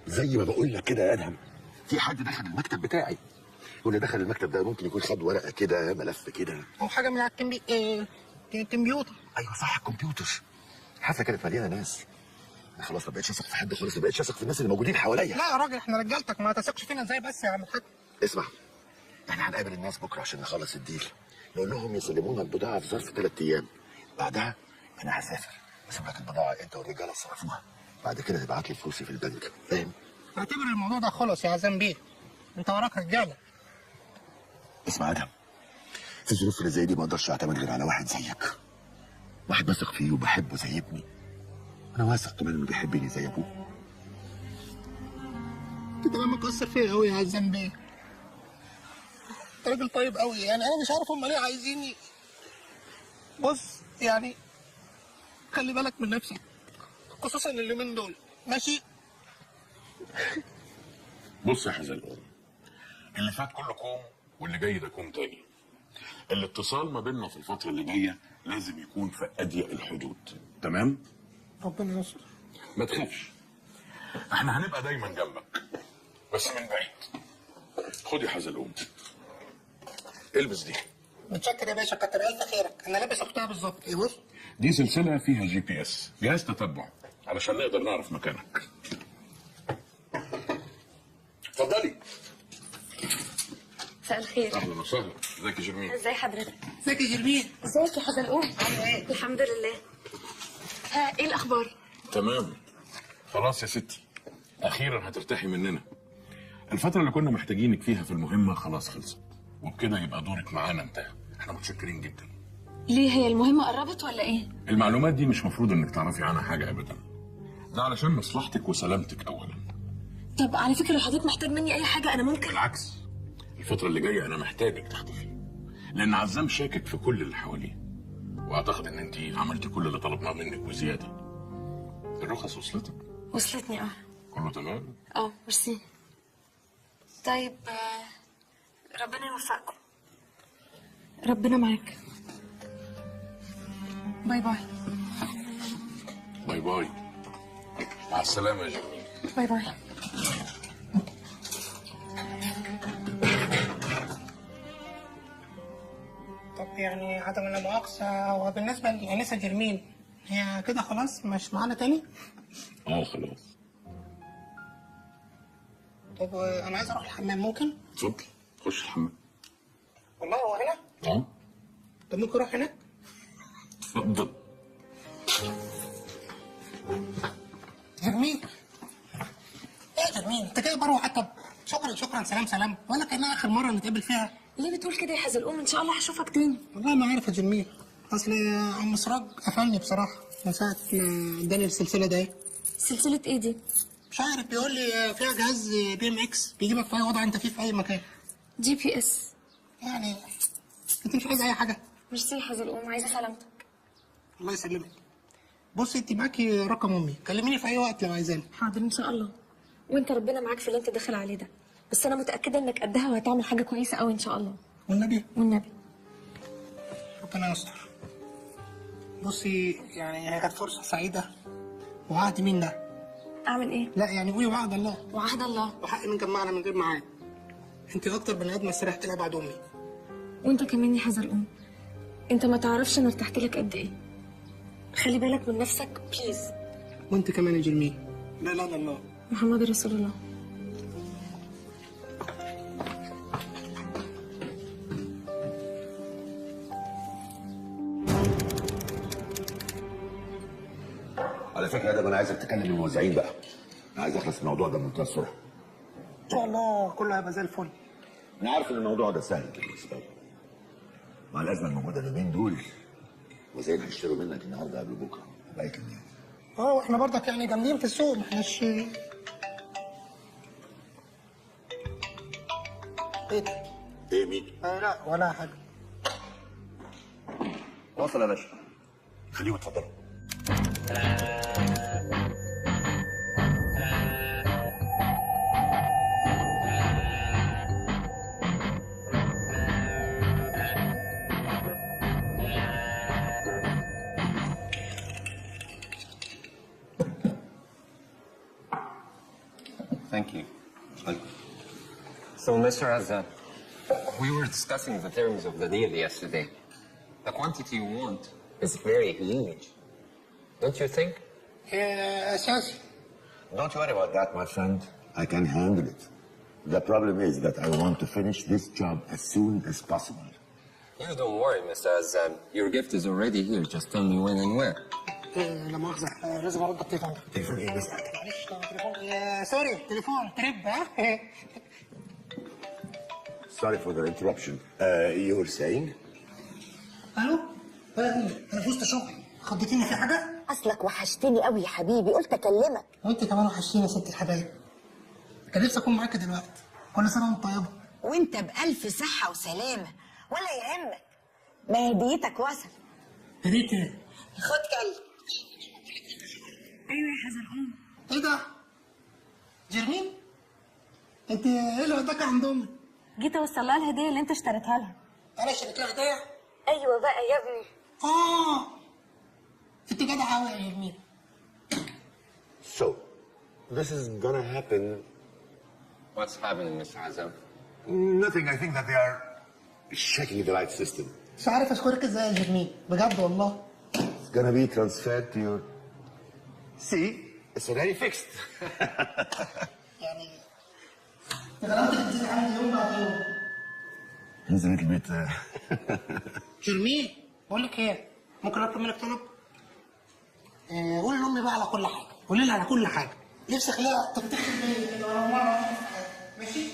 زي ما بقول لك كده يا ادهم، في حد دخل المكتب بتاعي، واللي دخل المكتب ده ممكن يكون خد ورقه كده، ملف كده، او حاجه من على الكمبيوتر. ايوه صح، الكمبيوتر. الحفله كانت مليانه ناس، انا خلاص ما بقتش اثق في حد خالص، ما بقتش اثق في الناس اللي موجودين حواليا. لا يا راجل، احنا رجالتك، ما تثقش فينا ازاي بس يا عم الحاج؟ اسمع، احنا هنقابل الناس بكره عشان نخلص الديل، نقول لهم يسلمونا البضاعه في ظرف 3 ايام، بعدها انا هسافر اسيب لك البضاعه انت والرجاله تصرفوها، بعد كده تبعت لي فلوسي في البنك، فاهم؟ اعتبر الموضوع ده خلص يا عزام بيه، انت وراك رجاله. اسمع يا ادهم، في الظروف اللي زي دي ما اقدرش اعتمد غير على واحد زيك، واحد بثق فيه وبحبه زي ابني، انا واثق كمان انه بيحبني زي ابوه. انت كمان مكسر فيا قوي يا عزام بيه، انت راجل طيب قوي، يعني انا مش عارف هم ليه عايزيني. بص يعني خلي بالك من نفسك، خصوصا اليومين دول، ماشي؟ بص يا حزلقوم، اللي فات كله كوم واللي جاي ده كوم تاني. الاتصال ما بيننا في الفترة اللي جاية لازم يكون في أضيق الحدود، تمام؟ ربنا يستر. ما تخافش، احنا هنبقى دايما جنبك بس من بعيد. خد يا حزلقوم، البس دي. متشكر يا باشا، كتر الف خيرك، انا لابس اختها بالظبط. ايه بص، دي سلسلة فيها GPS، جهاز تتبع علشان نقدر نعرف مكانك. اتفضلي. مساء الخير. اهلا وسهلا، ازيك يا جرمين؟ ازي حضرتك؟ ازيك يا جرمين؟ ازيك يا حزلقوم؟ عامله ايه؟ الحمد لله. ها، ايه الاخبار؟ تمام. خلاص يا ستي، اخيرا هترتاحي مننا. الفترة اللي كنا محتاجينك فيها في المهمة خلاص خلصت، وبكده يبقى دورك معانا انتهى. احنا متشكرين جدا. ليه، هي المهمة قربت ولا ايه؟ المعلومات دي مش مفروض انك تعرفي عنها حاجه ابدا. ده علشان مصلحتك وسلامتك اولا. طب على فكرة لو حضرتك محتاج مني اي حاجة انا ممكن. بالعكس، الفتره اللي جايه انا محتاجك تختفي، لان عزام شاكك في كل اللي حواليه، واعتقد ان انت عملتي كل اللي طلبناه منك وزياده. الرخص وصلتك؟ وصلتني كله تمام؟ ميرسي. طيب ربنا يوفقكم. ربنا معاك. باي باي. باي باي. مع السلامه يا جميل. باي باي. طب يعني عدم لا مؤاخذة، وبالنسبة لأنسة جرمين هي كده خلاص مش معانا تاني؟ خلاص. طب أنا عايز أروح الحمام، ممكن؟ اتفضل خش الحمام. والله هو هنا؟ طب ممكن أروح هناك؟ اتفضل. جرمين؟ إيه يا جرمين؟ أنت جاي بروح طب شكرا شكرا سلام سلام، ولا كأنها آخر مرة نتقابل فيها؟ ليه بتقول كده يا حزلقوم؟ ان شاء الله هشوفك تاني. والله ما عارف يا جميل، اصل عم سراج قفلني بصراحه من ساعه ما اداني السلسله دي. سلسله ايه دي؟ مش عارف، بيقول لي فيها جهاز BMX بيجيبك في اي وضع انت فيه في اي مكان. GPS يعني انت مش عايز اي حاجه؟ ميرسي يا حزلقوم، عايزه سلامتك. الله يسلمك. بصي انت معاكي رقم امي، كلميني في اي وقت لو عايزاني. حاضر ان شاء الله. وانت ربنا معاك في اللي انت داخل عليه ده، بس انا متاكده انك قدها وهتعمل حاجه كويسه قوي ان شاء الله. والنبي؟ والنبي. ربنا يستر. بصي يعني هي كانت فرصه سعيده، وعهد مين ده؟ اعمل ايه؟ لا يعني قولي وعد الله. وعهد الله. وحق من جمعنا من غير معاد. انت اكتر بني ادم استريحت لها بعد امي. وانت كمان يا حزلقوم، انت ما تعرفش انا ارتحت لك قد ايه. خلي بالك من نفسك بليز. وانت كمان يا جرمين. لا لا لا الله محمد رسول الله. على فكره ده انا عايزك تكلم الموزعين بقى. انا عايز اخلص من الموضوع ده بمنتهى السرعه. ان شاء الله كله هيبقى زي الفل. انا عارف ان الموضوع ده سهل بالنسبه لك. مع الازمه الموجوده اليومين دول وزين هيشتروا منك النهارده قبل بكره باقي كمية. واحنا برضك يعني جامدين في السوق، ما احناش. ايه ده؟ ايه مين؟ لا ولا حاجه. وصل يا باشا. خليهم يتفضلوا. Thank you. So, Mr. Azad, we were discussing the terms of the deal yesterday. The quantity you want is very huge. Don't you think? اساسي. Don't worry about that, my friend. I can handle it. The problem is that I want to finish this job as soon as possible. You don't worry, Mr. Azad. Your gift is already here. Just tell me when and where. لا مؤاخذة، لازم ارد التليفون ده. تليفون ايه بس؟ معلش تليفون سوري، تليفون ترب ها. Sorry for the interruption. You were saying? الو؟ انا في وسط شغل، خضتيني في حاجة؟ اصلك وحشتني قوي يا حبيبي، قلت اكلمك. وانت كمان وحشتيني يا ست الحبايب. كان نفسي اكون معاك دلوقتي. كل سنة وانت طيبة. وانت بألف صحة وسلامة، ولا يهمك. ما هديتك وصل. هديت ايه؟ خد كلب. ايوه يا حزلقوم. ايه ده؟ جرمين؟ انت ايه اللي وداك عند امي؟ جيت اوصل لها الهديه اللي انت اشتريتها لها. انا اشتريت لها هديه؟ ايوه بقى يا ابني. انت جدعه قوي يا جرمين. So, this is gonna happen. What's happening, Mr. Azad? Nothing. I think that they are checking the light system. مش عارف اشكرك ازاي يا جرمين، بجد والله. It's gonna be transferred to your. See, it's already fixed. يعني غلبتك بتزيد عندي يوم بعد يوم. He's a little bit. جرمين، بقول لك ايه؟ ممكن اطلب منك طلب؟ قول لامي بقى على كل حاجه، قولي لها على كل حاجه. نفسي اخليها تفتخر بيا كده ورا مره. ماشي؟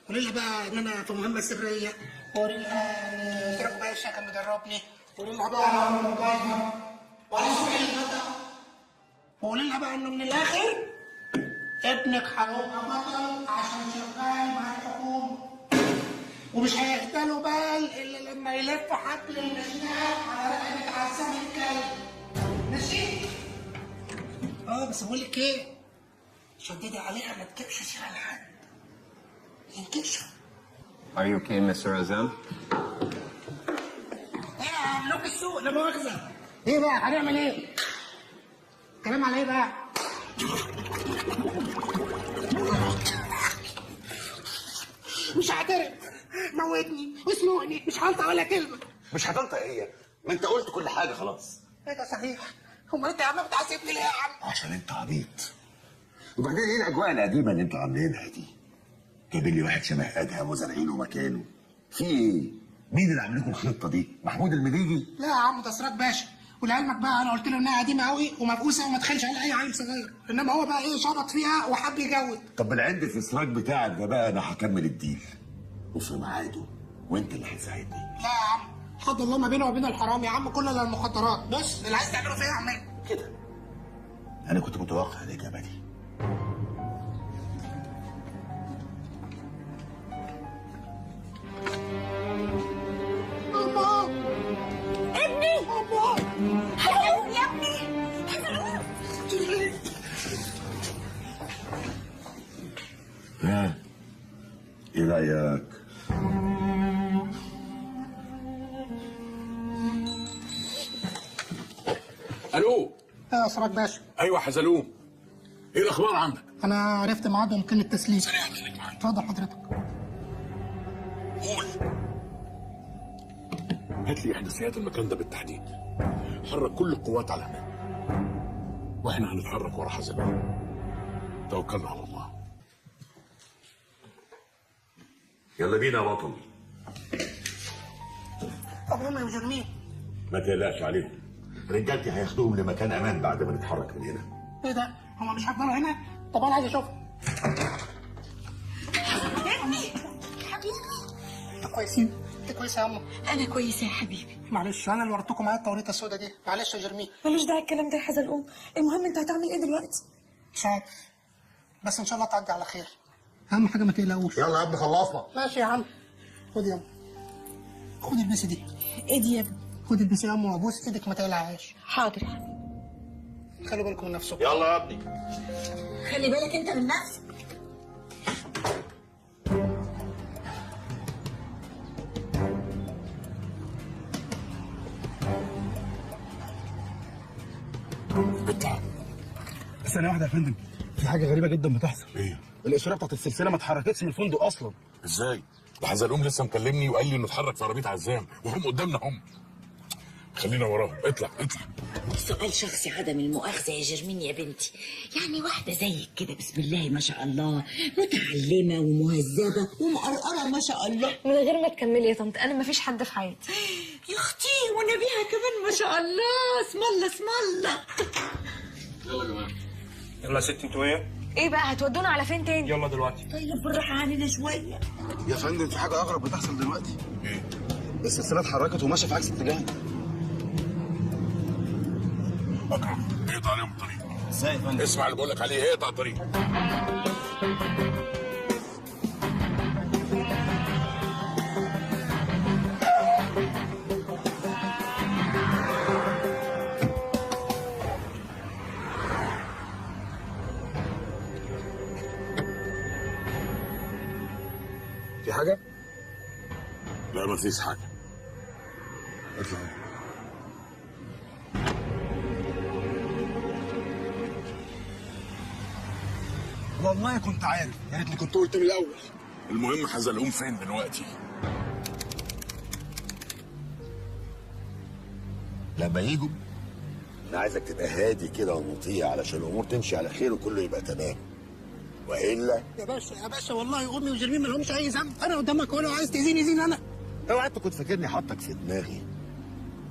قولي لها بقى ان انا في مهمه سريه قولي لها ترك باشا كان مدربني، قولي لها بقى انا موبايلها وعلى سوق الغدا، وقولي لها بقى انه من الاخر ابنك هيبقى بطل عشان شغال مع الحكومه، ومش هيغتالوا بال الا لما يلف حبل المشنقه على رقبه عزام الكلب. ماشي؟ بس بقول لك ايه؟ شددي عليها ما تجيبش سيره لحد. ينكشف. Are you okay, Mr. Azam? ملوك السوق لا مؤاخذة. ايه بقى هنعمل ايه؟ كلام على ايه بقى؟ مش هعترف، موتني واسلقني، مش هنطق ولا كلمة. مش هتنطق ايه؟ ما انت قلت كل حاجه خلاص. ايه ده صحيح؟ امال انت يا عم بتعذبني ليه يا عم؟ عشان انت عبيط. وبعدين ايه الاجواء القديمه اللي انتوا عاملينها دي؟ جايبين لي واحد شبه ادهم وزارعينه مكانه. في ايه؟ مين اللي عامل لكم الخطه دي؟ محمود المليجي؟ لا يا عم ده سراج باشا، ولعلمك بقى انا قلت له انها قديمه قوي ومبؤوسه وما تخلش على اي عيل صغير، انما هو بقى ايه شبط فيها وحب يجود. طب بالعند في السراج بتاعك ده بقى انا هكمل الديل وفي ميعاده وانت اللي هتساعدني. لا يا عم حد الله ما بينه وبين الحرام يا عم، كله المخدرات. بص اللي عايز تعمله فيها اعمله كده. انا كنت متوقع الاجابه دي. ماما ابني ماما حزلقوم يا ابني حزلقوم. ها ايه رايك؟ الو. يا سراج باشا. ايوه حزلوم، ايه الاخبار عندك؟ انا عرفت ميعاد مكان التسليم. اتفضل حضرتك. قول. هات لي احداثيات المكان ده بالتحديد. حرك كل القوات على هناك واحنا هنتحرك ورا حزلوم. توكلنا على الله. يلا بينا يا بطل. طب هم مجرمين. ما تقلقش عليهم، رجالتي هياخدوهم لمكان امان بعد ما نتحرك من هنا. ايه ده؟ هم مش هيفضلوا هنا؟ طب انا عايز اشوفهم. ابني حبيبي. انتوا كويسين؟ انت كويسه يا امه؟ انا كويسه يا حبيبي. معلش انا اللي وريتكم معايا التوريطه السوداء دي، معلش يا جرمين. ملوش داعي الكلام ده يا حزلقوم، المهم انت هتعمل ايه دلوقتي؟ مش عارف، بس ان شاء الله تعدي على خير. اهم حاجه ما تقلقوش. يلا يا ابني خلصنا. ماشي يا عم. خد يا أم. خد البسي دي. ايه دي يا ابني؟ خد البسي يا ام وابوس ايدك ما تقلعهاش. حاضر يا حبيبي. خلوا بالكم من نفسكم. يلا يا ابني. خلي بالك انت من نفسك. اطلع. ثانية واحدة يا فندم، في حاجة غريبة جدا بتحصل. ايه؟ الإشارة بتاعت السلسلة ما اتحركتش من الفندق أصلا. ازاي؟ ده حزلقوم لسه مكلمني وقال لي انه اتحرك في عربيه عزام وهم قدامنا هم. خلينا وراهم. اطلع اطلع. سؤال شخصي عدم المؤاخذة يا جرمين يا بنتي، يعني واحدة زيك كده بسم الله ما شاء الله، متعلمة ومهذبة ومقرقرة ما شاء الله. من غير ما تكملي يا طنط، انا ما فيش حد في حياتي. يا اختي ونبيها كمان ما شاء الله، اسم الله اسم الله. يلا يا جماعه. يلا يا ست انتوا ايه؟ ايه بقى هتودونا على فين تاني؟ يلا دلوقتي. طيب بالراحة علينا شوية. يا فندم في حاجة أغرب بتحصل دلوقتي. ايه؟ السلسلة اتحركت وماشية في عكس اتجاهنا. اكرم اقطع عليهم الطريق. ازاي يا فندم؟ اسمع اللي بقول لك عليه، اقطع الطريق. في حاجة؟ لا ما فيش حاجه. اطلع. والله كنت عارف، يا ريتني كنت قلت من الأول. المهم حزلقوم فين دلوقتي؟ لما يجوا انا عايزك تبقى هادي كده ومطيع علشان الامور تمشي على خير وكله يبقى تمام، والا يا باشا يا باشا والله امي وجرمين ما لهمش اي ذنب، انا قدامك ولو عايز تاذيني زين انا. اوعى انت كنت فاكرني حاطك في دماغي.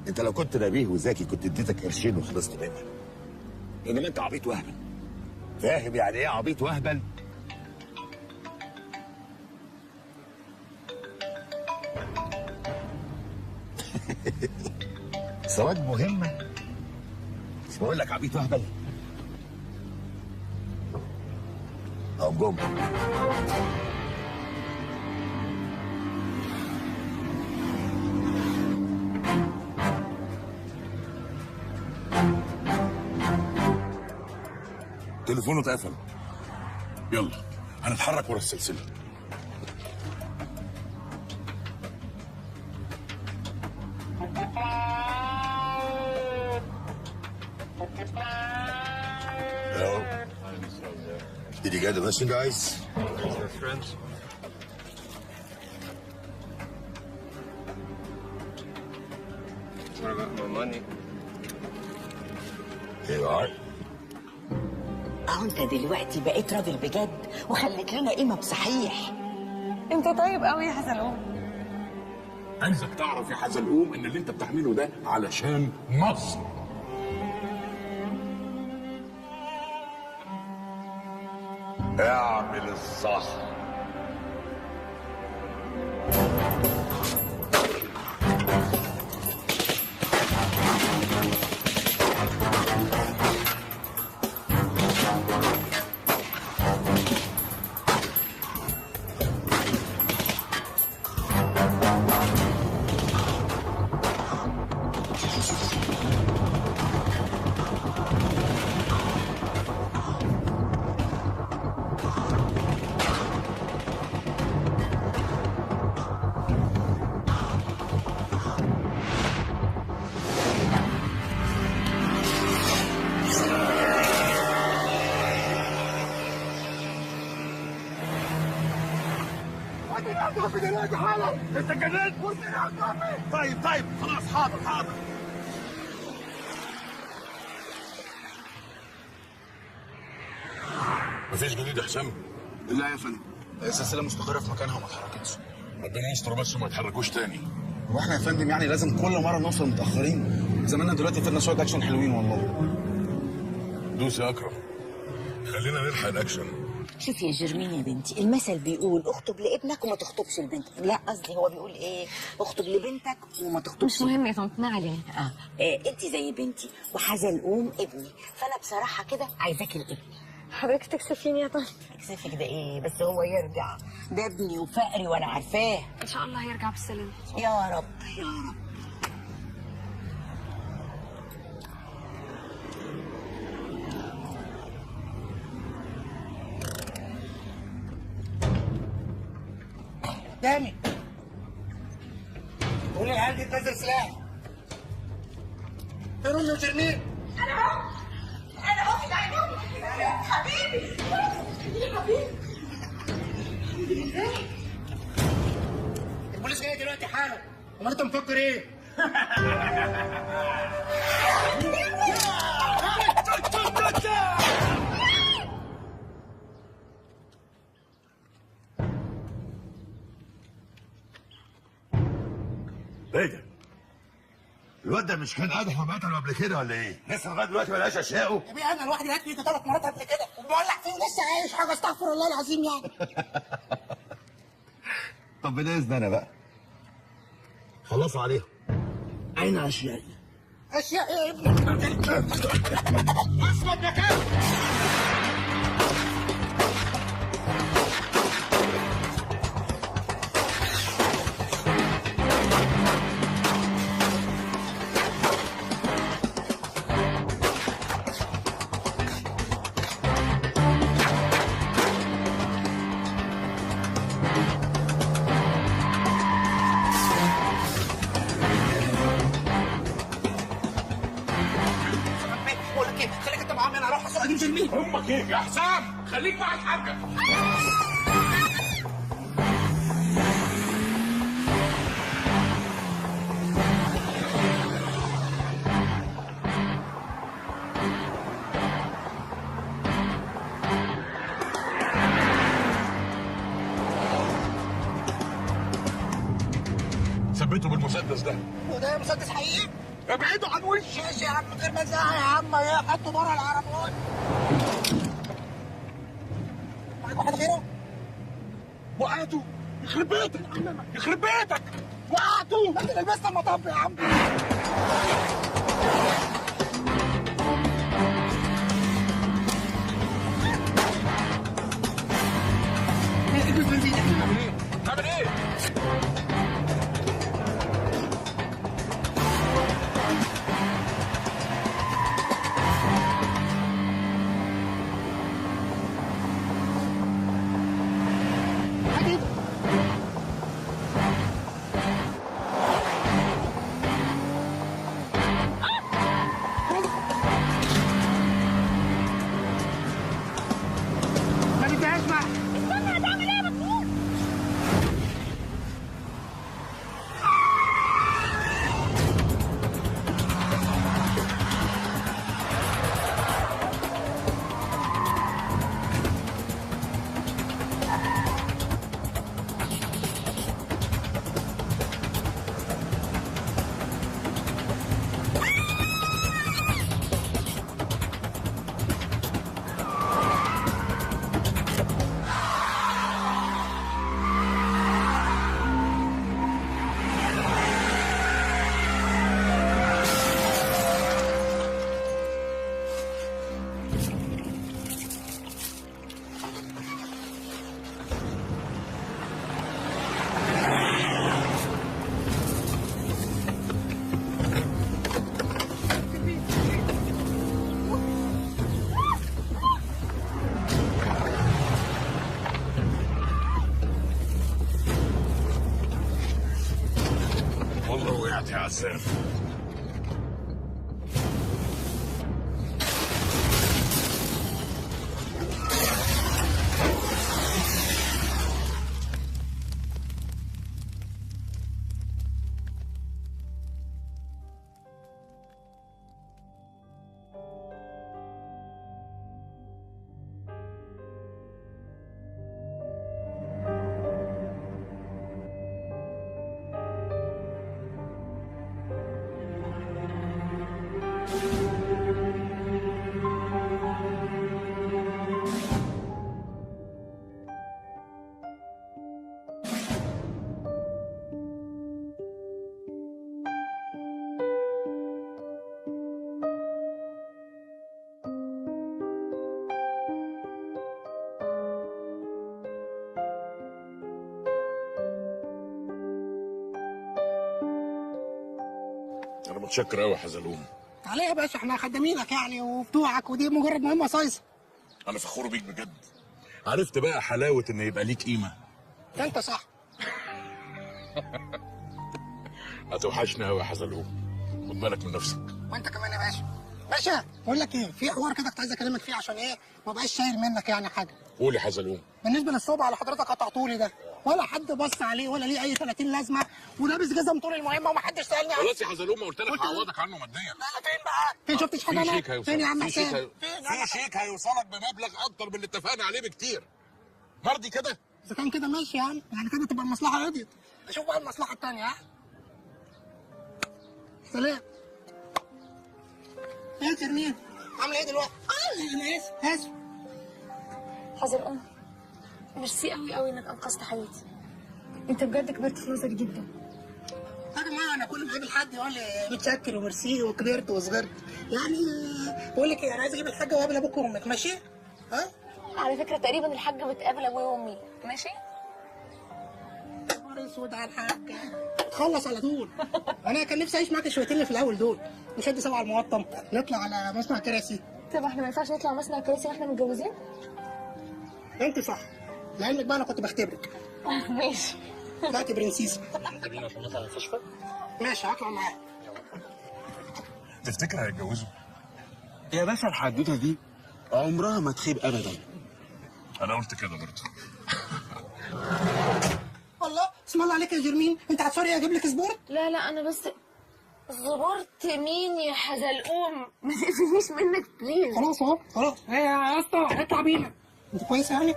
انت لو كنت نبيه وذكي كنت اديتك قرشين وخلصت منها، انما انت عبيط وهبل. فاهم يعني ايه عبيط وهبل؟ الزواج مهمة. مش بقول لك عبيط وهبل. أو جم. تليفونه اتقفل. يلا هنتحرك ورا السلسله. Hello. Did you get the mission, guys? friends. What about my money? Here you are. اهو انت دلوقتي بقيت راجل بجد وخليت لنا قيمه بصحيح. انت طيب قوي يا حزلقوم. عايزك تعرف يا حزلقوم ان اللي انت بتعمله ده علشان مصر. اعمل الصح. انت جننت. طيب خلاص حاضر. مفيش جديد يا حسام؟ لا يا فندم، السلسله مستقره في مكانها وما اتحركتش. ربنا يستر بس وما يتحركوش تاني. واحنا يا فندم يعني لازم كل مره نوصل متاخرين؟ زماننا دلوقتي فينا شويه اكشن حلوين والله. دوس يا اكرم، خلينا نلحق الاكشن. شوف يا جرمين يا بنتي، المثل بيقول اخطب لابنك وما تخطبش لبنتك. لا قصدي هو بيقول ايه؟ اخطب لبنتك وما تخطبش. مش مهم يا طنط، ما عليه. انت زي بنتي وحزلقوم ابني، فانا بصراحه كده عايزاكي لابني. حضرتك تكسفيني يا طنط. اكسفك ده ايه؟ بس هو يرجع، ده ابني وفقري وانا عارفاه. ان شاء الله هيرجع بالسلامه. يا رب يا رب. تاني قول العيال دي تنزل سلاح. رمي وجرمين. انا اهو في عينهم حبيبي البوليس جاي دلوقتي حالا. امال انت مفكر ايه؟ ايه ده؟ الواد ده مش كان قادح وقتله قبل كده ولا ايه؟ لسه لغايه دلوقتي ما لقاش اشياءه؟ يا بيه انا لوحدي لقيت فيه 3 مرات قبل كده وبولع فيه ولسه عايش. حاجه استغفر الله العظيم يعني. طب باذن انا بقى. خلصوا عليهم. اين اشيائي؟ اشياء ايه يا ابني؟ اسود مكان. بقول لك ايه؟ خليك انت معاهم، انا هروح اسوق اجيب جرمين. امك ايه يا حسام؟ خليك مع الحاجه. ثبته بالمسدس ده. وده مسدس حقيقي؟ ابعدوا عن وشي. ماشي يا عم من غير ما تزعق يا عم. يا خدته بره العربيات. معاك واحد غيره؟ وقعتوا. يخرب بيتك يخرب بيتك. وقعتوا. انت لبست المطب يا عم. تعمل ايه؟ ما بديهاش بقى. استنى هتعمل ايه يا مجنون؟ والله وقعت يا عزام. انا متشكر قوي يا حزلوم. تعالى يا باشا، احنا خدامينك يعني وبتوعك، ودي مجرد مهمه صايصه. انا فخور بيك بجد. عرفت بقى حلاوه ان يبقى ليك قيمه. انت صح. هتوحشنا قوي يا حزلوم، خد بالك من نفسك. وانت كمان يا باشا. باشا بقول لك ايه، في حوار كده كنت عايز اكلمك فيه عشان ايه ما بقاش شايل منك يعني حاجه. قول يا حزلوم. بالنسبه للصوبه اللي حضرتك قطعتولي ده، ولا حد بص عليه ولا ليه اي 30 لازمه، ولابس جزم طول المهمه ومحدش سالني عنه. خلاص يا حزلوم، ما قلت لك هعوضك عنه ماديا. لا فين بقى؟ فين شفتش حاجه؟ في شيك هيوصلك. فين يا عم في شيك حسين؟ في شيك هيوصلك بمبلغ اكتر من اللي اتفقنا عليه بكتير. مرضي كده؟ اذا كان كده ماشي يا عم، يعني كده تبقى المصلحه قضيت. اشوف بقى المصلحه الثانيه. ها سلام. ايه يا ترمين؟ عامله ايه دلوقتي؟ انا اسف. حزلقوم، ميرسي قوي قوي انك انقذت حياتي. انت بجد كبرت في نظري جدا. يا جماعه انا كل ما اقابل حد يقول لي متشكر وميرسي وكبرت وصغرت، يعني بقول لك ايه، انا عايز اجيب الحاجه واقابل ابوك وامك، ماشي؟ ها؟ على فكره تقريبا الحاجه بتقابل ابويا وامي، ماشي؟ نهار اسود على الحاج، تخلص على طول. انا كان نفسي اعيش معاك الشويتين اللي في الاول دول، نشد سوا على المقطم، نطلع على مصنع كراسي. طب احنا ما ينفعش نطلع مصنع كراسي واحنا متجوزين؟ انت صح، لعلمك بقى انا كنت بختبرك. ماشي. طلعت برنسيسه. محتاجين عشان نطلع المستشفى؟ ماشي هطلع معاك. تفتكر هيتجوزوا؟ يا باشا الحدوته دي عمرها ما تخيب ابدا. انا قلت كده برضه. الله، اسم الله عليك يا جرمين، انت هتفرق اجيب لك سبورت؟ لا انا بس زبرت مين يا حزلقوم؟ ما تقفلنيش منك بليز. خلاص اهو خلاص. ايه يا اسطى اطلع بينا. انت كويسه يعني؟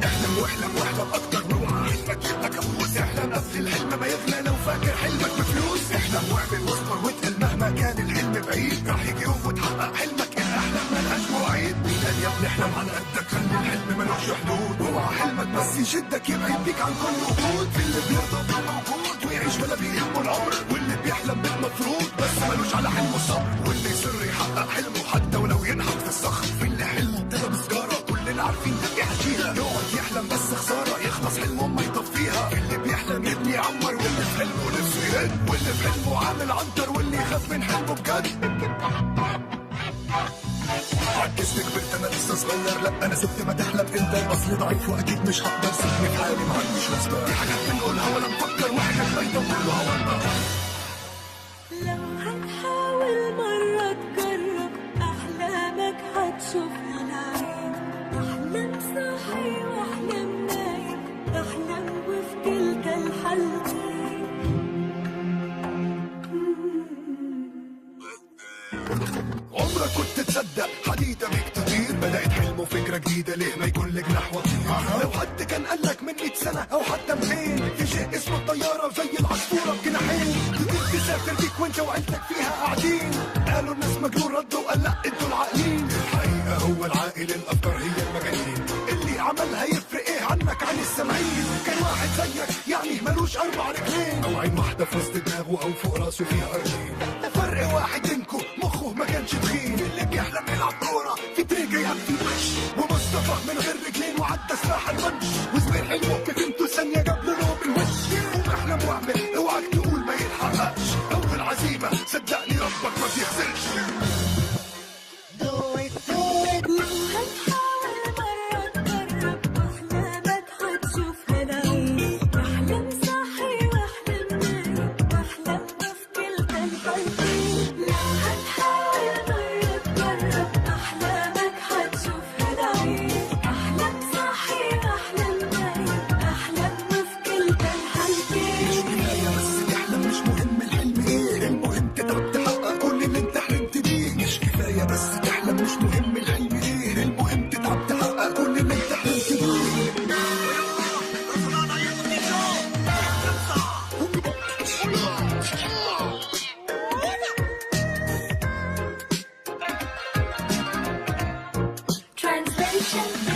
احلم واحلم واحلم اكتر واوعى حلمك يبقى كابوس. احلم قبل الحلم ما يغلى لو فاكر حلمك بفلوس. احلم واعمل واصبر واتقل مهما كان الحلم بعيد، راح يجي يوم وتحقق حلمك. الاحلام ملهاش مواعيد. نحلم عن قدك خلي الحلم ملوش حدود، اوعى حلمك بس يشدك يبعد بيك عن كل وجود. في اللي بيرضى موجود ويعيش ولا بيهمه العمر، واللي بيحلم بالمفروض بس ملوش على حلمه الصبر، واللي يصر يحقق حلمه حتى ولو ينحت في الصخر. في اللي حلمه ابتدى بسجاره كلنا عارفين ده بيحكيها، يقعد يحلم بس خساره يخلص حلمه ما يطفيها. اللي بيحلم يبني يعمر، واللي في حلمه نفسه يهد، واللي في حلمه عامل عنتر، واللي يخاف من حلمه بجد. عجزت كبرت انا لسه صغير، لا انا سبت ما تحلم انت، اصلي ضعيف واكيد مش هقدر، سيبني في حالي ما عنديش اسباب. دي حاجات بنقولها ولا نفكر، وحاجات باينه كلها ورا. لو هتحاول مرة تجرب أحلامك هتشوفها العين، أحلام صاحي وأحلام نايم، أحلام وفي كلتا الحالتين. عمرك كنت تصدق حديدة بيك تطير، بدأت حلم وفكرة جديدة ليه ما يكون لك نحو طير. لو حد كان قالك من 100 سنة أو حتى 200 في شيء اسمه الطيارة زي العصفورة بجناحين، تطير تسافر بيك وانت وعيلتك فيها قاعدين. قالوا الناس مجنون ردوا قال لا انتوا العاقلين. الحقيقة هو العاقل الأفكار هي المجانين، اللي عملها يفرق ايه عنك عن السامعين. كان واحد زيك يعني ملوش 4 رجلين، أو عين واحدة في وسط دماغه أو فوق راسه فيها قرنين. فرق واحد منكم مخه ما كانش تخين، اللي بيحلم يلعب كورة في تريجة يمشي وش، ومصطفى من غير رجلين وعدى سلاح المنش، وزميل حلمه كيف انتو ثانية جاب له نوم الوش. واحلم واعمل اوعك تقول ما يتحققش، اول عزيمة صدقني ربك ما بيخسرش. Translation